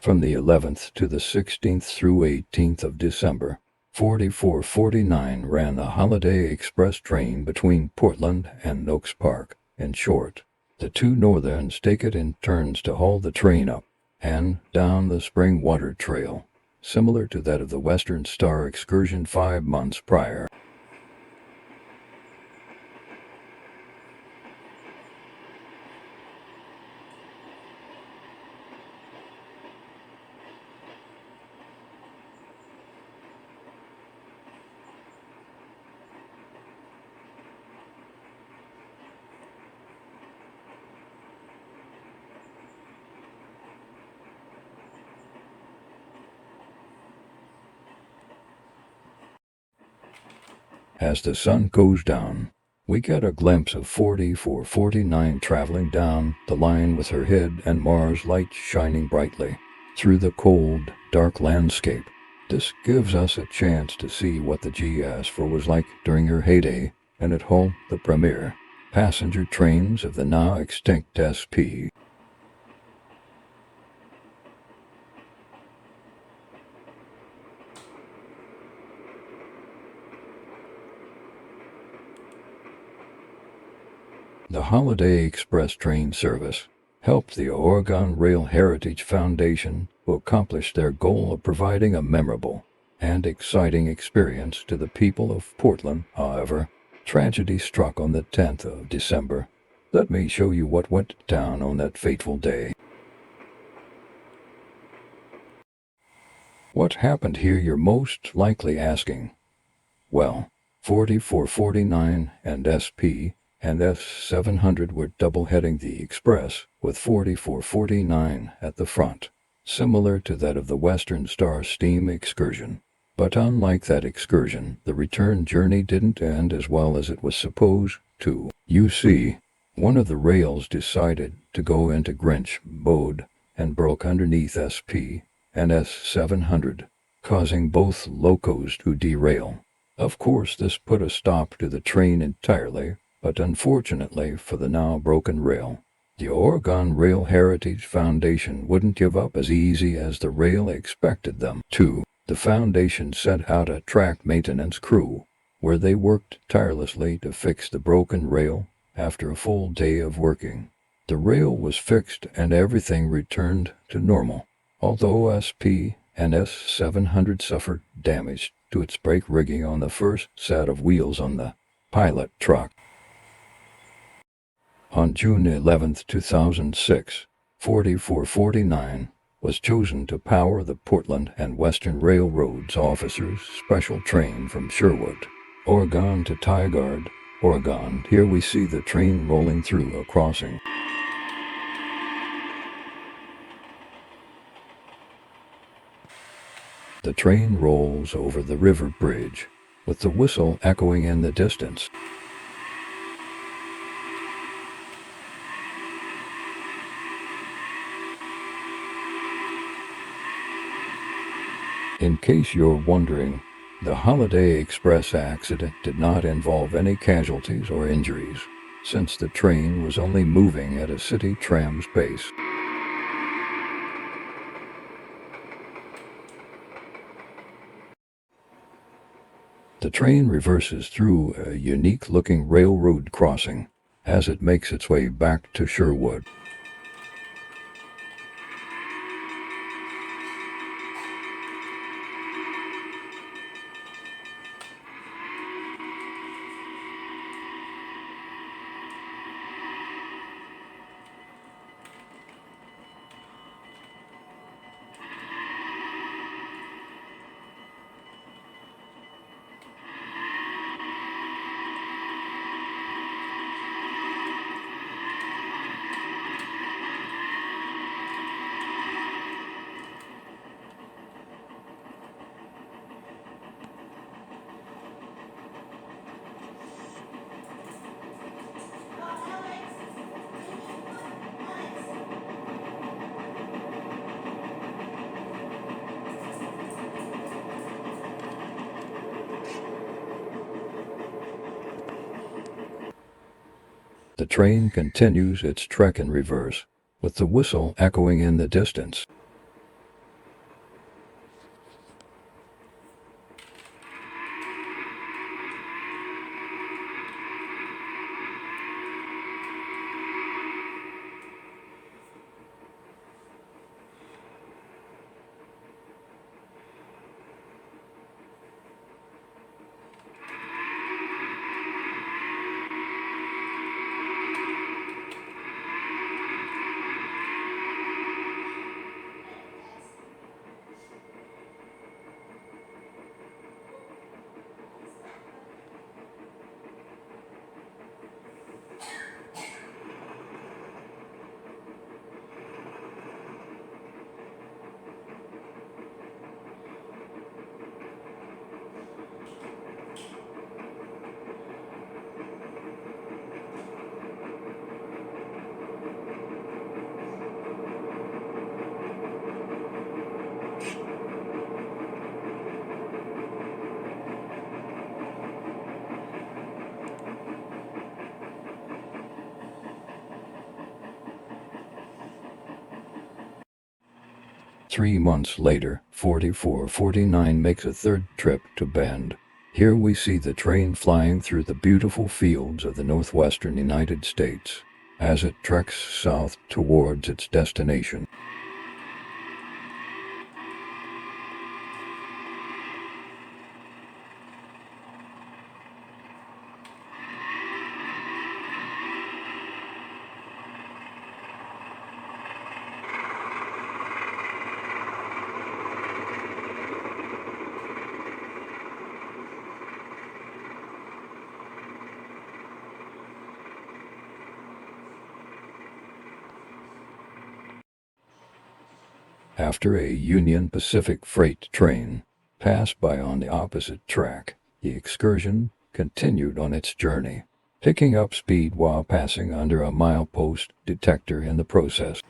From the 11th to the 16th through 18th of December, 4449 ran a Holiday Express train between Portland and Oaks Park. In short, the two Northerns take it in turns to haul the train up and down the Springwater Trail, similar to that of the Western Star excursion 5 months prior. As the sun goes down, we get a glimpse of 4449 traveling down the line with her head and Mars light shining brightly through the cold, dark landscape. This gives us a chance to see what the GS4 was like during her heyday and it hauled the premier passenger trains of the now extinct SP. The Holiday Express train service helped the Oregon Rail Heritage Foundation to accomplish their goal of providing a memorable and exciting experience to the people of Portland. However, tragedy struck on the 10th of December. Let me show you what went down on that fateful day. What happened here, you're most likely asking? Well, 4449 and SP and S700 were double-heading the express, with 4449 at the front, similar to that of the Western Star steam excursion. But unlike that excursion, the return journey didn't end as well as it was supposed to. You see, one of the rails decided to go into Grinch mode and broke underneath SP and S700, causing both locos to derail. Of course, this put a stop to the train entirely, but unfortunately for the now broken rail, the Oregon Rail Heritage Foundation wouldn't give up as easy as the rail expected them to. The foundation sent out a track maintenance crew, where they worked tirelessly to fix the broken rail. After a full day of working, the rail was fixed and everything returned to normal, although SP and S700 suffered damage to its brake rigging on the first set of wheels on the pilot truck. On June 11, 2006, 4449 was chosen to power the Portland and Western Railroad's officers' special train from Sherwood, Oregon to Tigard, Oregon. Here we see the train rolling through a crossing. The train rolls over the river bridge, with the whistle echoing in the distance. In case you're wondering, the Holiday Express accident did not involve any casualties or injuries, since the train was only moving at a city tram's pace. The train reverses through a unique-looking railroad crossing as it makes its way back to Sherwood. The train continues its trek in reverse, with the whistle echoing in the distance. 3 months later, 4449 makes a third trip to Bend. Here we see the train flying through the beautiful fields of the northwestern United States as it treks south towards its destination. After a Union Pacific freight train passed by on the opposite track, the excursion continued on its journey, picking up speed while passing under a milepost detector in the process.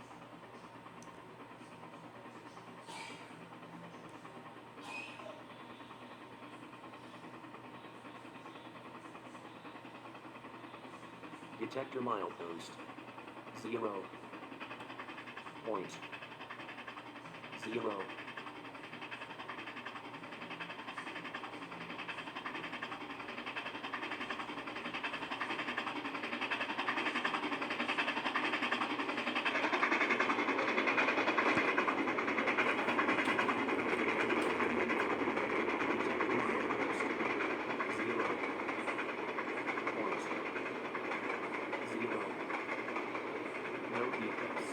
Detector milepost 0.0. No vehicles.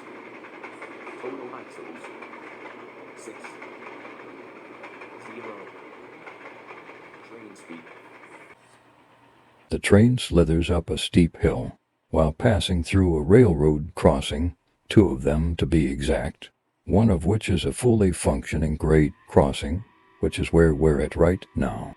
Total axles 6. 0. Train speed. The train slithers up a steep hill while passing through a railroad crossing, 2 of them to be exact, one of which is a fully functioning grade crossing, which is where we're at right now.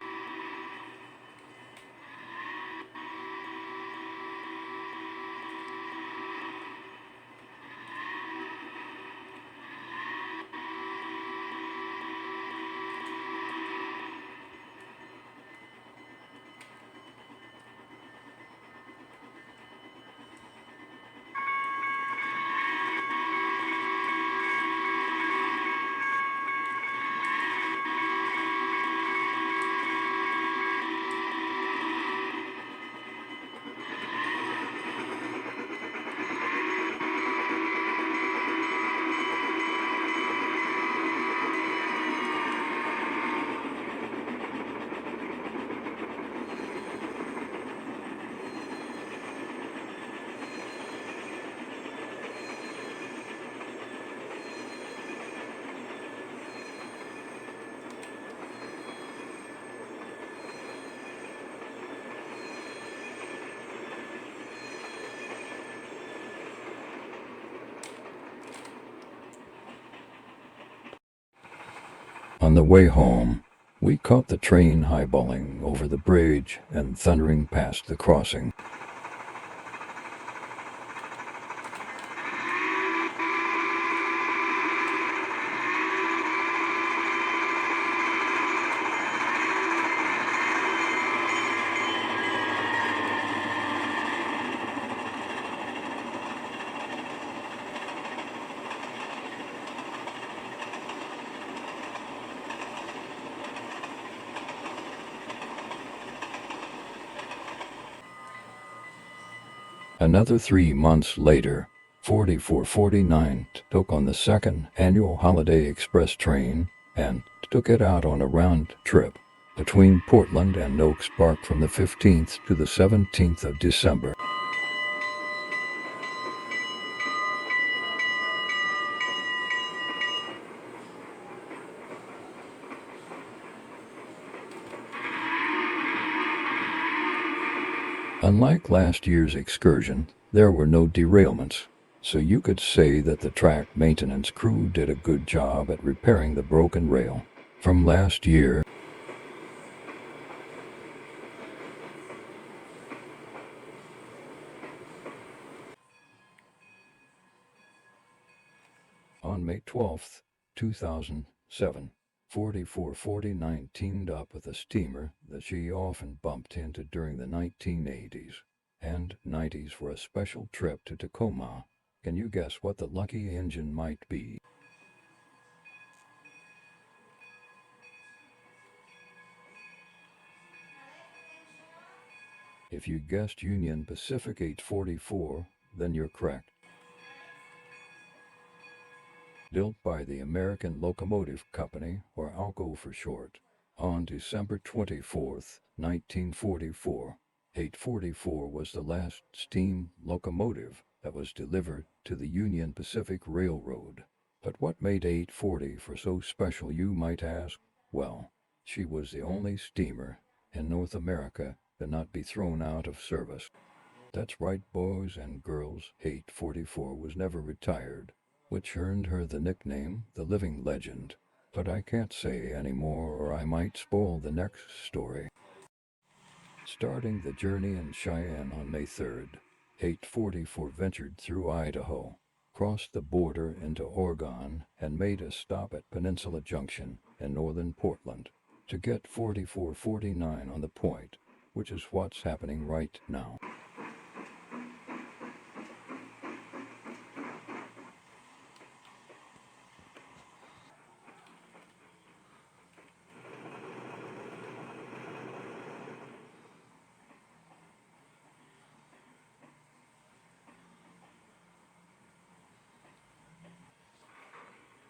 On the way home, we caught the train highballing over the bridge and thundering past the crossing. Another 3 months later, 4449 took on the second annual Holiday Express train and took it out on a round trip between Portland and Oaks Park from the 15th to the 17th of December. Unlike last year's excursion, there were no derailments, so you could say that the track maintenance crew did a good job at repairing the broken rail from last year. On May 12, 2007, 4449 teamed up with a steamer that she often bumped into during the 1980s and 90s for a special trip to Tacoma. Can you guess what the lucky engine might be? If you guessed Union Pacific 844, then you're correct. Built by the American Locomotive Company, or ALCO for short, on December 24, 1944, 844 was the last steam locomotive that was delivered to the Union Pacific Railroad. But what made 844 so special, you might ask? Well, she was the only steamer in North America to not be thrown out of service. That's right, boys and girls, 844 was never retired, which earned her the nickname the Living Legend. But I can't say any more or I might spoil the next story. Starting the journey in Cheyenne on May 3rd, 844 ventured through Idaho, crossed the border into Oregon, and made a stop at Peninsula Junction in northern Portland to get 4449 on the point, which is what's happening right now.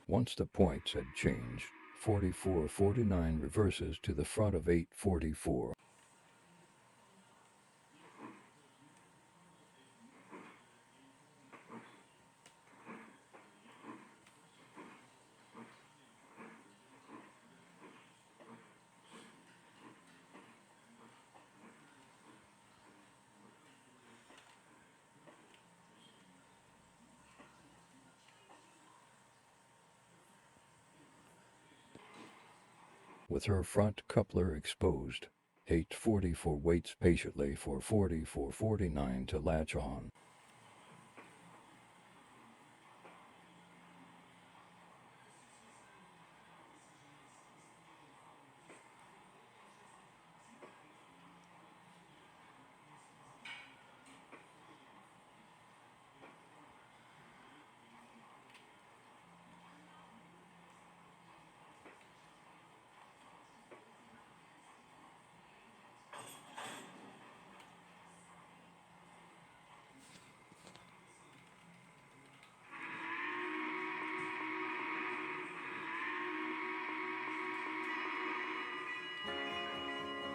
Once the points had changed, 4449 reverses to the front of 844. With her front coupler exposed, 844 waits patiently for 4449 to latch on.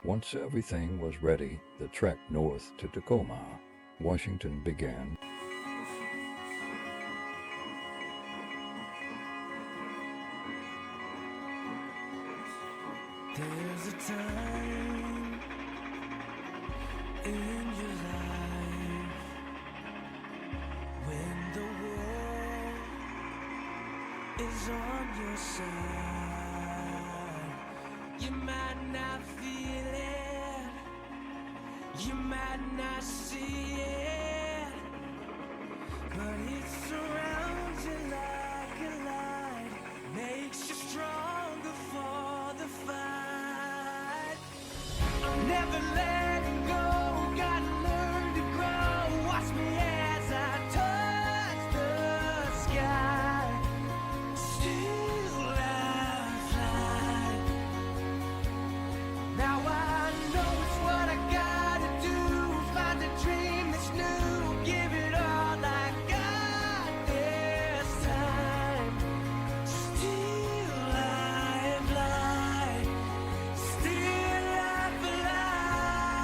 Once everything was ready, the trek north to Tacoma, Washington began. There's a time in your life when the world is on your side. You might not feel it, you might not see it, but it surrounds you like a light, makes you stronger for the fight. I'm never letting go, gotta learn to grow. Watch me as I touch the sky. Still I fly. Now I know it's what I gotta do. Find a dream that's new, give it all I got this time. Still I fly. Still I fly.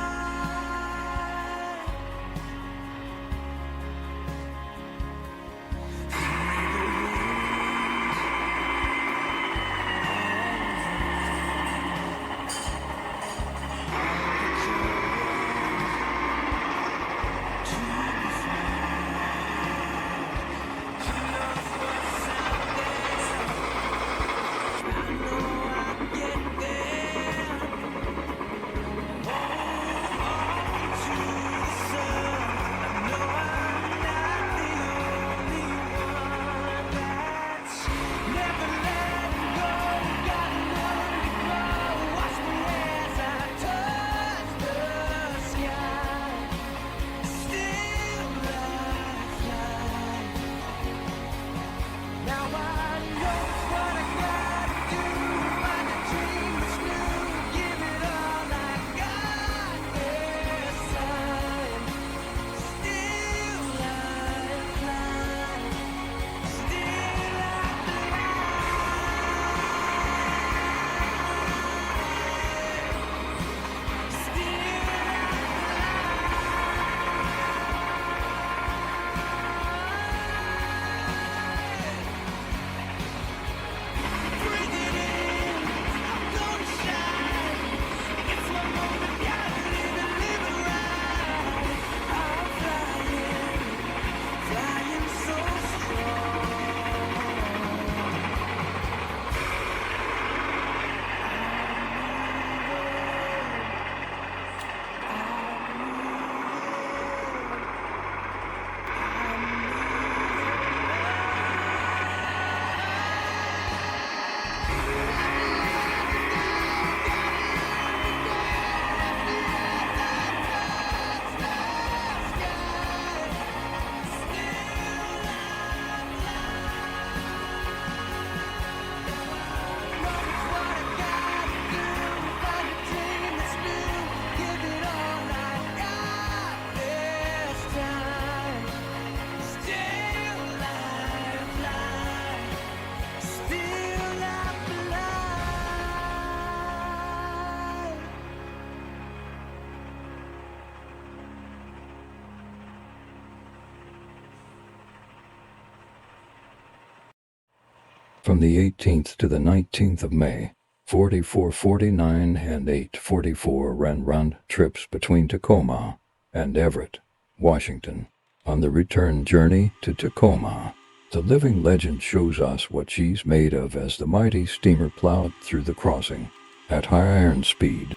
From the 18th to the 19th of May, 4449 and 844 ran round trips between Tacoma and Everett, Washington. On the return journey to Tacoma, the living legend shows us what she's made of as the mighty steamer plowed through the crossing at high iron speed.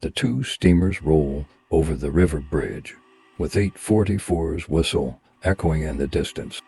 The two steamers roll over the river bridge, with 844's whistle echoing in the distance.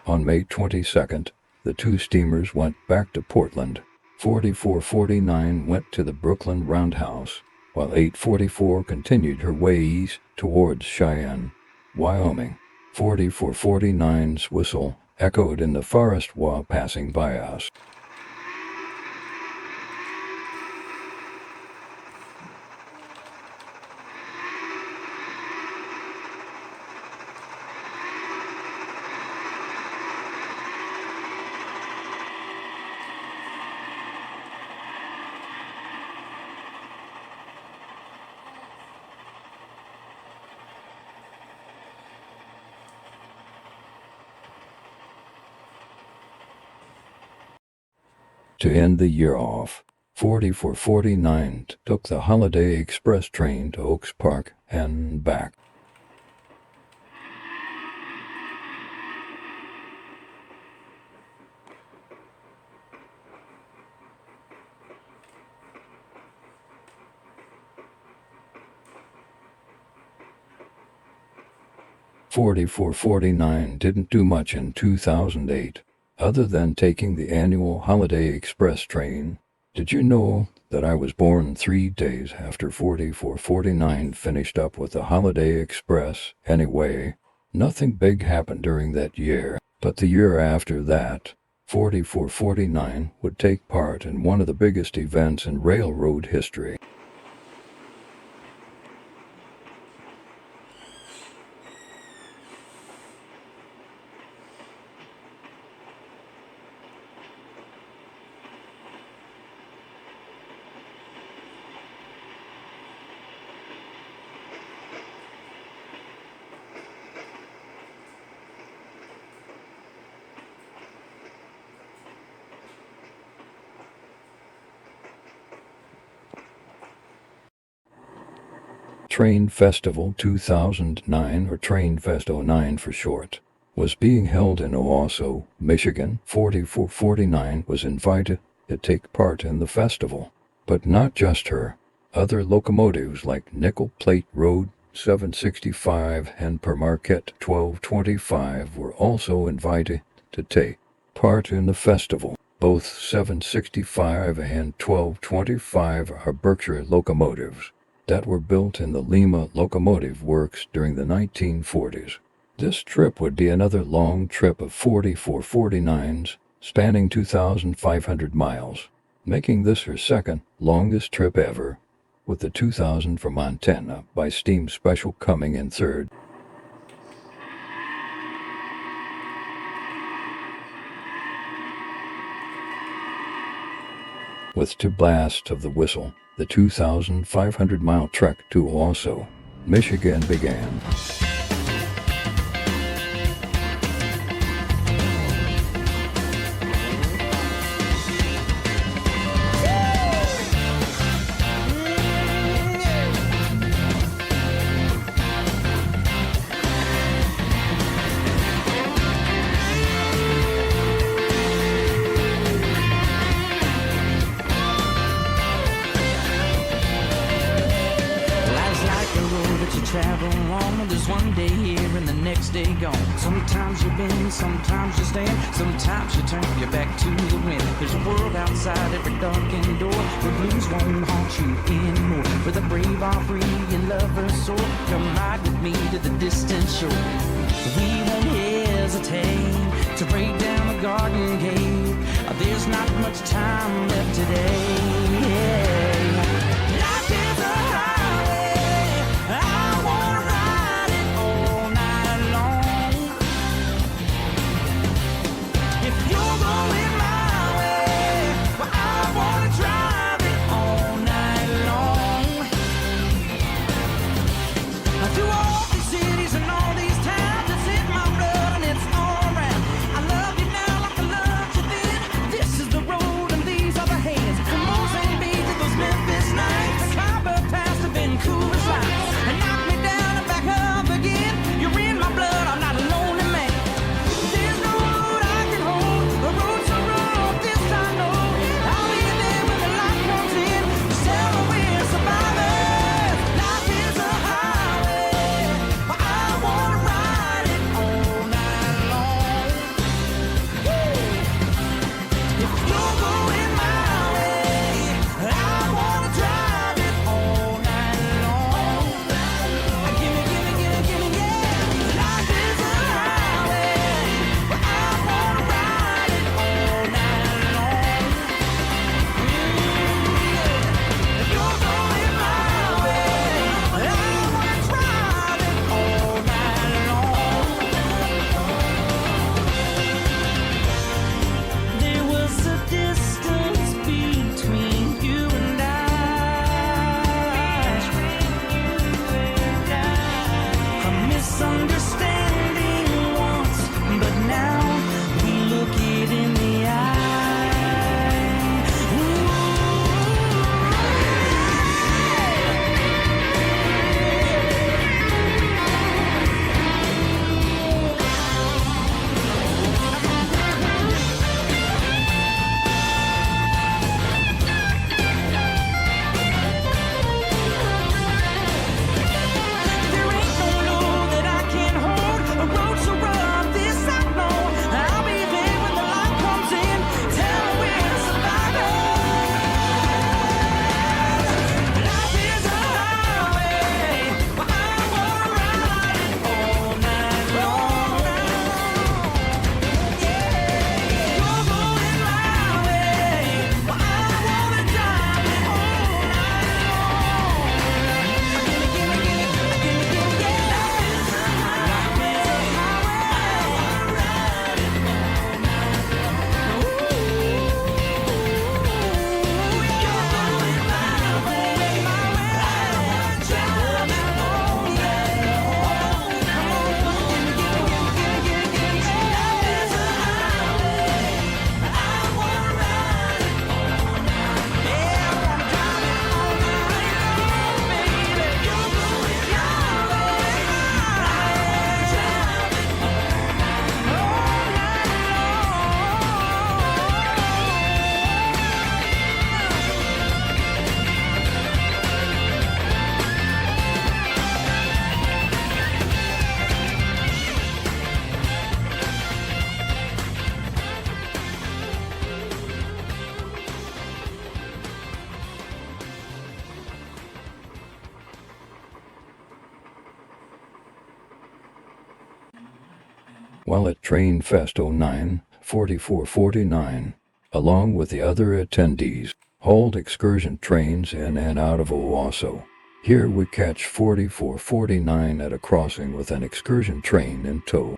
On May 22nd, the two steamers went back to Portland. 4449 went to the Brooklyn Roundhouse, while 844 continued her way east towards Cheyenne, Wyoming. 4449's whistle echoed in the forest while passing by us. To end the year off, 4449 took the Holiday Express train to Oaks Park and back. "4449 didn't do much in 2008. Other than taking the annual Holiday Express train. Did you know that I was born 3 days after 4449 finished up with the Holiday Express? Anyway, nothing big happened during that year, but the year after that, 4449 would take part in one of the biggest events in railroad history. Train Festival 2009, or Train Fest 09 for short, was being held in Owasso, Michigan. 4449 was invited to take part in the festival, but not just her. Other locomotives like Nickel Plate Road 765 and Per Marquette 1225 were also invited to take part in the festival. Both 765 and 1225 are Berkshire locomotives that were built in the Lima Locomotive Works during the 1940s. This trip would be another long trip of 4449's, spanning 2,500 miles, making this her second longest trip ever, with the 2,000 from Montana by Steam Special coming in third. With two blasts of the whistle, the 2,500-mile trek to Owasso, Michigan began. next day gone. Sometimes you bend, sometimes you stand, sometimes you turn your back to the wind. There's a world outside every darkened door where blues won't haunt you anymore. Where the brave are free and lovers soar. Come ride with me to the distant shore. We won't hesitate to break down the garden gate. There's not much time left today. Life is a highway. I wanna ride it all night long. If you're going my way, well, I wanna drive it all night long. Through all these cities and all these towns, it's in my blood and it's all around. I love you now like I loved you then. This is the road and these are the hands. From Mozambique to those Memphis nights, the Cabo Pass to Vancouver's lights, and knock me down and back up again. You're in my blood, I'm not a lonely man. There's no road I can hold, the road's so rough, this I know. I'll be there when the light comes in, tell me we're survivors. Life is a highway, but I wanna ride it all night long. If you're going my way, I wanna drive it all night long. Gimme, yeah. Life is a highway, but I wanna ride it all night long. If you're going my way, I wanna drive it all night long. There was a distance between you and I. A misunderstanding once, but now we look it in the eye. There ain't no load that I can't hold. A road so rough, this I know. I'll be there when the light comes in. Tell me we're survivors. Life is a highway, but I wanna ride it all night long. You're going my way, but I wanna drive it all night long. Gimme, yeah. Life is a highway, I wanna ride it all night long. You're going my way, I wanna drive it all night long. Come on, yeah. Life is a highway, I wanna ride it all night. Yeah, I wanna drive it all night long, baby. You're going my way, I wanna drive it all night While at Train Fest 09, 4449, along with the other attendees, hauled excursion trains in and out of Owasso. Here we catch 4449 at a crossing with an excursion train in tow.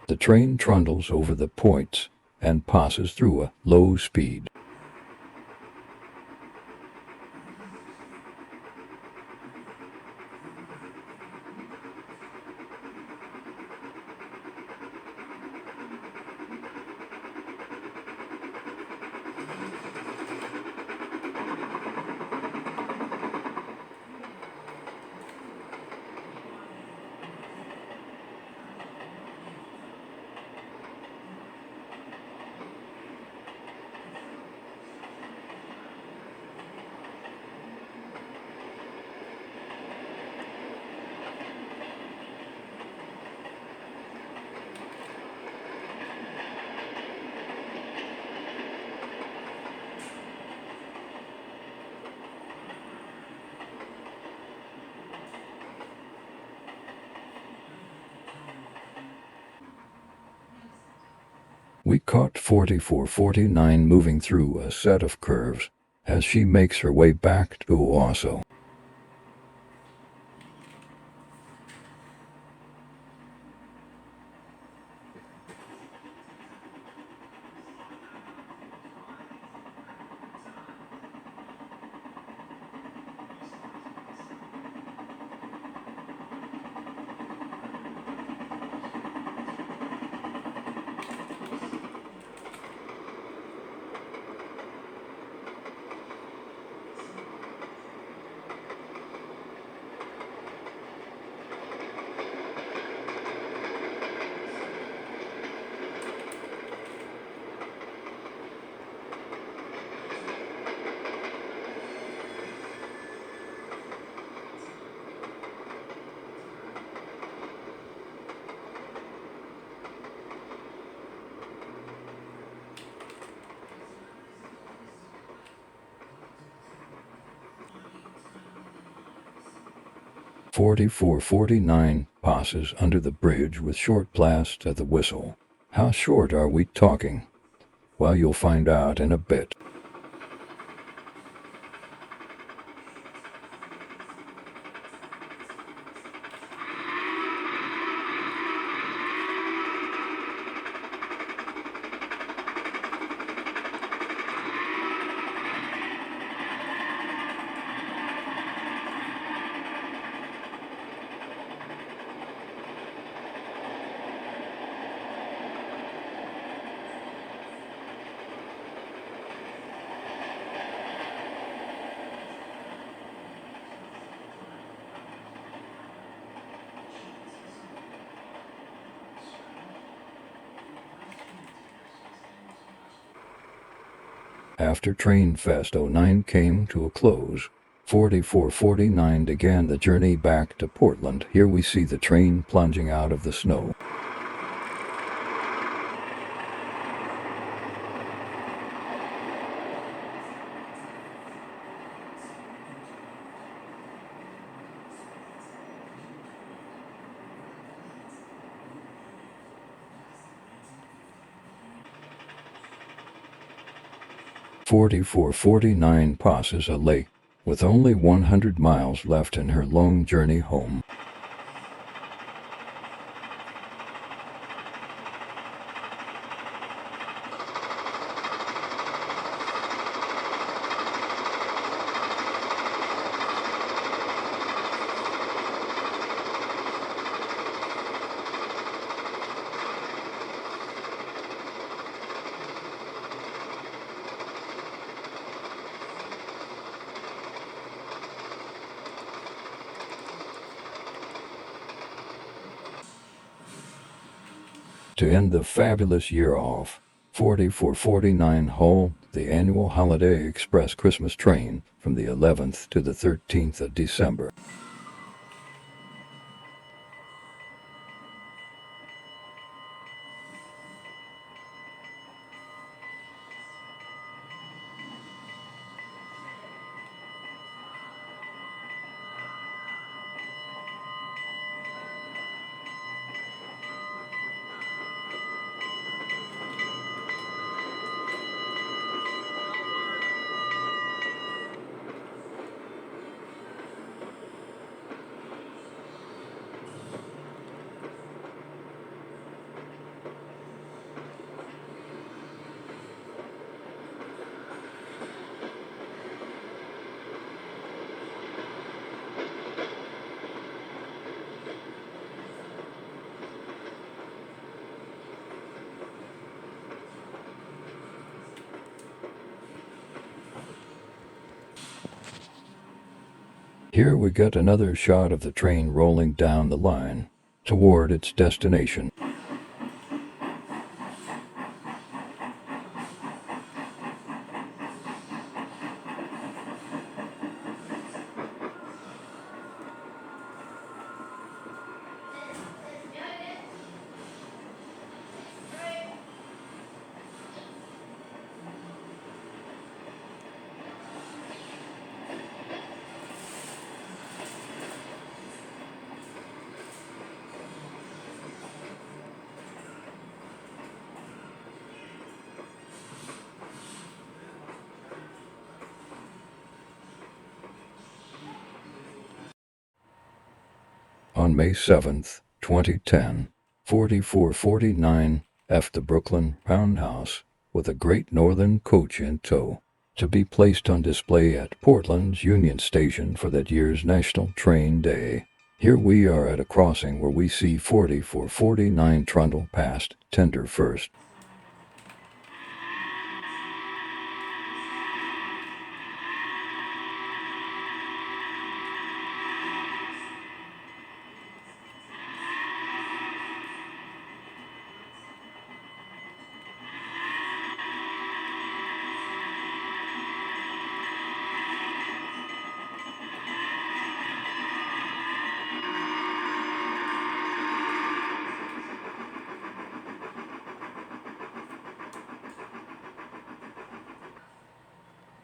The train trundles over the points and passes through a low speed. caught 4449 moving through a set of curves as she makes her way back to Owasso. "4449 passes under the bridge with short blast at the whistle. How short are we talking? Well, you'll find out in a bit. After Train Fest 09 came to a close, 4449 began the journey back to Portland. Here we see the train plunging out of the snow. "4449 passes a lake with only 100 miles left in her long journey home. To end the fabulous year off, 4449 hauled the annual Holiday Express Christmas train from the 11th to the 13th of December. Here we get another shot of the train rolling down the line toward its destination. On May 7th, 2010, 4449 left the Brooklyn Roundhouse with a Great Northern coach in tow, to be placed on display at Portland's Union Station for that year's National Train Day. Here we are at a crossing where we see 4449 trundle past tender first.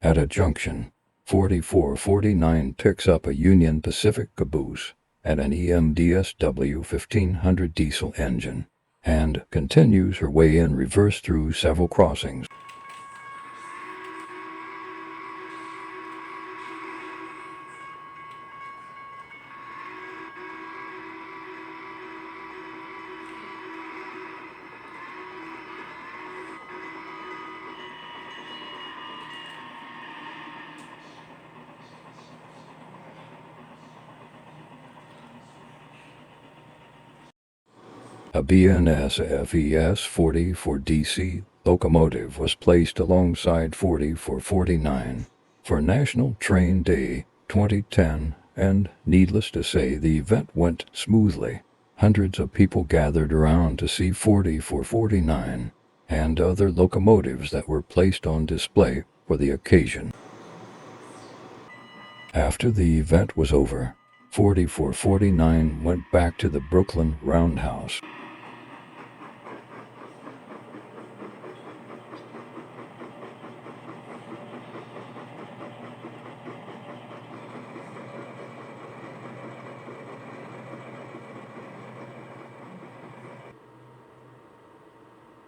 At a junction, 4449 picks up a Union Pacific caboose and an EMDSW 1500 diesel engine, and continues her way in reverse through several crossings. A BNSF 44DC locomotive was placed alongside 4449 for National Train Day 2010, and needless to say, the event went smoothly. Hundreds of people gathered around to see 4449 and other locomotives that were placed on display for the occasion. After the event was over, 4449 went back to the Brooklyn Roundhouse.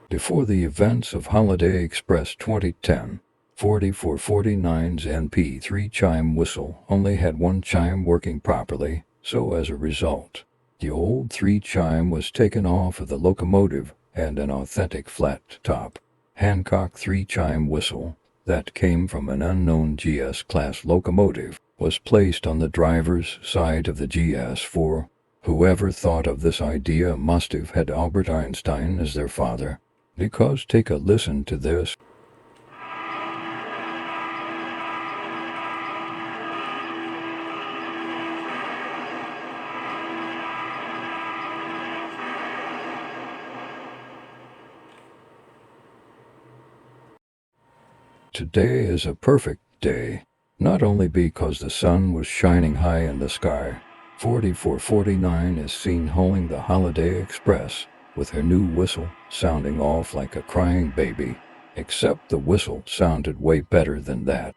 Before the events of Holiday Express 2010, 4449's NP3 chime whistle only had one chime working properly, so as a result, the old 3 chime was taken off of the locomotive and an authentic flat-top Hancock 3 chime whistle that came from an unknown GS-class locomotive was placed on the driver's side of the GS4. Whoever thought of this idea must have had Albert Einstein as their father, because take a listen to this. Today is a perfect day, not only because the sun was shining high in the sky. 4449 is seen hauling the Holiday Express with her new whistle sounding off like a crying baby, except the whistle sounded way better than that.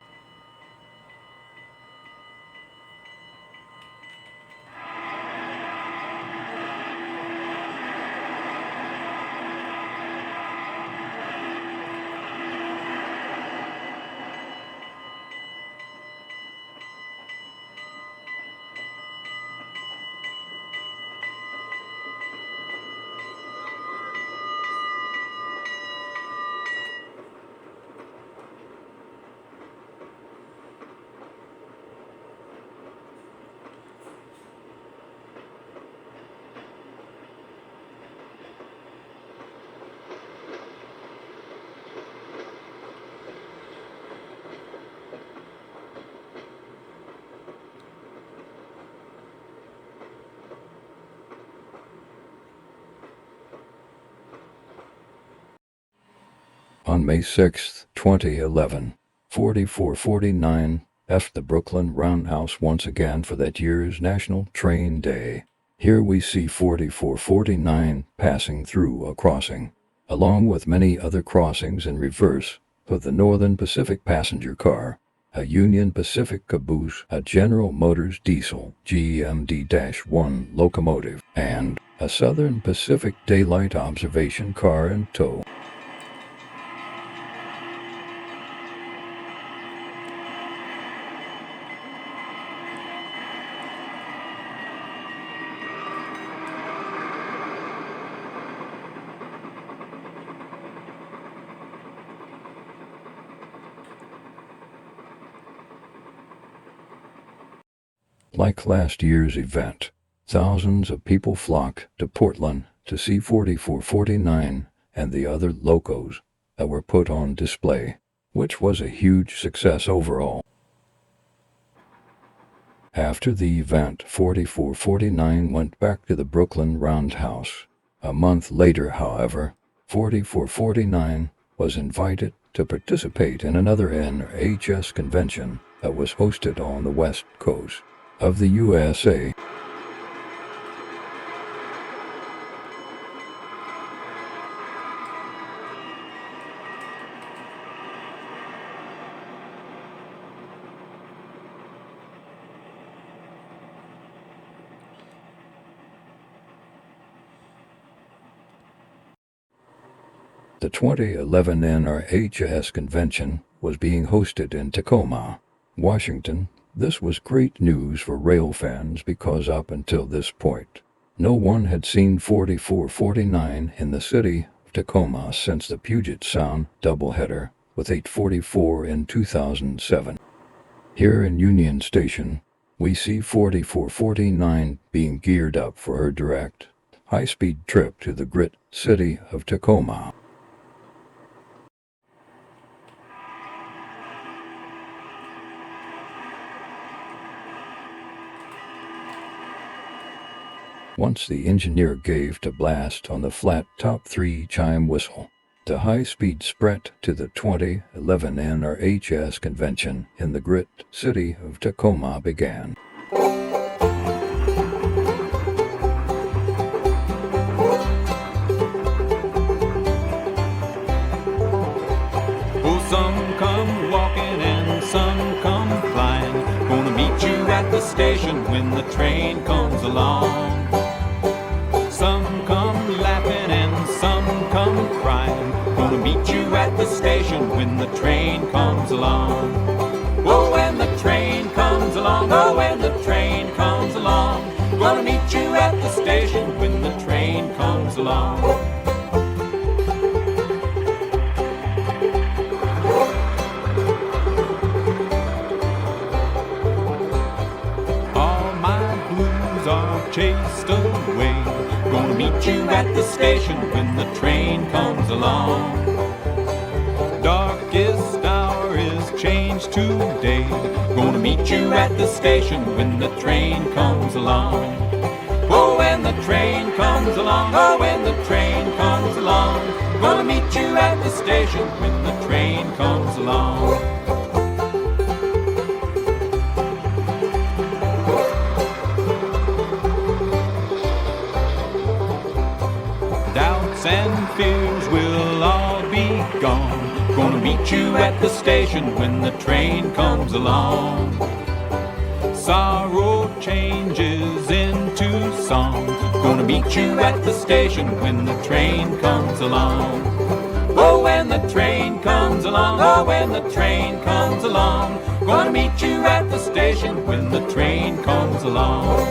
On May 6, 2011, 4449 left the Brooklyn Roundhouse once again for that year's National Train Day. Here we see 4449 passing through a crossing, along with many other crossings in reverse of the Northern Pacific passenger car, a Union Pacific caboose, a General Motors diesel GMD-1 locomotive, and a Southern Pacific daylight observation car in tow. Like last year's event, thousands of people flocked to Portland to see 4449 and the other locos that were put on display, which was a huge success overall. After the event, 4449 went back to the Brooklyn Roundhouse. A month later, however, 4449 was invited to participate in another NHS convention that was hosted on the West Coast of the USA. The 2011 NRHS convention was being hosted in Tacoma, Washington. This was great news for rail fans because up until this point, no one had seen 4449 in the city of Tacoma since the Puget Sound doubleheader with 844 in 2007. Here in Union Station, we see 4449 being geared up for her direct, high-speed trip to the great city of Tacoma. Once the engineer gave to blast on the flat top 3 chime whistle, the high-speed sprint to the 2011 NRHS convention in the great city of Tacoma began. Oh, some come walking and some come flying. Gonna meet you at the station when the train comes along. Some come laughing and some come crying. Gonna meet you at the station when the train comes along. Oh, when the train comes along, oh, when the train comes along. Gonna meet you at the station when the train comes along. All my blues are chased away. Gonna meet you at the station when the train comes along. Darkest hour is changed today. Gonna meet you at the station when the train comes along. Oh, when the train comes along, oh, when the train comes along. Gonna meet you at the station when the train comes along. Doubts and fears will all be gone. Gonna meet you at the station when the train comes along. Sorrow changes into song. Gonna meet you at the station when the train comes along. Oh, when the train comes along, oh, when the train comes along. Gonna meet you at the station when the train comes along.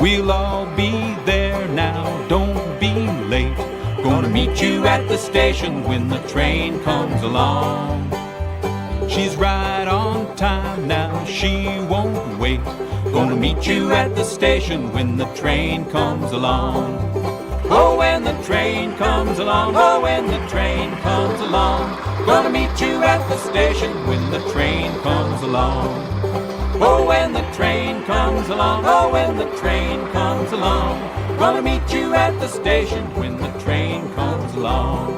We'll all be there now, don't be late. Gonna meet you at the station when the train comes along. She's right on time now, she won't wait. Gonna meet you at the station when the train comes along. Oh, when the train comes along, oh, when the train comes along. Gonna meet you at the station when the train comes along. Oh, when the train comes along, oh, when the train comes along. Gonna meet you at the station when the train comes along.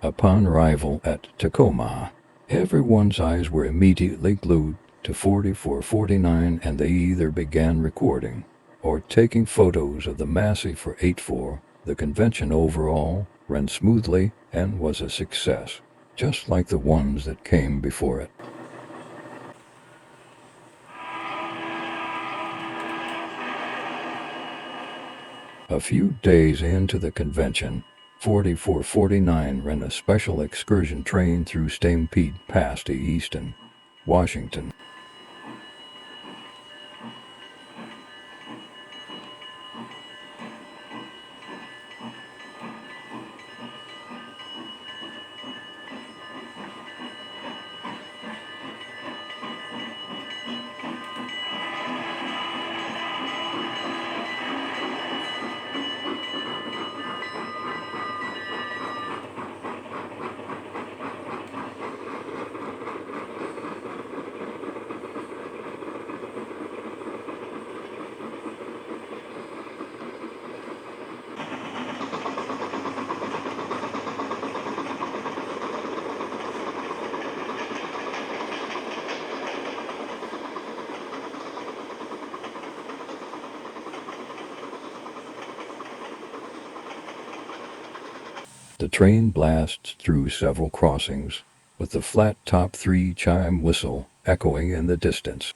Upon arrival at Tacoma, everyone's eyes were immediately glued to 4449 and they either began recording or taking photos of the massive 484. The convention overall ran smoothly and was a success, just like the ones that came before it. A few days into the convention, 4449 ran a special excursion train through Stampede Pass to Easton, Washington. The train blasts through several crossings, with the flat-top 3-chime whistle echoing in the distance.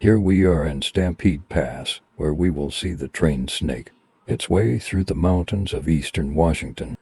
Here we are in Stampede Pass, where we will see the train snake its way through the mountains of eastern Washington.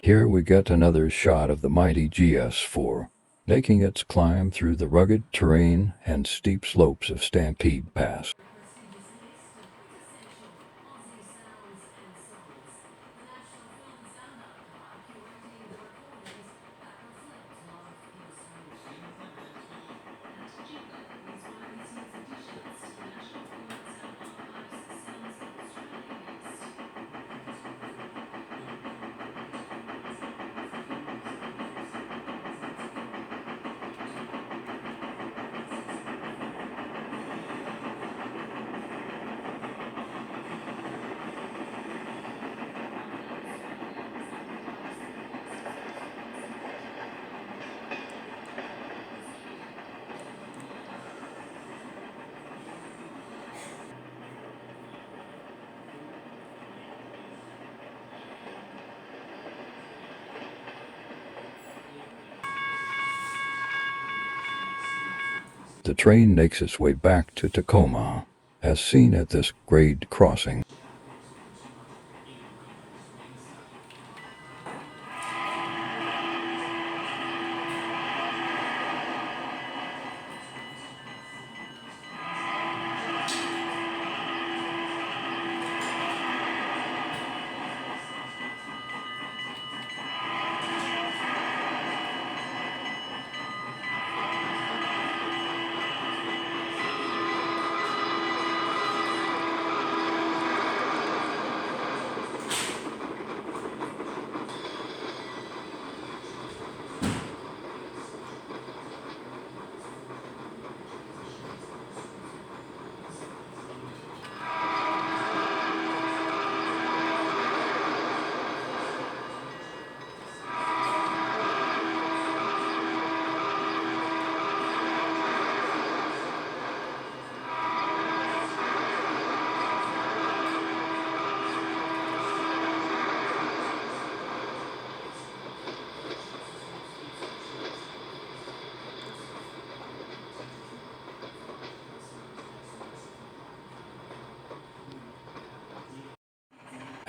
Here we get another shot of the mighty GS4, making its climb through the rugged terrain and steep slopes of Stampede Pass. The train makes its way back to Tacoma, as seen at this grade crossing.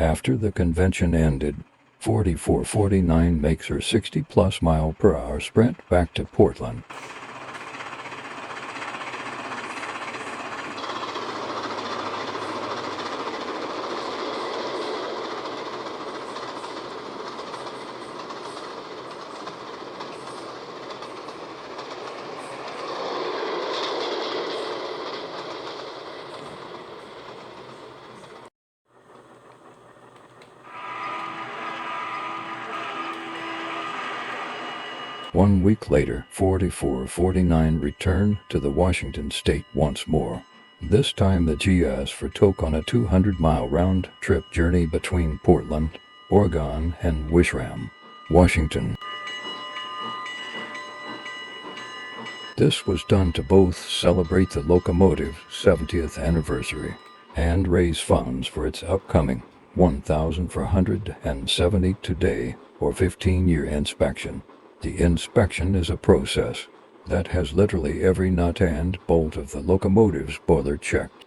After the convention ended, 4449 makes her 60-plus mile-per-hour sprint back to Portland. One week later, 4449 returned to the Washington state once more. This time the GS foretook on a 200-mile round-trip journey between Portland, Oregon, and Wishram, Washington. This was done to both celebrate the locomotive's 70th anniversary and raise funds for its upcoming 1,472-day or 15-year inspection. The inspection is a process that has literally every nut and bolt of the locomotive's boiler checked.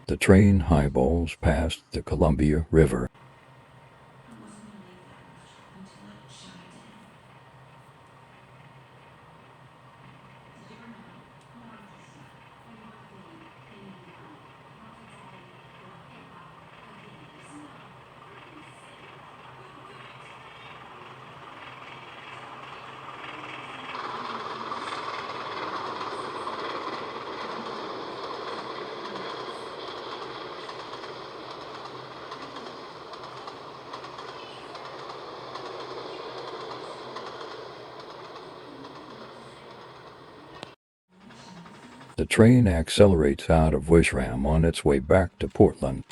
The train highballs past the Columbia River. The train accelerates out of Wishram on its way back to Portland.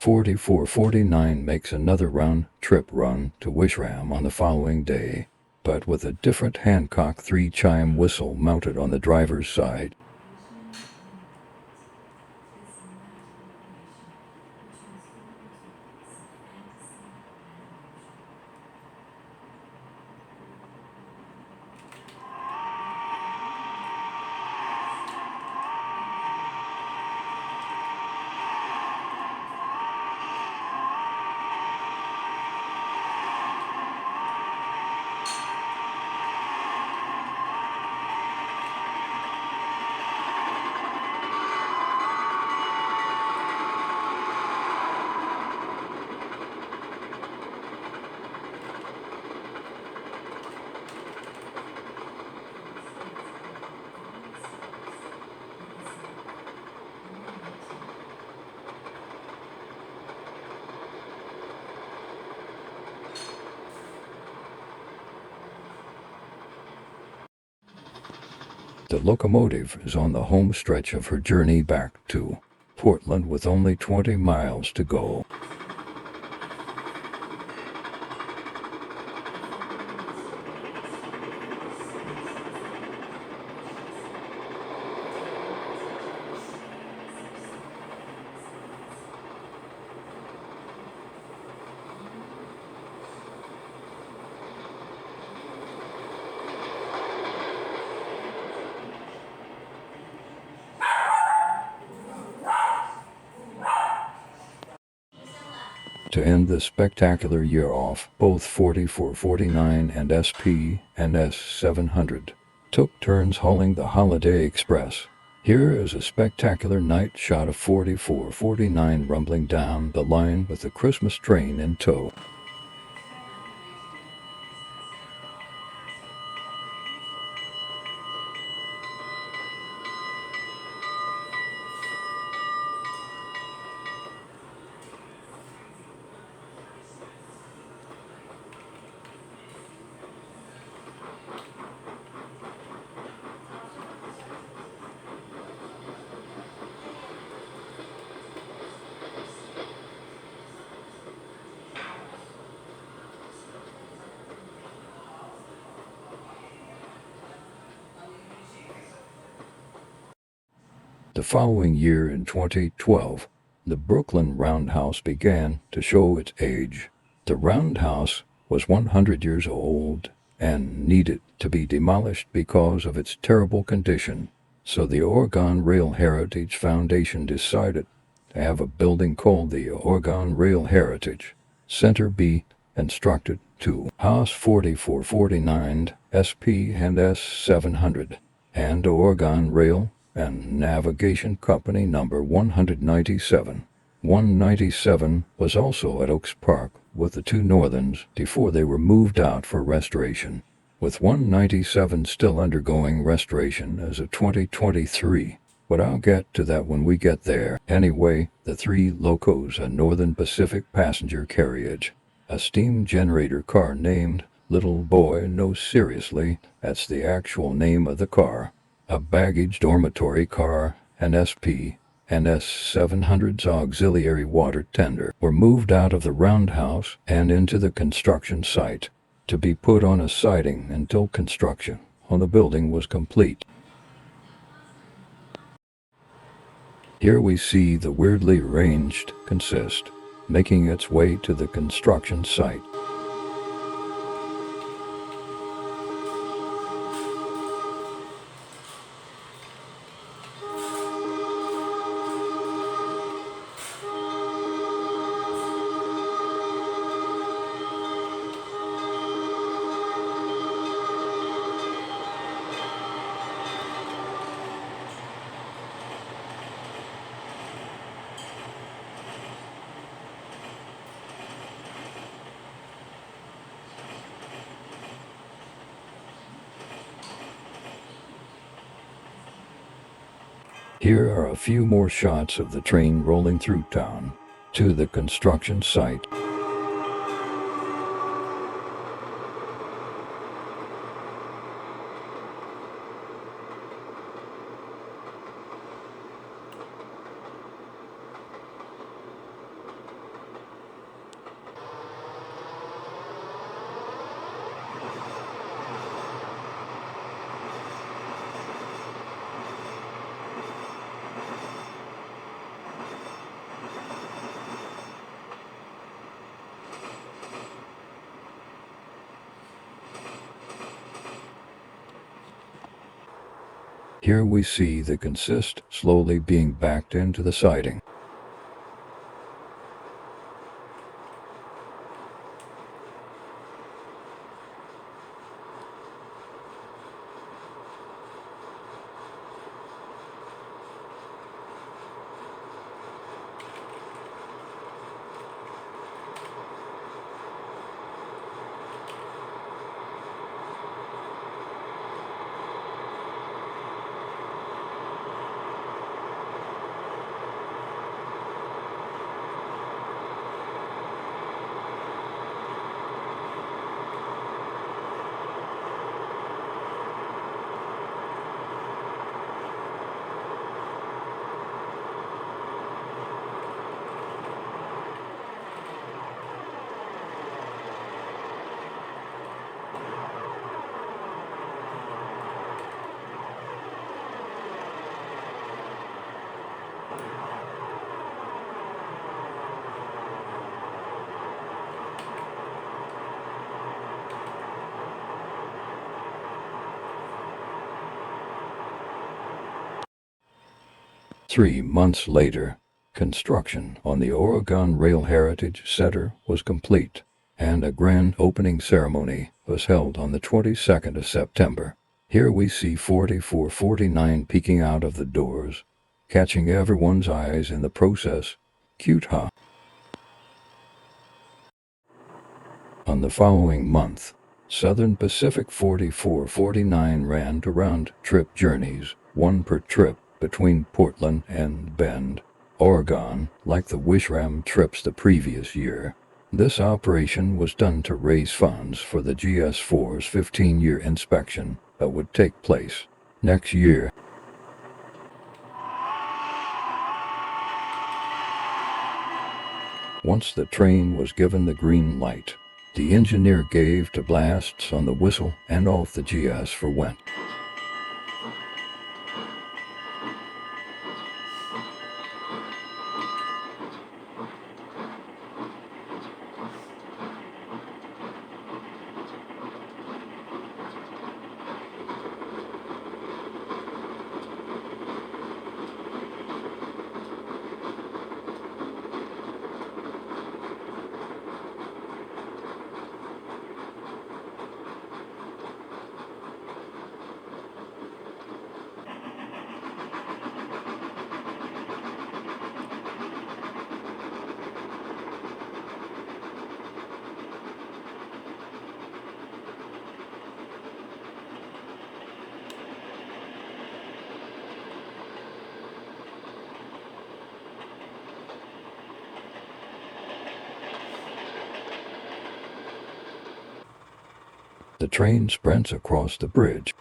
"4449 makes another round-trip run to Wishram on the following day, but with a different Hancock 3-chime whistle mounted on the driver's side. The locomotive is on the home stretch of her journey back to Portland with only 20 miles to go. To end the spectacular year off, both 4449 and SP and S700 took turns hauling the Holiday Express. Here is a spectacular night shot of 4449 rumbling down the line with the Christmas train in tow. The following year, in 2012, the Brooklyn Roundhouse began to show its age. The Roundhouse was 100 years old and needed to be demolished because of its terrible condition. So the Oregon Rail Heritage Foundation decided to have a building called the Oregon Rail Heritage Center be constructed to house 4449 SP and S700 and Oregon Rail and Navigation Company number 197. 197 was also at Oaks Park with the two Northerns before they were moved out for restoration, with 197 still undergoing restoration as of 2023. But I'll get to that when we get there. Anyway, the three locos, a Northern Pacific passenger carriage, a steam generator car named Little Boy, no seriously, that's the actual name of the car, a baggage dormitory car, an SP, and S700's auxiliary water tender were moved out of the Roundhouse and into the construction site to be put on a siding until construction on the building was complete. Here we see the weirdly arranged consist making its way to the construction site. Here are a few more shots of the train rolling through town to the construction site. Here we see the consist slowly being backed into the siding. Three months later, Construction on the Oregon Rail Heritage Center was complete, and a grand opening ceremony was held on the 22nd of September. Here we see 4449 peeking out of the doors, catching everyone's eyes in the process. Cute, huh? On the following month, Southern Pacific 4449 ran to round-trip journeys, one per trip, between Portland and Bend, Oregon, like the Wishram trips the previous year. This operation was done to raise funds for the GS4's 15-year inspection that would take place next year. Once the train was given the green light, the engineer gave two blasts on the whistle and off the GS4 went. The train sprints across the bridge.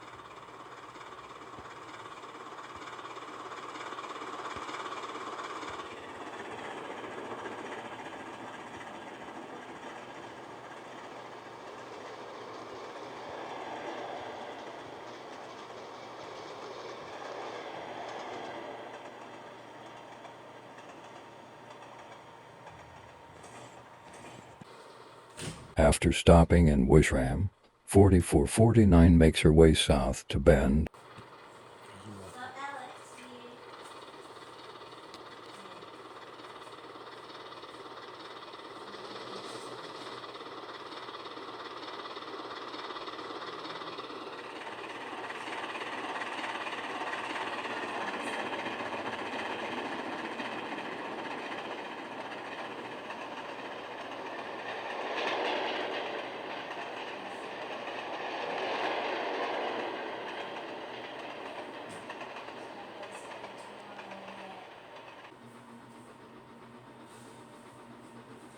After stopping in Wishram, 4449 makes her way south to Bend.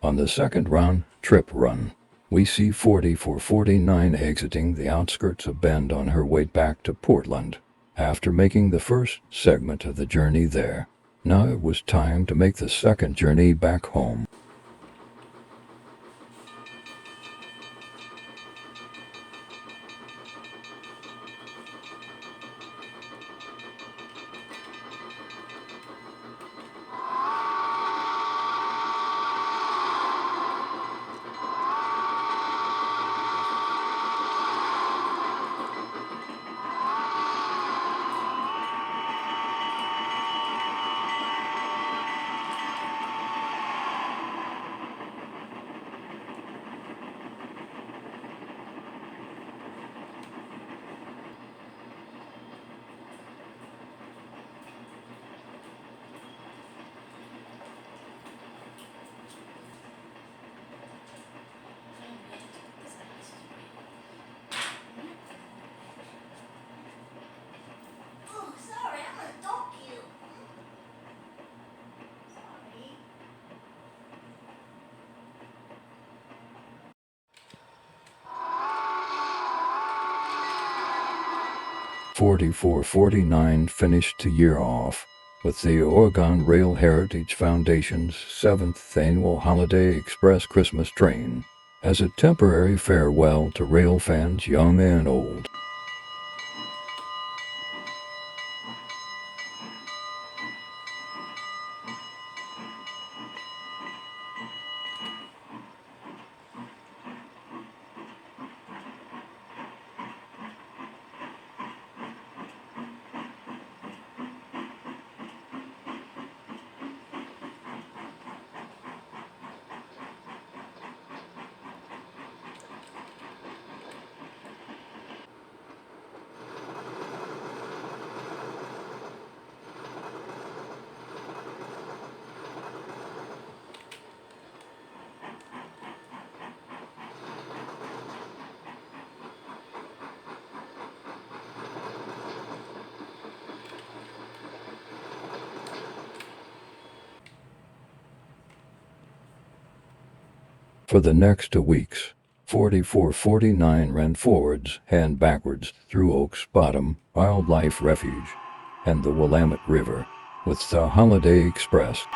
On the second round-trip run, we see 4449 exiting the outskirts of Bend on her way back to Portland, after making the first segment of the journey there. Now it was time to make the second journey back home. Oh, sorry, I'm gonna dog you. Sorry. 4449 finished the year off with the Oregon Rail Heritage Foundation's 7th annual Holiday Express Christmas train as a temporary farewell to rail fans young and old. For the next 2 weeks, 4449 ran forwards and backwards through Oaks Bottom Wildlife Refuge and the Willamette River with the Holiday Express.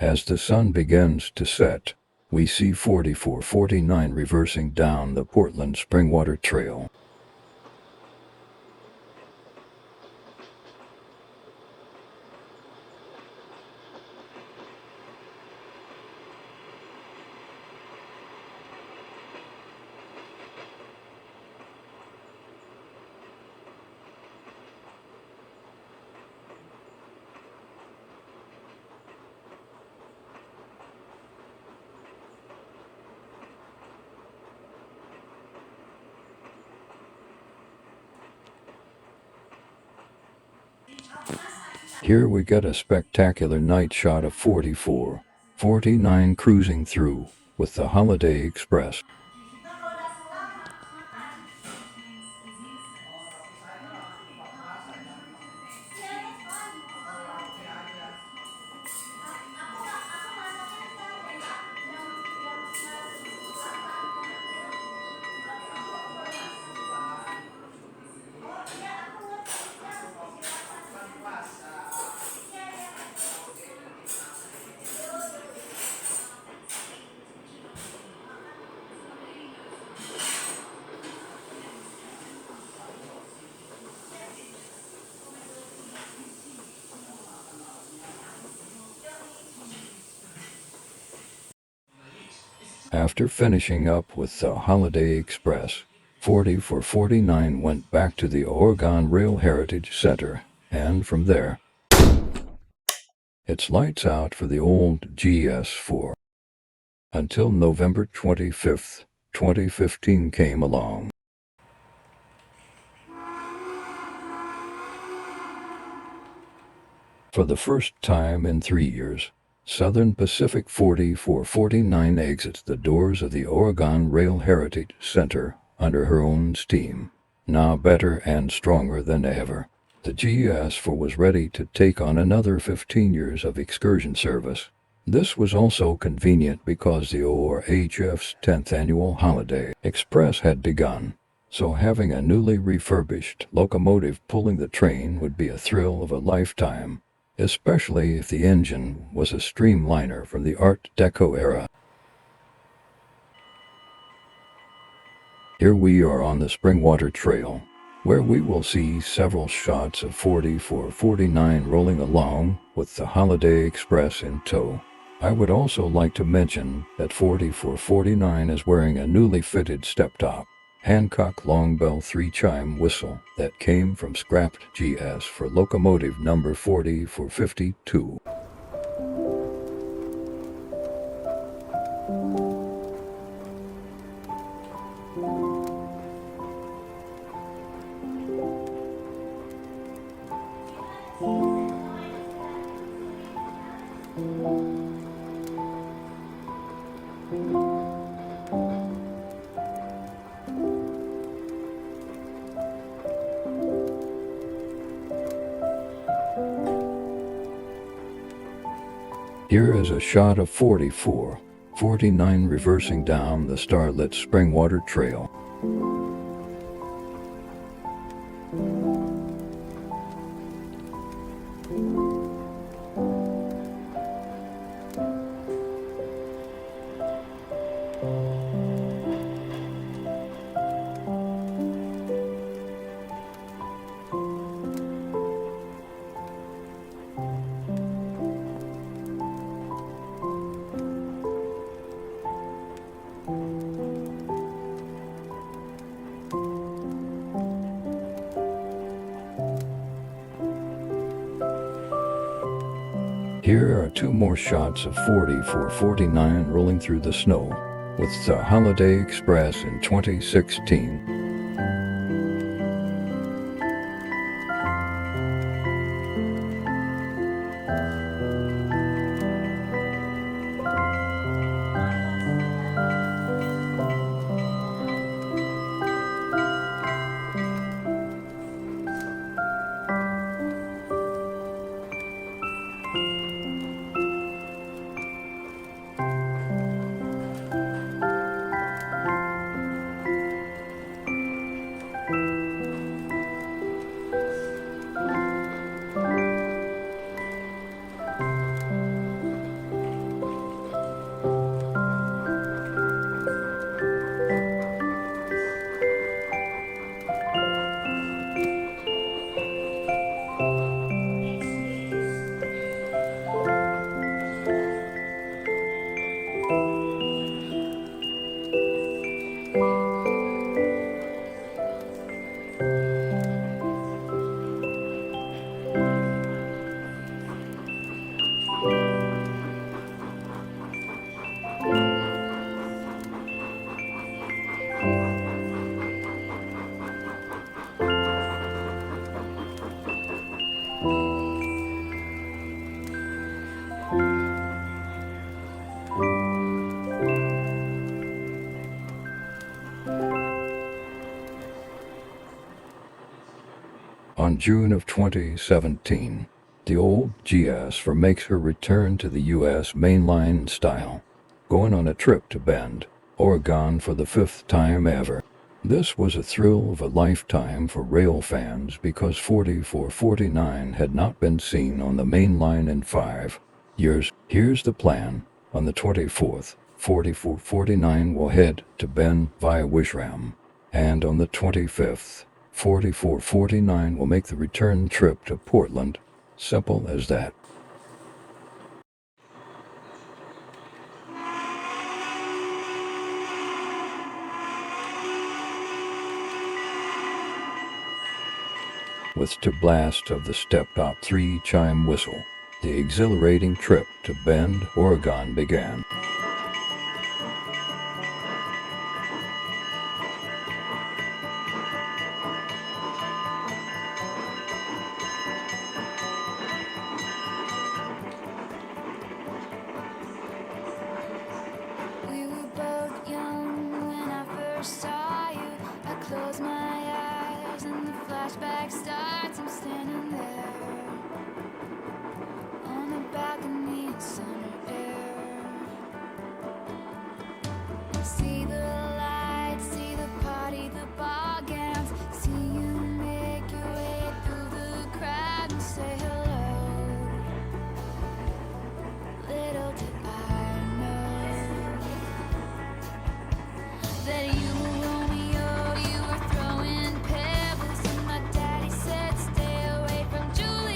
As the sun begins to set, we see 4449 reversing down the Portland Springwater Trail. Here we get a spectacular night shot of 4449 cruising through with the Holiday Express. After finishing up with the Holiday Express, 4449 went back to the Oregon Rail Heritage Center, and from there, it's lights out for the old GS4. Until November 25th, 2015 came along. For the first time in 3 years, Southern Pacific 4449 exits the doors of the Oregon Rail Heritage Center under her own steam. Now better and stronger than ever, the GS4 was ready to take on another 15 years of excursion service. This was also convenient because the ORHF's 10th annual Holiday Express had begun, so having a newly refurbished locomotive pulling the train would be a thrill of a lifetime, especially if the engine was a streamliner from the Art Deco era. Here we are on the Springwater Trail, where we will see several shots of 4449 rolling along with the Holiday Express in tow. I would also like to mention that 4449 is wearing a newly fitted step-top Hancock long bell 3-chime whistle that came from scrapped GS for locomotive number 4452. Here is a shot of 4449 reversing down the starlit Springwater Trail. Here are two more shots of 4449 rolling through the snow with the Holiday Express in 2016. On June of 2017, the old GS makes her return to the U.S. mainline style, going on a trip to Bend, Oregon for the 5th time ever. This was a thrill of a lifetime for rail fans because 4449 had not been seen on the main line in 5 years. Here's the plan. On the 24th, 4449 will head to Bend via Wishram, and on the 25th, 4449 will make the return trip to Portland. Simple as that. With the blast of the step-top 3-chime whistle, the exhilarating trip to Bend, Oregon began. We were both young when I first saw you. I close my eyes and the flashback starts. I'm standing there on a balcony in summer air. See the lights, see the party, the ball gowns. See you make your way through the crowd and say hello. Little did I know that you were Romeo, you were throwing pebbles, and my daddy said stay away from Juliet.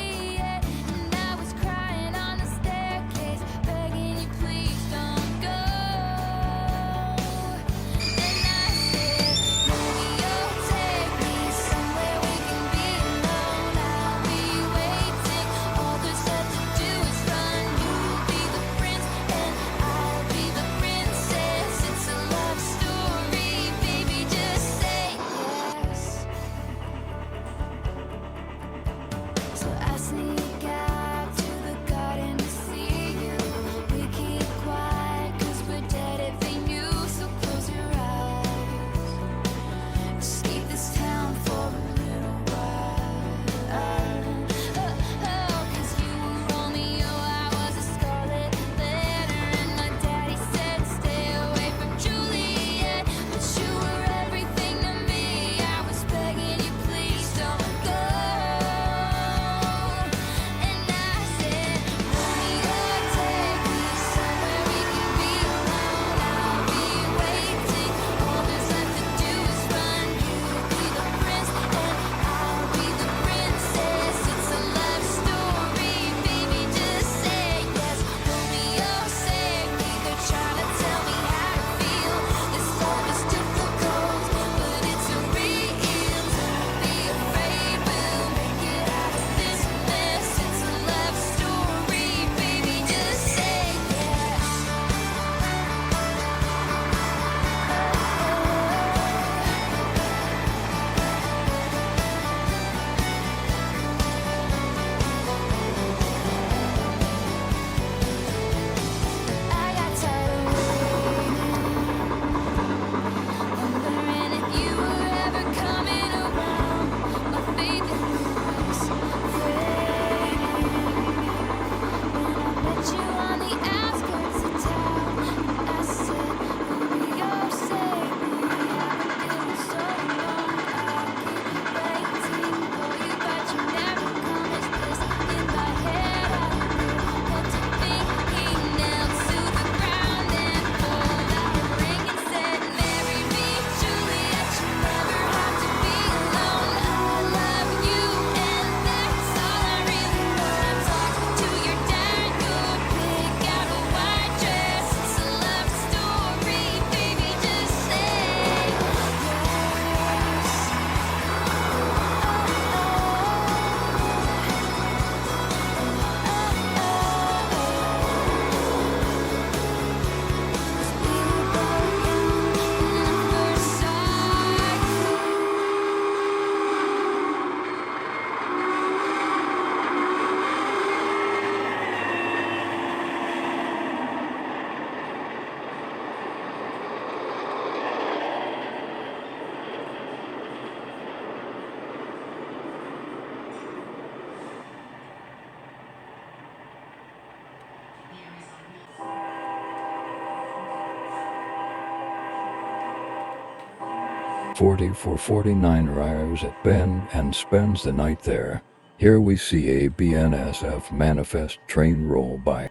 4449 arrives at Bend and spends the night there. Here we see a BNSF manifest train roll by.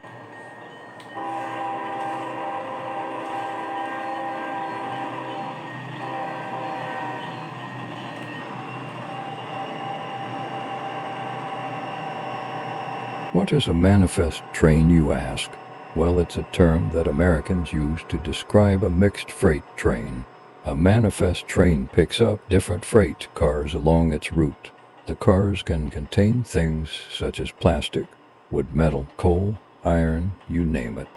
What is a manifest train, you ask? Well, it's a term that Americans use to describe a mixed freight train. A manifest train picks up different freight cars along its route. The cars can contain things such as plastic, wood, metal, coal, iron, you name it.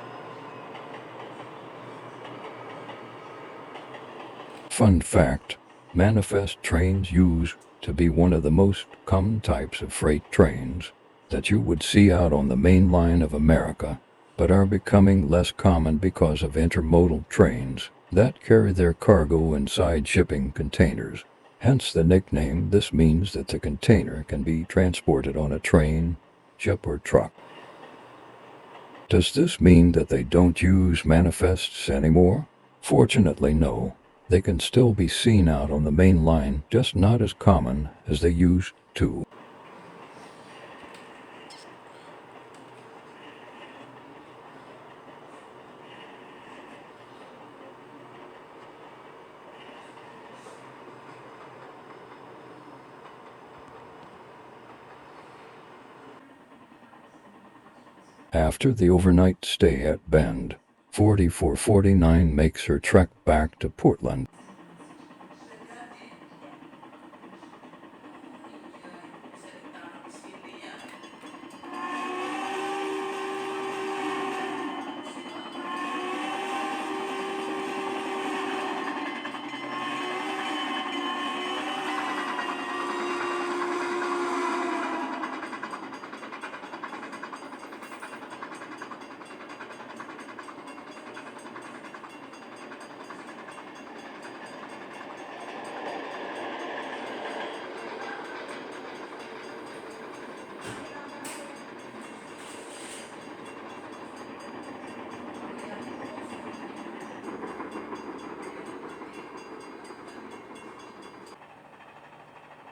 Fun fact, manifest trains used to be one of the most common types of freight trains that you would see out on the main line of America, but are becoming less common because of intermodal trains that carry their cargo inside shipping containers. Hence the nickname. This means that the container can be transported on a train, ship, or truck. Does this mean that they don't use manifests anymore? Fortunately, no. They can still be seen out on the main line, just not as common as they used to. After the overnight stay at Bend, 4449 makes her trek back to Portland.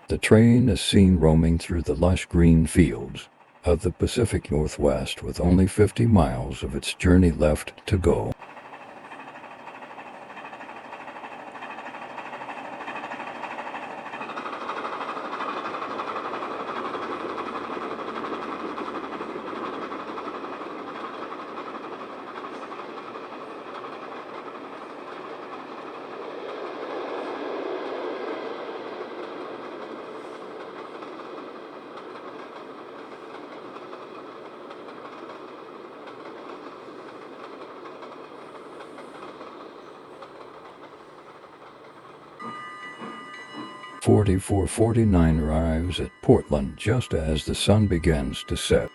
The train is seen roaming through the lush green fields of the Pacific Northwest with only 50 miles of its journey left to go. "4449 arrives at Portland just as the sun begins to set.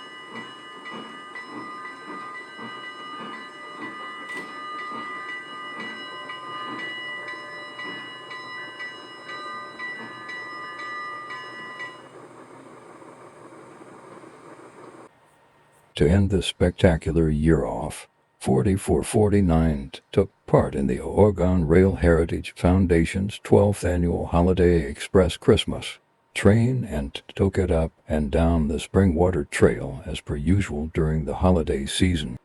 To end this spectacular year off, 4449 took part in the Oregon Rail Heritage Foundation's 12th annual Holiday Express Christmas train and took it up and down the Springwater Trail as per usual during the holiday season.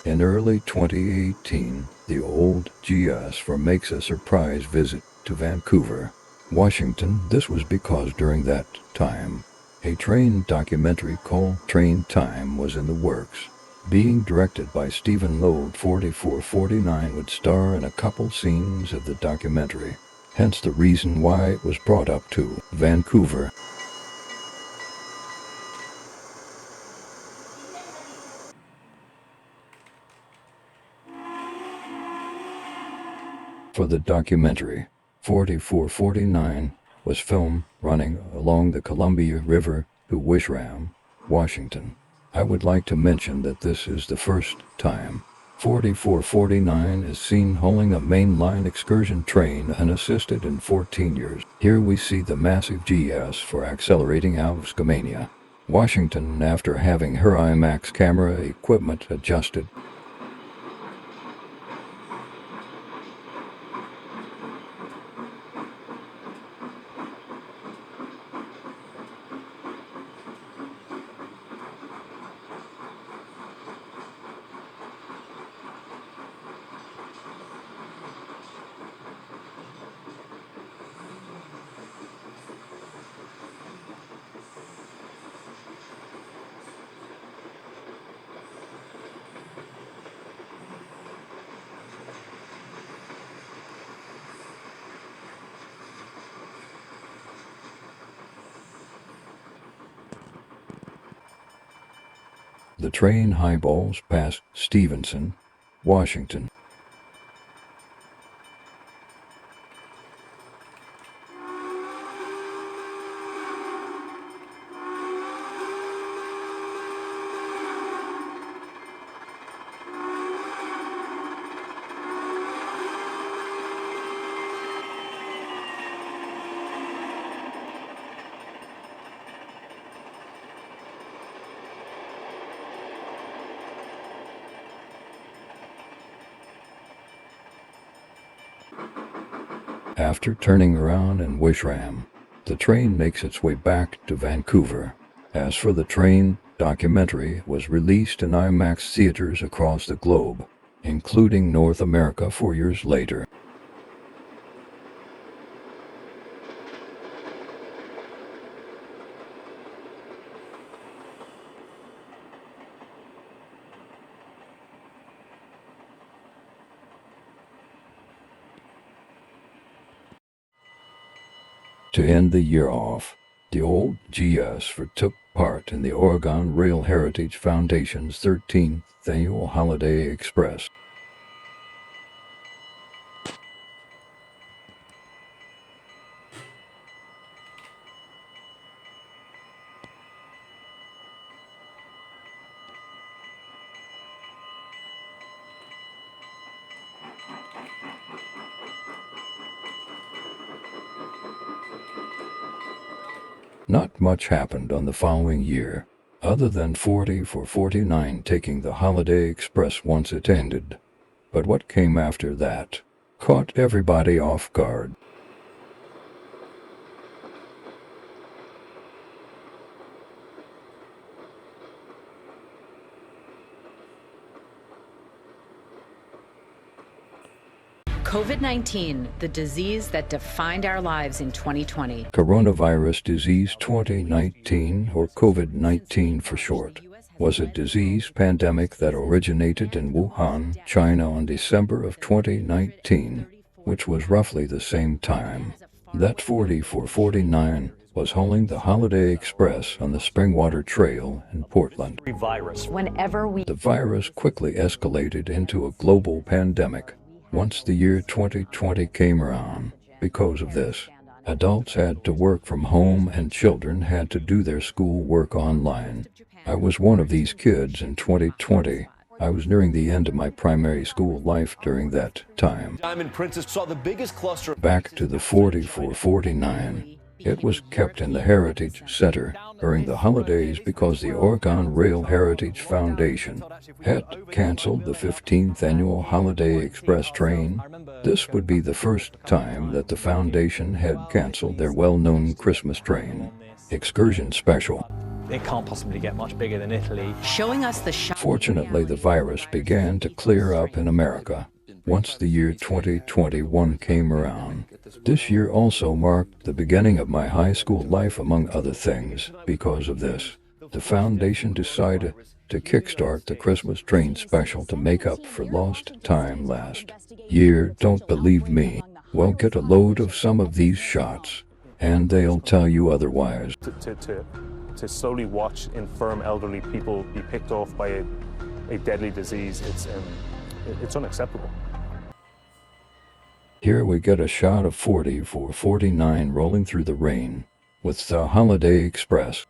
In early 2018, the old GS4 makes a surprise visit to Vancouver, Washington. This was because during that time, a train documentary called Train Time was in the works. Being directed by Stephen Lowe, 4449 would star in a couple scenes of the documentary, hence the reason why it was brought up to Vancouver. For the documentary, 4449 was filmed running along the Columbia River to Wishram, Washington. I would like to mention that this is the first time 4449 is seen hauling a mainline excursion train unassisted in 14 years. Here we see the massive GS for accelerating out of Skamania, Washington, after having her IMAX camera equipment adjusted. The train highballs past Stevenson, Washington. After turning around in Wishram, the train makes its way back to Vancouver. As for the train, documentary was released in IMAX theaters across the globe, including North America 4 years later. To end the year off, the old GS took part in the Oregon Rail Heritage Foundation's 13th annual Holiday Express. Not much happened on the following year, other than 4449 taking the Holiday Express once it ended. But what came after that caught everybody off guard. COVID-19, the disease that defined our lives in 2020. Coronavirus disease 2019, or COVID-19 for short, was a disease pandemic that originated in Wuhan, China on December of 2019, which was roughly the same time that 4449 was hauling the Holiday Express on the Springwater Trail in Portland. The virus quickly escalated into a global pandemic once the year 2020 came around. Because of this, adults had to work from home and children had to do their school work online. I was one of these kids in 2020. I was nearing the end of my primary school life during that time. Diamond Princess saw the biggest cluster. Back to the 4449. It was kept in the Heritage Center during the holidays because the Oregon Rail Heritage Foundation had canceled the 15th annual Holiday Express train. This would be the first time that the foundation had canceled their well-known Christmas train excursion special. It can't possibly get much bigger than Italy. Showing us the Fortunately, the virus began to clear up in America once the year 2021 came around. This year also marked the beginning of my high school life, among other things. Because of this, the foundation decided to kickstart the Christmas train special to make up for lost time last year. Don't believe me? Well, get a load of some of these shots, and they'll tell you otherwise. To slowly watch infirm elderly people be picked off by a deadly disease, it's unacceptable. Here we get a shot of 4449 rolling through the rain with the Holiday Express.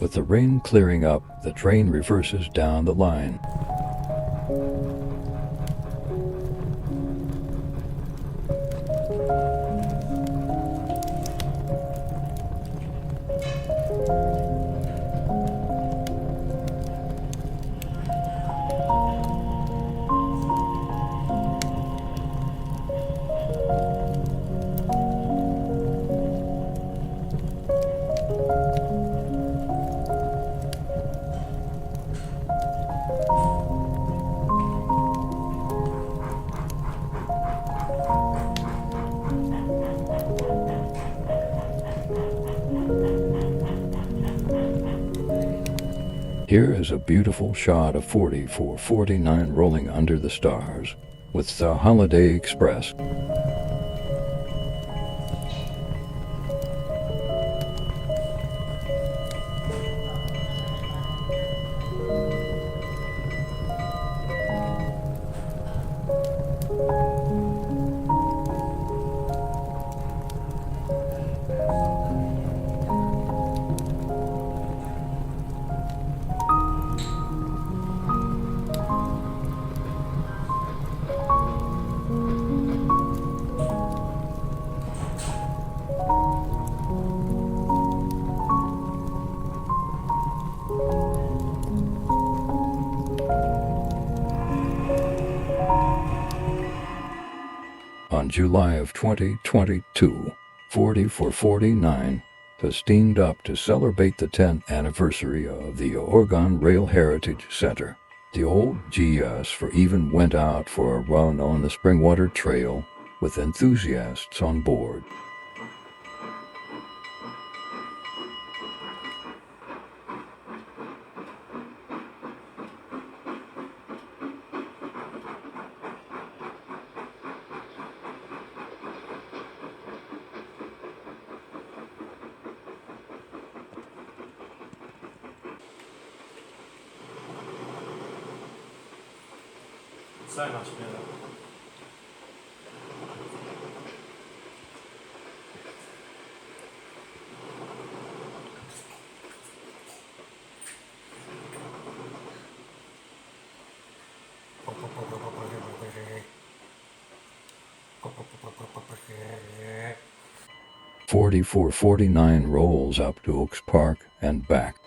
With the rain clearing up, the train reverses down the line. Here is a beautiful shot of 4449 rolling under the stars with the Holiday Express. On July of 2022, 4449 has teamed up to celebrate the 10th anniversary of the Oregon Rail Heritage Center. The old GS for even went out for a run on the Springwater Trail with enthusiasts on board. So much better. Yeah. 4449 rolls up to Oaks Park and back.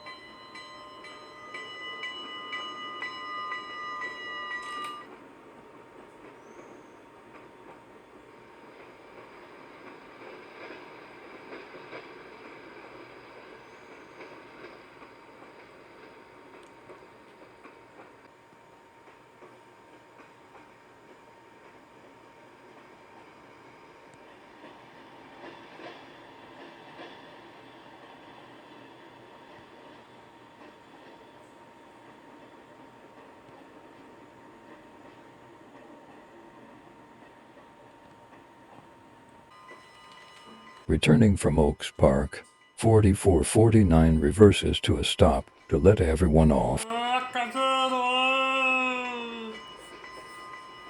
Returning from Oaks Park, 4449 reverses to a stop to let everyone off.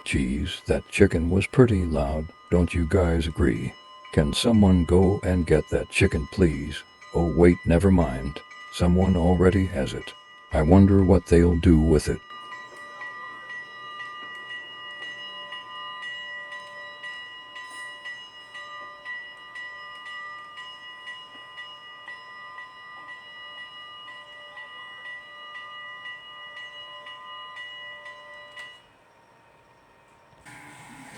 Geez, that chicken was pretty loud, don't you guys agree? Can someone go and get that chicken, please? Oh wait, never mind. Someone already has it. I wonder what they'll do with it.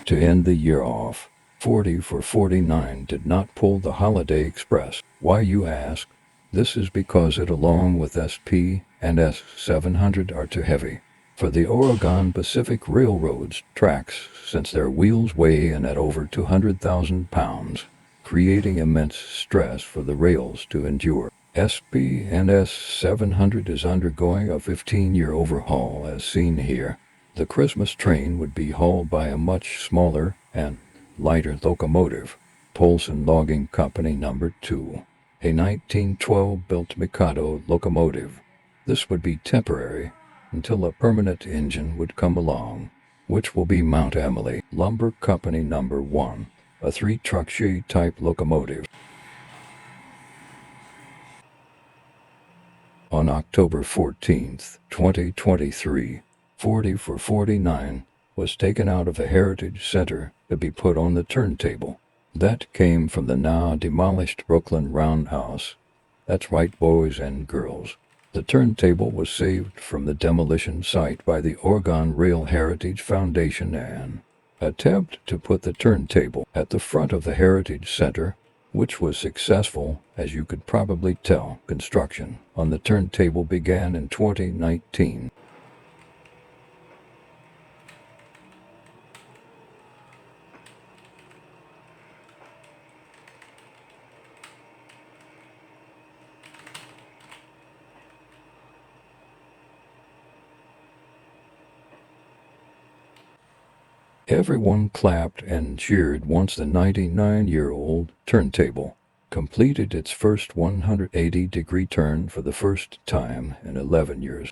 To end the year off, 40 for 49 did not pull the Holiday Express. Why, you ask? This is because it, along with SP and S700, are too heavy for the Oregon Pacific Railroad's tracks, since their wheels weigh in at over 200,000 pounds, creating immense stress for the rails to endure. SP and S700 is undergoing a 15-year overhaul, as seen here. The Christmas train would be hauled by a much smaller and lighter locomotive, Polson Logging Company No. 2, a 1912-built Mikado locomotive. This would be temporary until a permanent engine would come along, which will be Mount Emily Lumber Company No. 1, a 3-truck type locomotive. On October 14th, 2023, 40 for 49 was taken out of the Heritage Center to be put on the turntable. That came from the now demolished Brooklyn Roundhouse. That's right, boys and girls. The turntable was saved from the demolition site by the Oregon Rail Heritage Foundation. An attempt to put the turntable at the front of the Heritage Center, which was successful, as you could probably tell. Construction on the turntable began in 2019. Everyone clapped and cheered once the 99-year-old turntable completed its first 180-degree turn for the first time in 11 years.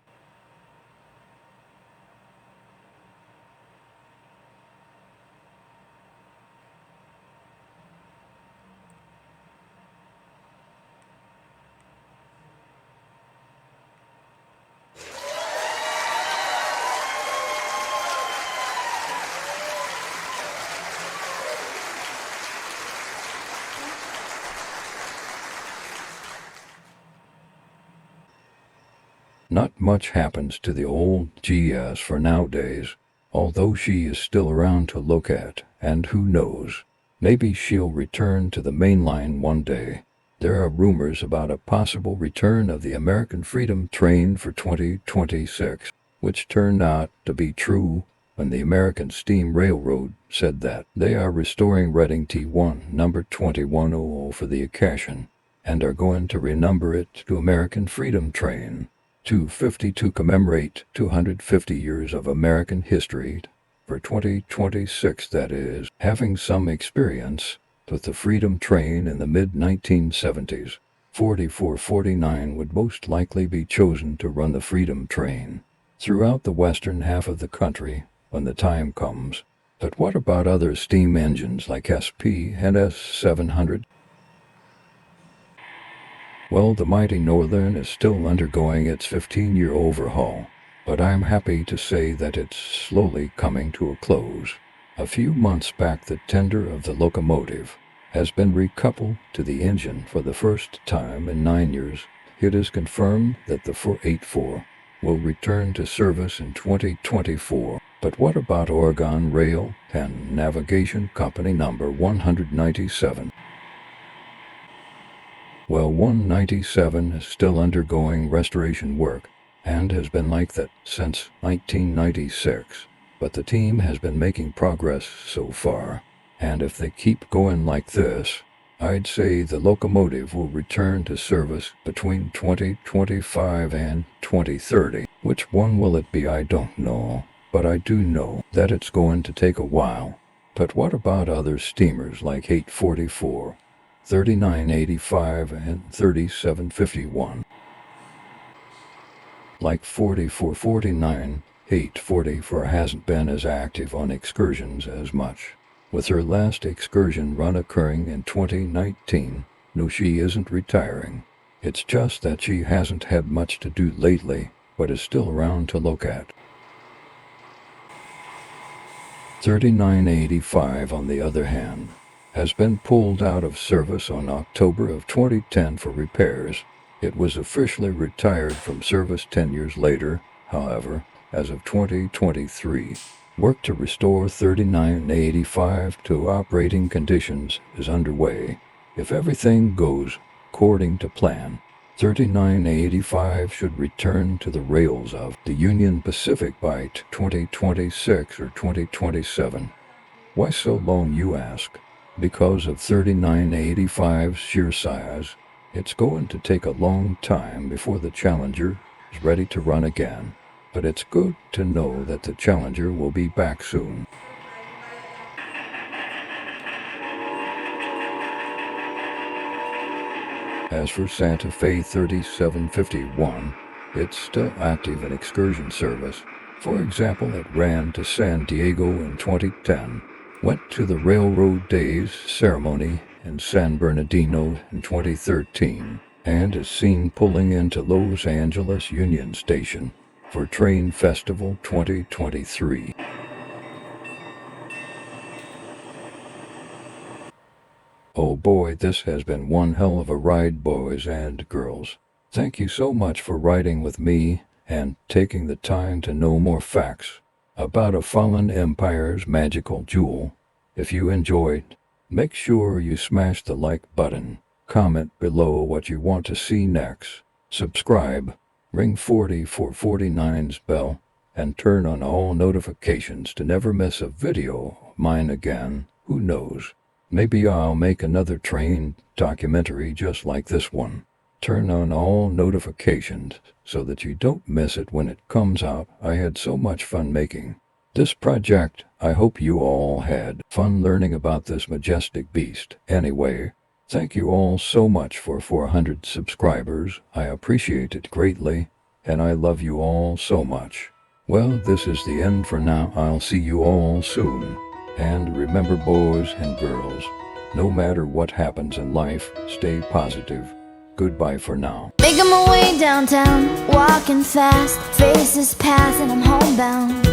Not much happens to the old GS for nowadays, although she is still around to look at, and who knows, maybe she'll return to the main line one day. There are rumors about a possible return of the American Freedom Train for 2026, which turned out to be true when the American Steam Railroad said that they are restoring Reading T1 number 2100 for the occasion, and are going to renumber it to American Freedom Train 250 to commemorate 250 years of American history for 2026, that is. Having some experience with the Freedom Train in the mid-1970s, 4449 would most likely be chosen to run the Freedom Train throughout the western half of the country when the time comes. But what about other steam engines like SP and S700? Well, the mighty Northern is still undergoing its 15-year overhaul, but I'm happy to say that it's slowly coming to a close. A few months back, the tender of the locomotive has been recoupled to the engine for the first time in 9 years. It is confirmed that the 484 will return to service in 2024. But what about Oregon Rail and Navigation Company number 197? Well, 197 is still undergoing restoration work, and has been like that since 1996. But the team has been making progress so far, and if they keep going like this, I'd say the locomotive will return to service between 2025 and 2030. Which one will it be? I don't know, but I do know that it's going to take a while. But what about other steamers like 844? 3985 and 3751. Like 4449, 844 hasn't been as active on excursions as much, with her last excursion run occurring in 2019. No, she isn't retiring. It's just that she hasn't had much to do lately, but is still around to look at. 3985, on the other hand, has been pulled out of service on October of 2010 for repairs. It was officially retired from service 10 years later, however, as of 2023. Work to restore 3985 to operating conditions is underway. If everything goes according to plan, 3985 should return to the rails of the Union Pacific by 2026 or 2027. Why so long, you ask? Because of 3985's sheer size, it's going to take a long time before the Challenger is ready to run again. But it's good to know that the Challenger will be back soon. As for Santa Fe 3751, it's still active in excursion service. For example, it ran to San Diego in 2010, went to the Railroad Days ceremony in San Bernardino in 2013, and is seen pulling into Los Angeles Union Station for Train Festival 2023. Oh boy, this has been one hell of a ride, boys and girls. Thank you so much for riding with me and taking the time to know more facts about a fallen empire's magical jewel. If you enjoyed, make sure you smash the like button, comment below what you want to see next, subscribe, ring 4449's bell, and turn on all notifications to never miss a video of mine again. Who knows? Maybe I'll make another train documentary just like this one. Turn on all notifications so that you don't miss it when it comes out. I had so much fun making this project. I hope you all had fun learning about this majestic beast. Anyway, thank you all so much for 400 subscribers. I appreciate it greatly, and I love you all so much. Well, this is the end for now. I'll see you all soon. And remember, boys and girls, no matter what happens in life, stay positive. Goodbye for now. Making my way downtown, walking fast, faces pass and I'm homebound.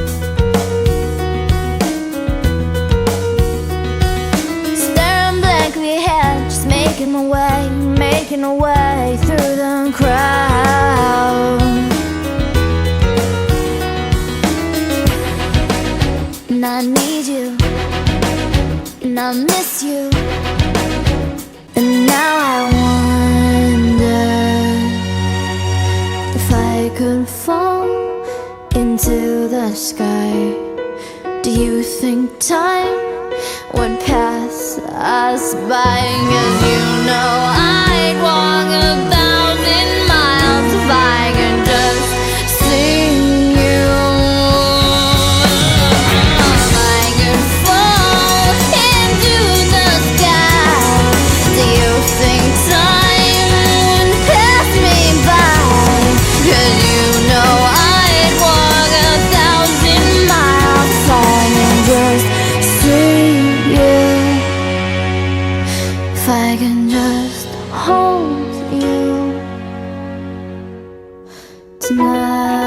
Staring blankly ahead, just making my way through the crowd. And I need you, and I miss you, and now I wonder if I could fall into the sky. Do you think time would pass us by? 'Cause you know I'd walk 1,000 miles if I could just see you. If I could fall into the sky, do you think time would pass me by? 'Cause you know I'd walk 1,000 miles if I could just see you. If I can just hold you tonight.